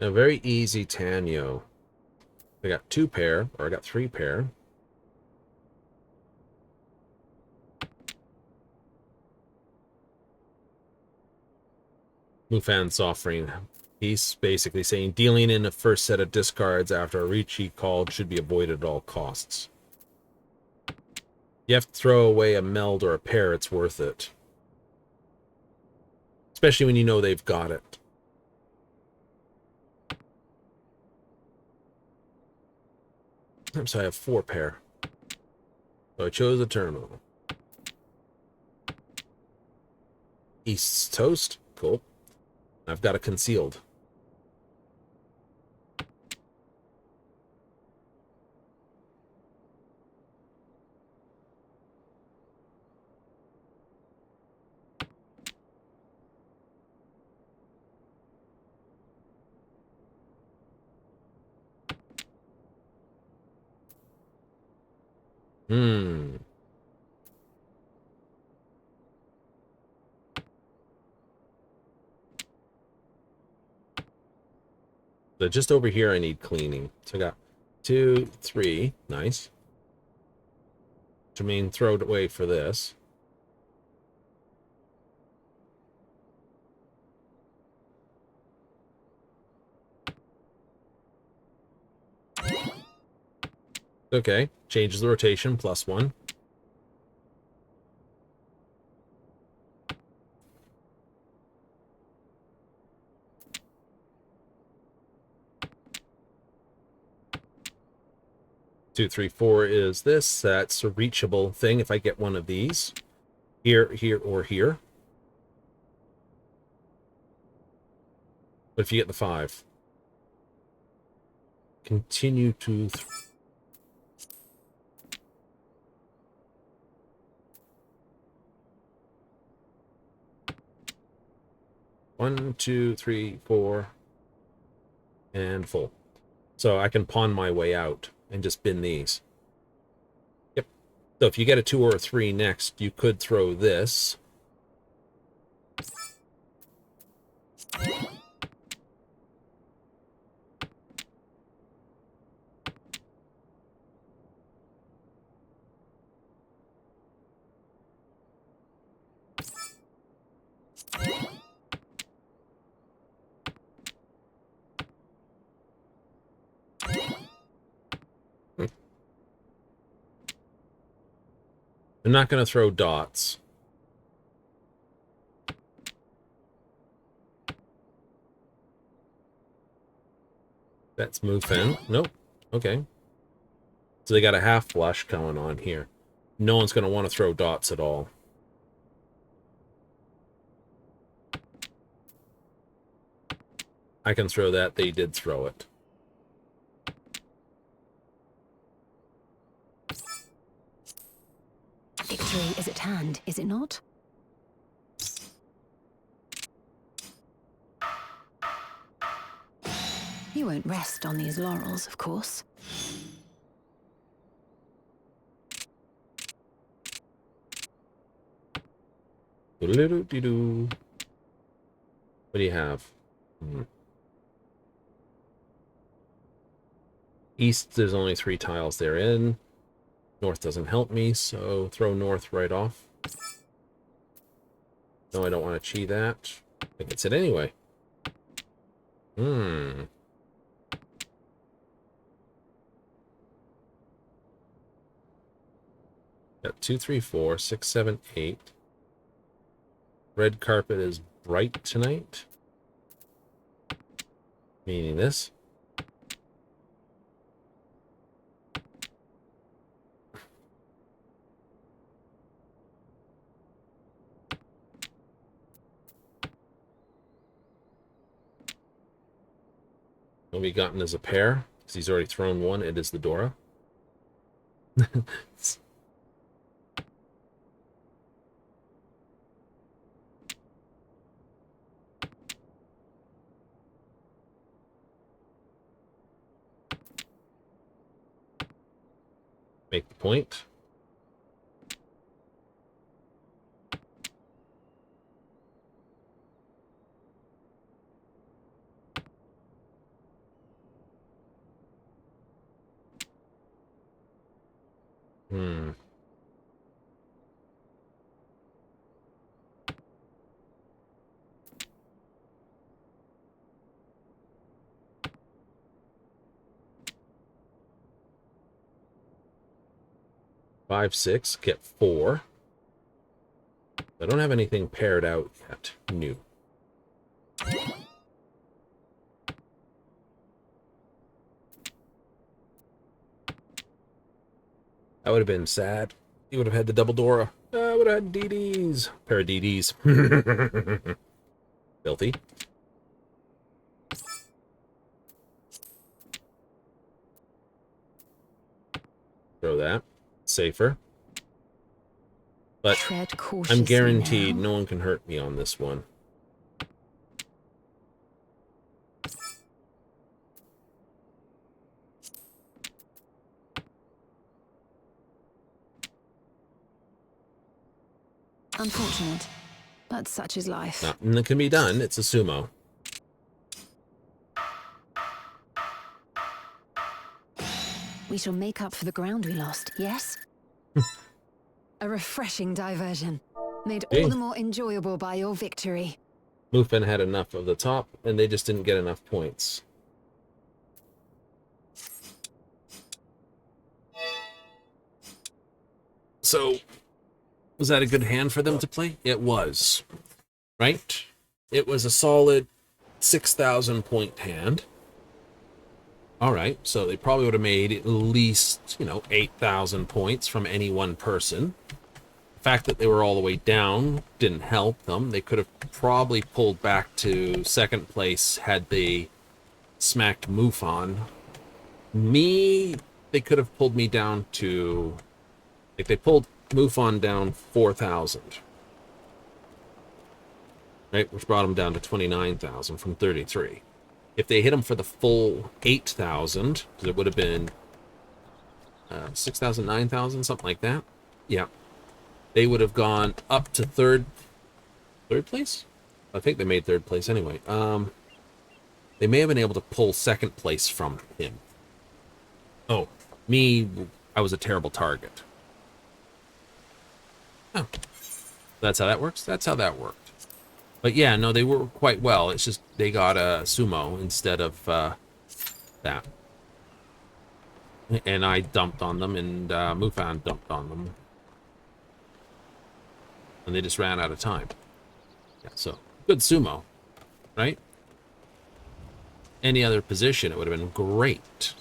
A very easy Tanyo. I got 2 pair, or I got 3 pair. Mufan's offering. He's basically saying dealing in the first set of discards after a Ricci called should be avoided at all costs. You have to throw away a meld or a pair, it's worth it. Especially when you know they've got it. So I have 4 pair. So I chose a terminal. East's toast. Cool. I've got a concealed. So just over here I need cleaning. So I got 2, 3. Nice. Which I mean, throw it away for this. Okay. Changes the rotation. +1. Two, 3, 4 is this. That's a reachable thing if I get one of these. Here, here, or here. But if you get the 5. Continue to... One, 2, 3, 4. And full. So I can pawn my way out and just bin these. Yep. So if you get a 2 or a 3 next, you could throw this. I'm not going to throw dots. That's Mufan. Nope. Okay. So they got a half flush going on here. No one's going to want to throw dots at all. I can throw that. They did throw it. Victory is at hand, is it not? You won't rest on these laurels, of course. What do you have? East, there's only 3 tiles there in. North doesn't help me, so throw north right off. No, I don't want to chi that. I gets it anyway. Got 2, 3, 4, 6, 7, 8. Red carpet is bright tonight. Meaning this. What we gotten is a pair, because he's already thrown one. It is the Dora. Make the point. Hmm. Five, 6, get 4. I don't have anything paired out yet. New. That would have been sad. You would have had the double Dora. I would have had DDs. Pair of DDs. Filthy. Throw that. Safer. But Tread I'm cautiously guaranteed now. no one can hurt me on this one. Unfortunate, but such is life. Nothing that can be done. It's a sumo. We shall make up for the ground we lost, yes? A refreshing diversion, made all the more enjoyable by your victory. Mufen had enough of the top, and they just didn't get enough points. So, was that a good hand for them to play? It was. Right? It was a solid 6,000 point hand. Alright, so they probably would have made at least, 8,000 points from any one person. The fact that they were all the way down didn't help them. They could have probably pulled back to second place had they smacked Mufon. Me, they could have pulled me down to... Like, they pulled Mufon down 4,000. Right, which brought him down to 29,000 from 33. If they hit him for the full 8,000, because it would have been 6,000, 9,000, something like that. Yeah. They would have gone up to third place? I think they made third place anyway. They may have been able to pull second place from him. Oh, me, I was a terrible target. Oh, that's how that works? That's how that worked. But yeah, no, they were quite well. It's just they got a sumo instead of that. And I dumped on them, and Mufan dumped on them. And they just ran out of time. Yeah, so, good sumo, right? Any other position, it would have been great.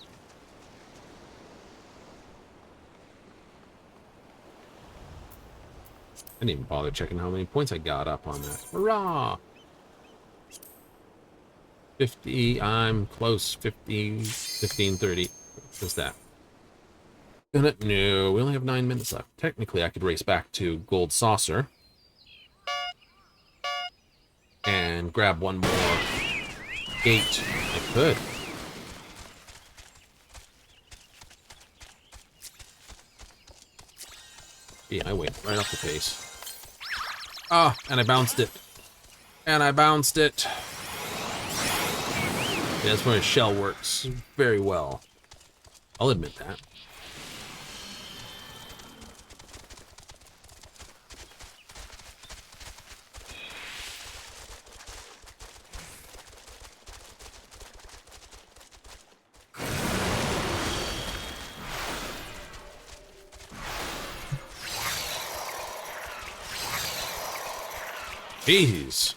I didn't even bother checking how many points I got up on that. Hurrah! 50, I'm close. 50, 15, 30. What's that? No, we only have 9 minutes left. Technically, I could race back to Gold Saucer. And grab one more gate. I could. Yeah, I went right off the pace. Ah, and I bounced it. And I bounced it. Yeah, that's where his shell works very well. I'll admit that. Jeez.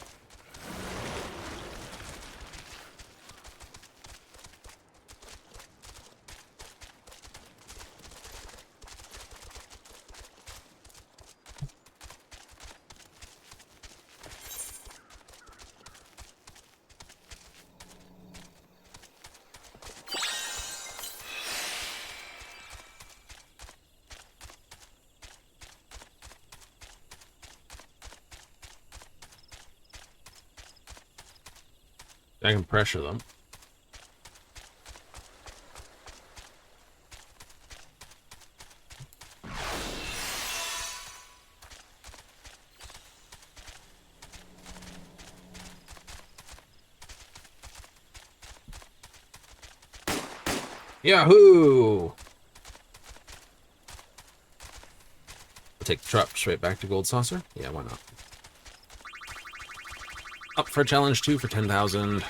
I can pressure them. Yahoo! I'll take the truck straight back to Gold Saucer. Yeah, why not? Up for challenge 2 for 10,000.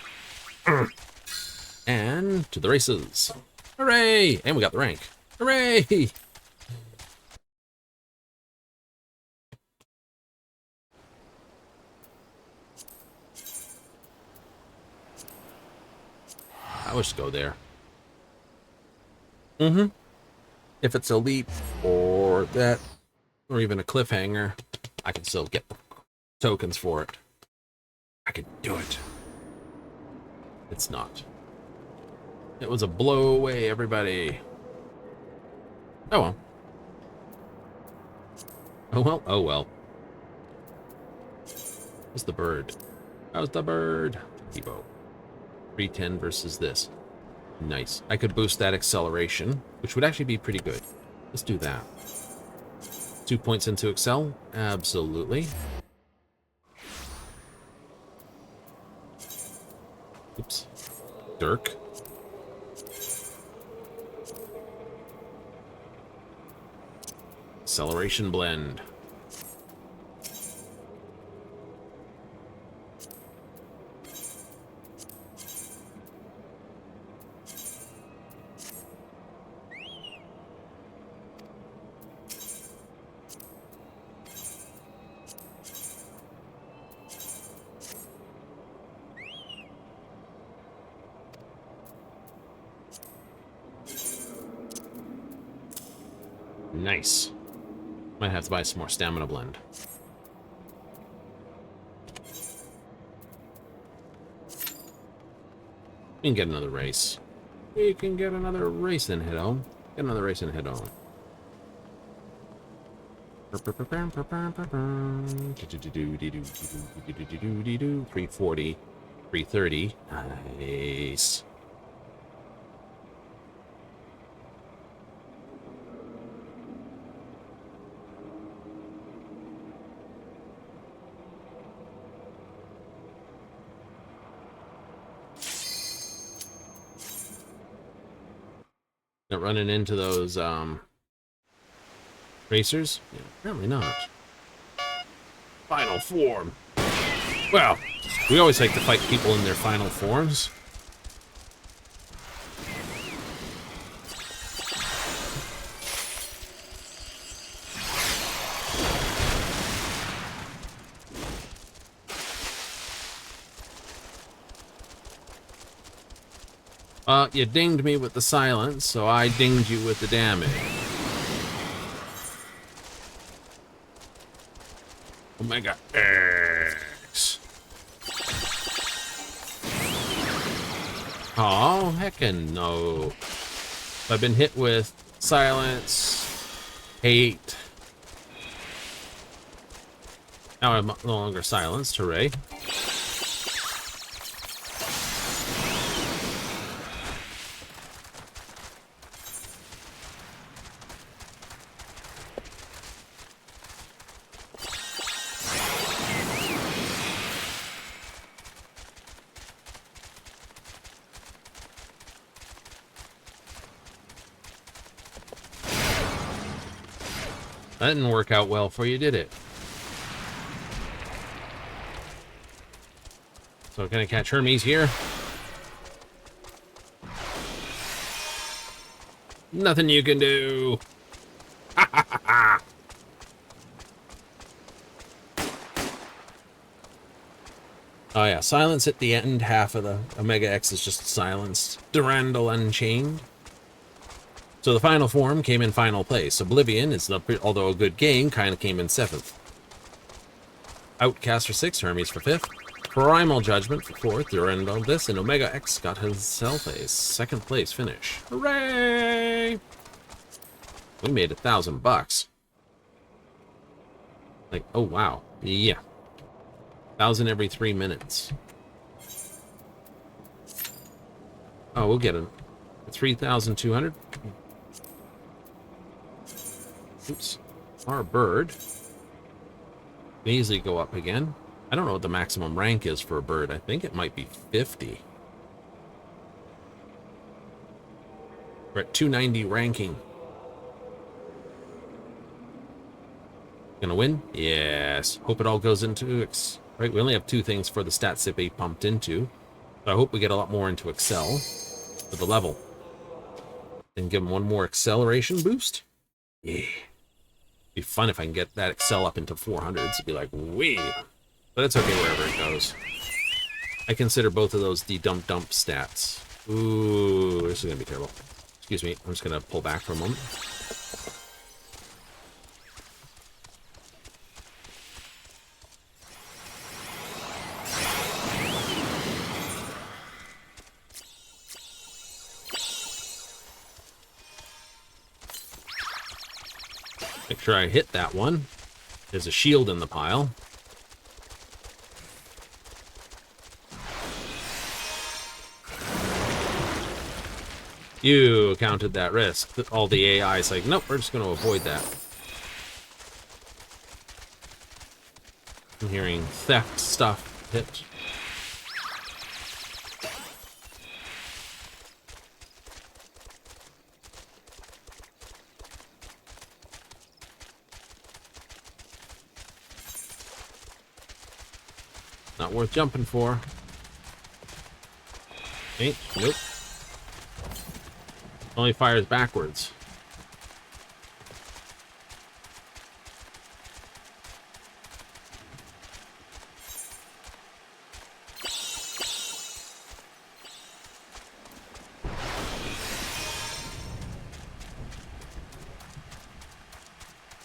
And to the races. Hooray! And we got the rank. Hooray! I wish to go there. If it's elite or that, or even a cliffhanger, I can still get tokens for it. I could do it. It's not. It was a blow away, everybody. Oh well. Oh well, oh well. What's the bird? How's the bird? Evo. 310 versus this. Nice. I could boost that acceleration, which would actually be pretty good. Let's do that. 2 points into Excel? Absolutely. Oops. Dirk. Acceleration blend. Nice. Might have to buy some more stamina blend. We can get another race. We can get another race and head home. Get another race and head home. 340. 330. Nice. Not running into those racers? Yeah, apparently not. Final form. Well, we always like to fight people in their final forms. You dinged me with the silence, so I dinged you with the damage. Omega X. Oh, heckin' no. I've been hit with silence, hate. Now I'm no longer silenced, hooray. That didn't work out well for you, did it? So can I catch Hermes here? Nothing you can do. Oh yeah, silence at the end. Half of the Omega X is just silenced. Durandal Unchained. So the final form came in final place. Oblivion is, although a good game, kind of came in 7th. Outcast for 6th, Hermes for 5th. Primal Judgment for 4th, Durandal this, and Omega X got himself a 2nd place finish. Hooray! We made $1,000. Like, oh wow. Yeah. 1,000 every 3 minutes. Oh, we'll get a 3,200. Oops. Our bird can easily go up again. I don't know what the maximum rank is for a bird. I think it might be 50. We're at 290 ranking. Gonna win? Yes. Hope it all goes into right. We only have 2 things for the stats to be pumped into. So I hope we get a lot more into Excel for the level. And give them 1 more acceleration boost. Yeah. Be fun if I can get that Excel up into 400s. It'd be like, wee. But it's okay wherever it goes. I consider both of those the dump stats. Ooh, this is gonna be terrible. Excuse me, I'm just gonna pull back for a moment. Make sure I hit that one. There's a shield in the pile. You counted that risk. All the AI is like, nope, we're just going to avoid that. I'm hearing theft stuff hit. Not worth jumping for. Okay, nope. Only fires backwards.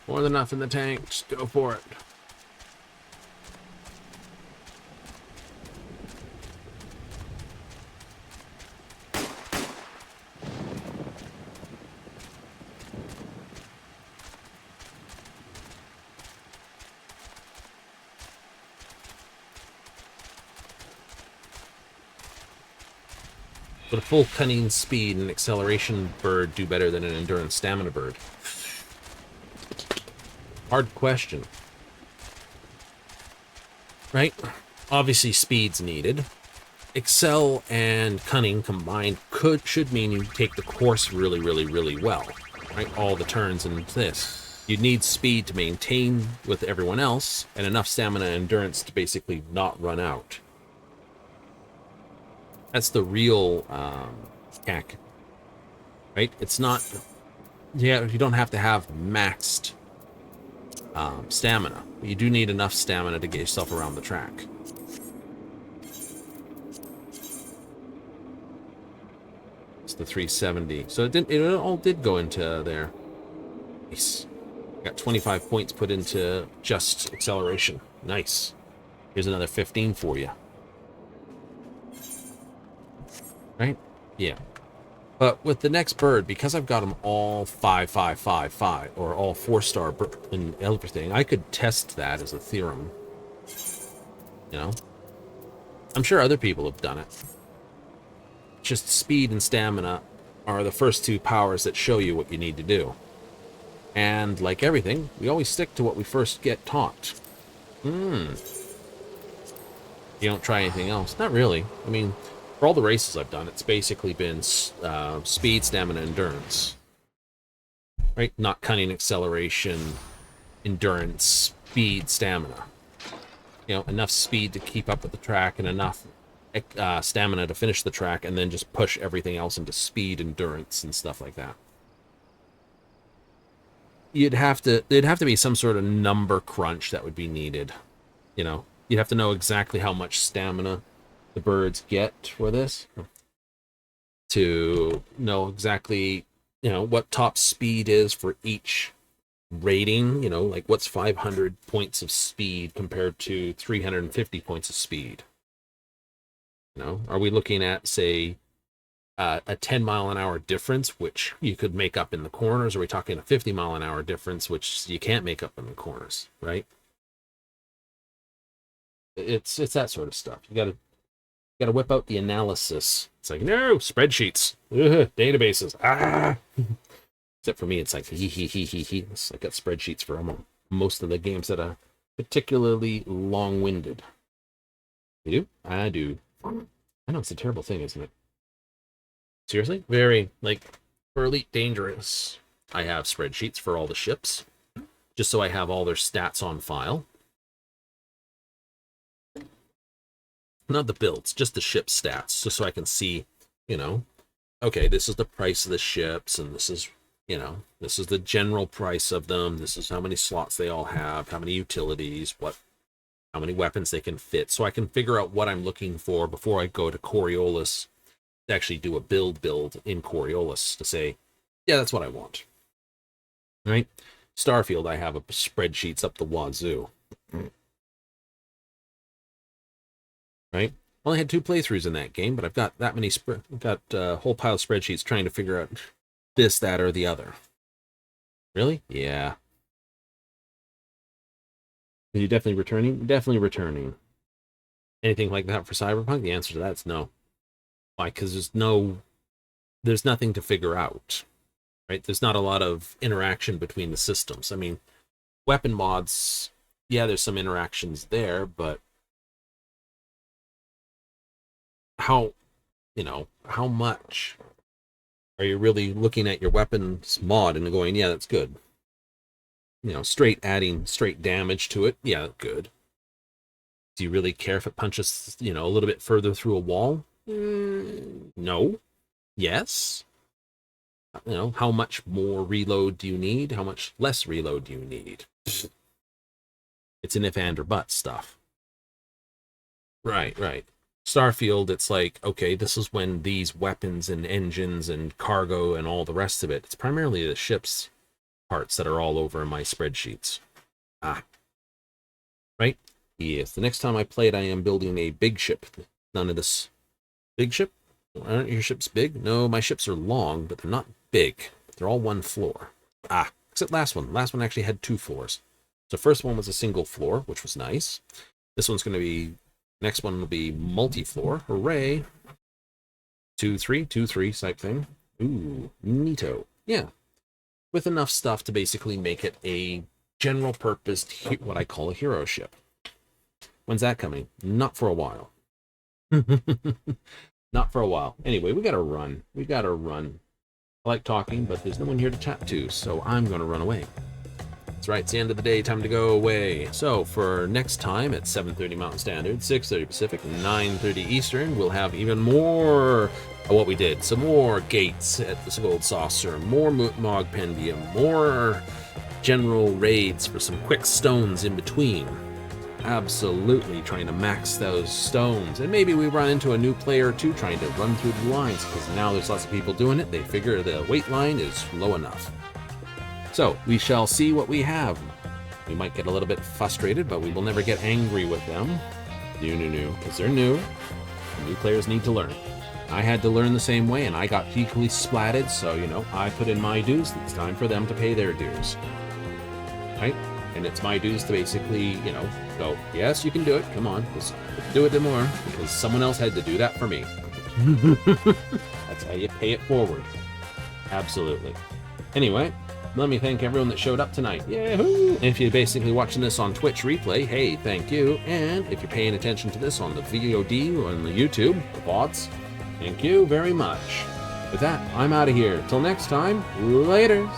More than enough in the tank. Just go for it. Would a full cunning, speed, and acceleration bird do better than an endurance stamina bird? Hard question. Right? Obviously, speed's needed. Excel and cunning combined should mean you take the course really, really, really well. Right? All the turns and this. You need speed to maintain with everyone else, and enough stamina and endurance to basically not run out. That's the real CAC, right? It's not, yeah, you don't have to have maxed stamina. You do need enough stamina to get yourself around the track. It's the 370. So it all did go into there. Nice. Got 25 points put into just acceleration. Nice. Here's another 15 for you. Right? Yeah. But with the next bird, because I've got them all 5, 5, 5, 5, or all 4-star and everything, I could test that as a theorem. You know? I'm sure other people have done it. Just speed and stamina are the first 2 powers that show you what you need to do. And like everything, we always stick to what we first get taught. You don't try anything else. Not really. I mean, for all the races I've done, it's basically been speed, stamina, endurance. Right? Not cunning, acceleration, endurance, speed, stamina. You know, enough speed to keep up with the track and enough stamina to finish the track, and then just push everything else into speed, endurance, and stuff like that. There'd have to be some sort of number crunch that would be needed, you know. you'd have to know exactly how much stamina the birds get for this to know exactly, what top speed is for each rating. Like what's 500 points of speed compared to 350 points of speed. Are we looking at, say, a 10-mile-an-hour difference, which you could make up in the corners? Or are we talking a 50-mile-an-hour difference, which you can't make up in the corners, right? It's that sort of stuff. You gotta whip out the analysis. It's like, no, spreadsheets, databases, Except for me, it's like he. I got spreadsheets for most of the games that are particularly long-winded. You do? I do. I know it's a terrible thing, isn't it? Seriously? Very, for Elite Dangerous, I have spreadsheets for all the ships, just so I have all their stats on file. Not the builds, just the ship stats, just so I can see, okay, this is the price of the ships, and this is, this is the general price of them, this is how many slots they all have, how many utilities, how many weapons they can fit, so I can figure out what I'm looking for before I go to Coriolis to actually do a build in Coriolis to say, yeah, that's what I want. Right? Starfield, I have spreadsheets up the wazoo. Right? Only had 2 playthroughs in that game, but I've got that many. I've got a whole pile of spreadsheets trying to figure out this, that, or the other. Really? Yeah. Are you definitely returning? Definitely returning. Anything like that for Cyberpunk? The answer to that is no. Why? Because there's nothing to figure out. Right? There's not a lot of interaction between the systems. I mean, weapon mods, yeah, there's some interactions there, but how much are you really looking at your weapons mod and going, yeah, that's good? Adding straight damage to it, yeah, good. Do you really care if it punches, a little bit further through a wall? No. Yes. How much more reload do you need? How much less reload do you need? It's an if, and, or but stuff. Right. Starfield, it's like, okay, this is when these weapons and engines and cargo and all the rest of it, it's primarily the ship's parts that are all over my spreadsheets. Right? Yes, the next time I play it, I am building a big ship. None of this. Big ship? Aren't your ships big? No, my ships are long, but they're not big. They're all 1 floor. Except last one. Last one actually had 2 floors. So first one was a single floor, which was nice. This one's going to be, next one will be multi-floor. Hooray. 2-3 type thing. Ooh, neato. Yeah. With enough stuff to basically make it a general purpose, what I call a hero ship. When's that coming? Not for a while. Not for a while. Anyway, we gotta run. I like talking, but there's no one here to chat to, so I'm gonna run away. That's right, it's the end of the day, time to go away. So for next time at 7:30 Mountain Standard, 6:30 Pacific, 9:30 Eastern, we'll have even more of what we did. Some more gates at the Gold Saucer, more Mogpendium, more general raids for some quick stones in between. Absolutely trying to max those stones. And maybe we run into a new player or two trying to run through the lines, because now there's lots of people doing it. They figure the weight line is low enough. So we shall see what we have. We might get a little bit frustrated, but we will never get angry with them. New, because they're new. New players need to learn. I had to learn the same way, and I got equally splatted, so, I put in my dues. It's time for them to pay their dues. Right? And it's my dues to basically, go, yes, you can do it. Come on, just do it more, because someone else had to do that for me. That's how you pay it forward. Absolutely. Anyway, let me thank everyone that showed up tonight. Yahoo! And if you're basically watching this on Twitch replay, hey, thank you. And if you're paying attention to this on the VOD or on the YouTube, the VODs, thank you very much. With that, I'm out of here. Till next time, laters.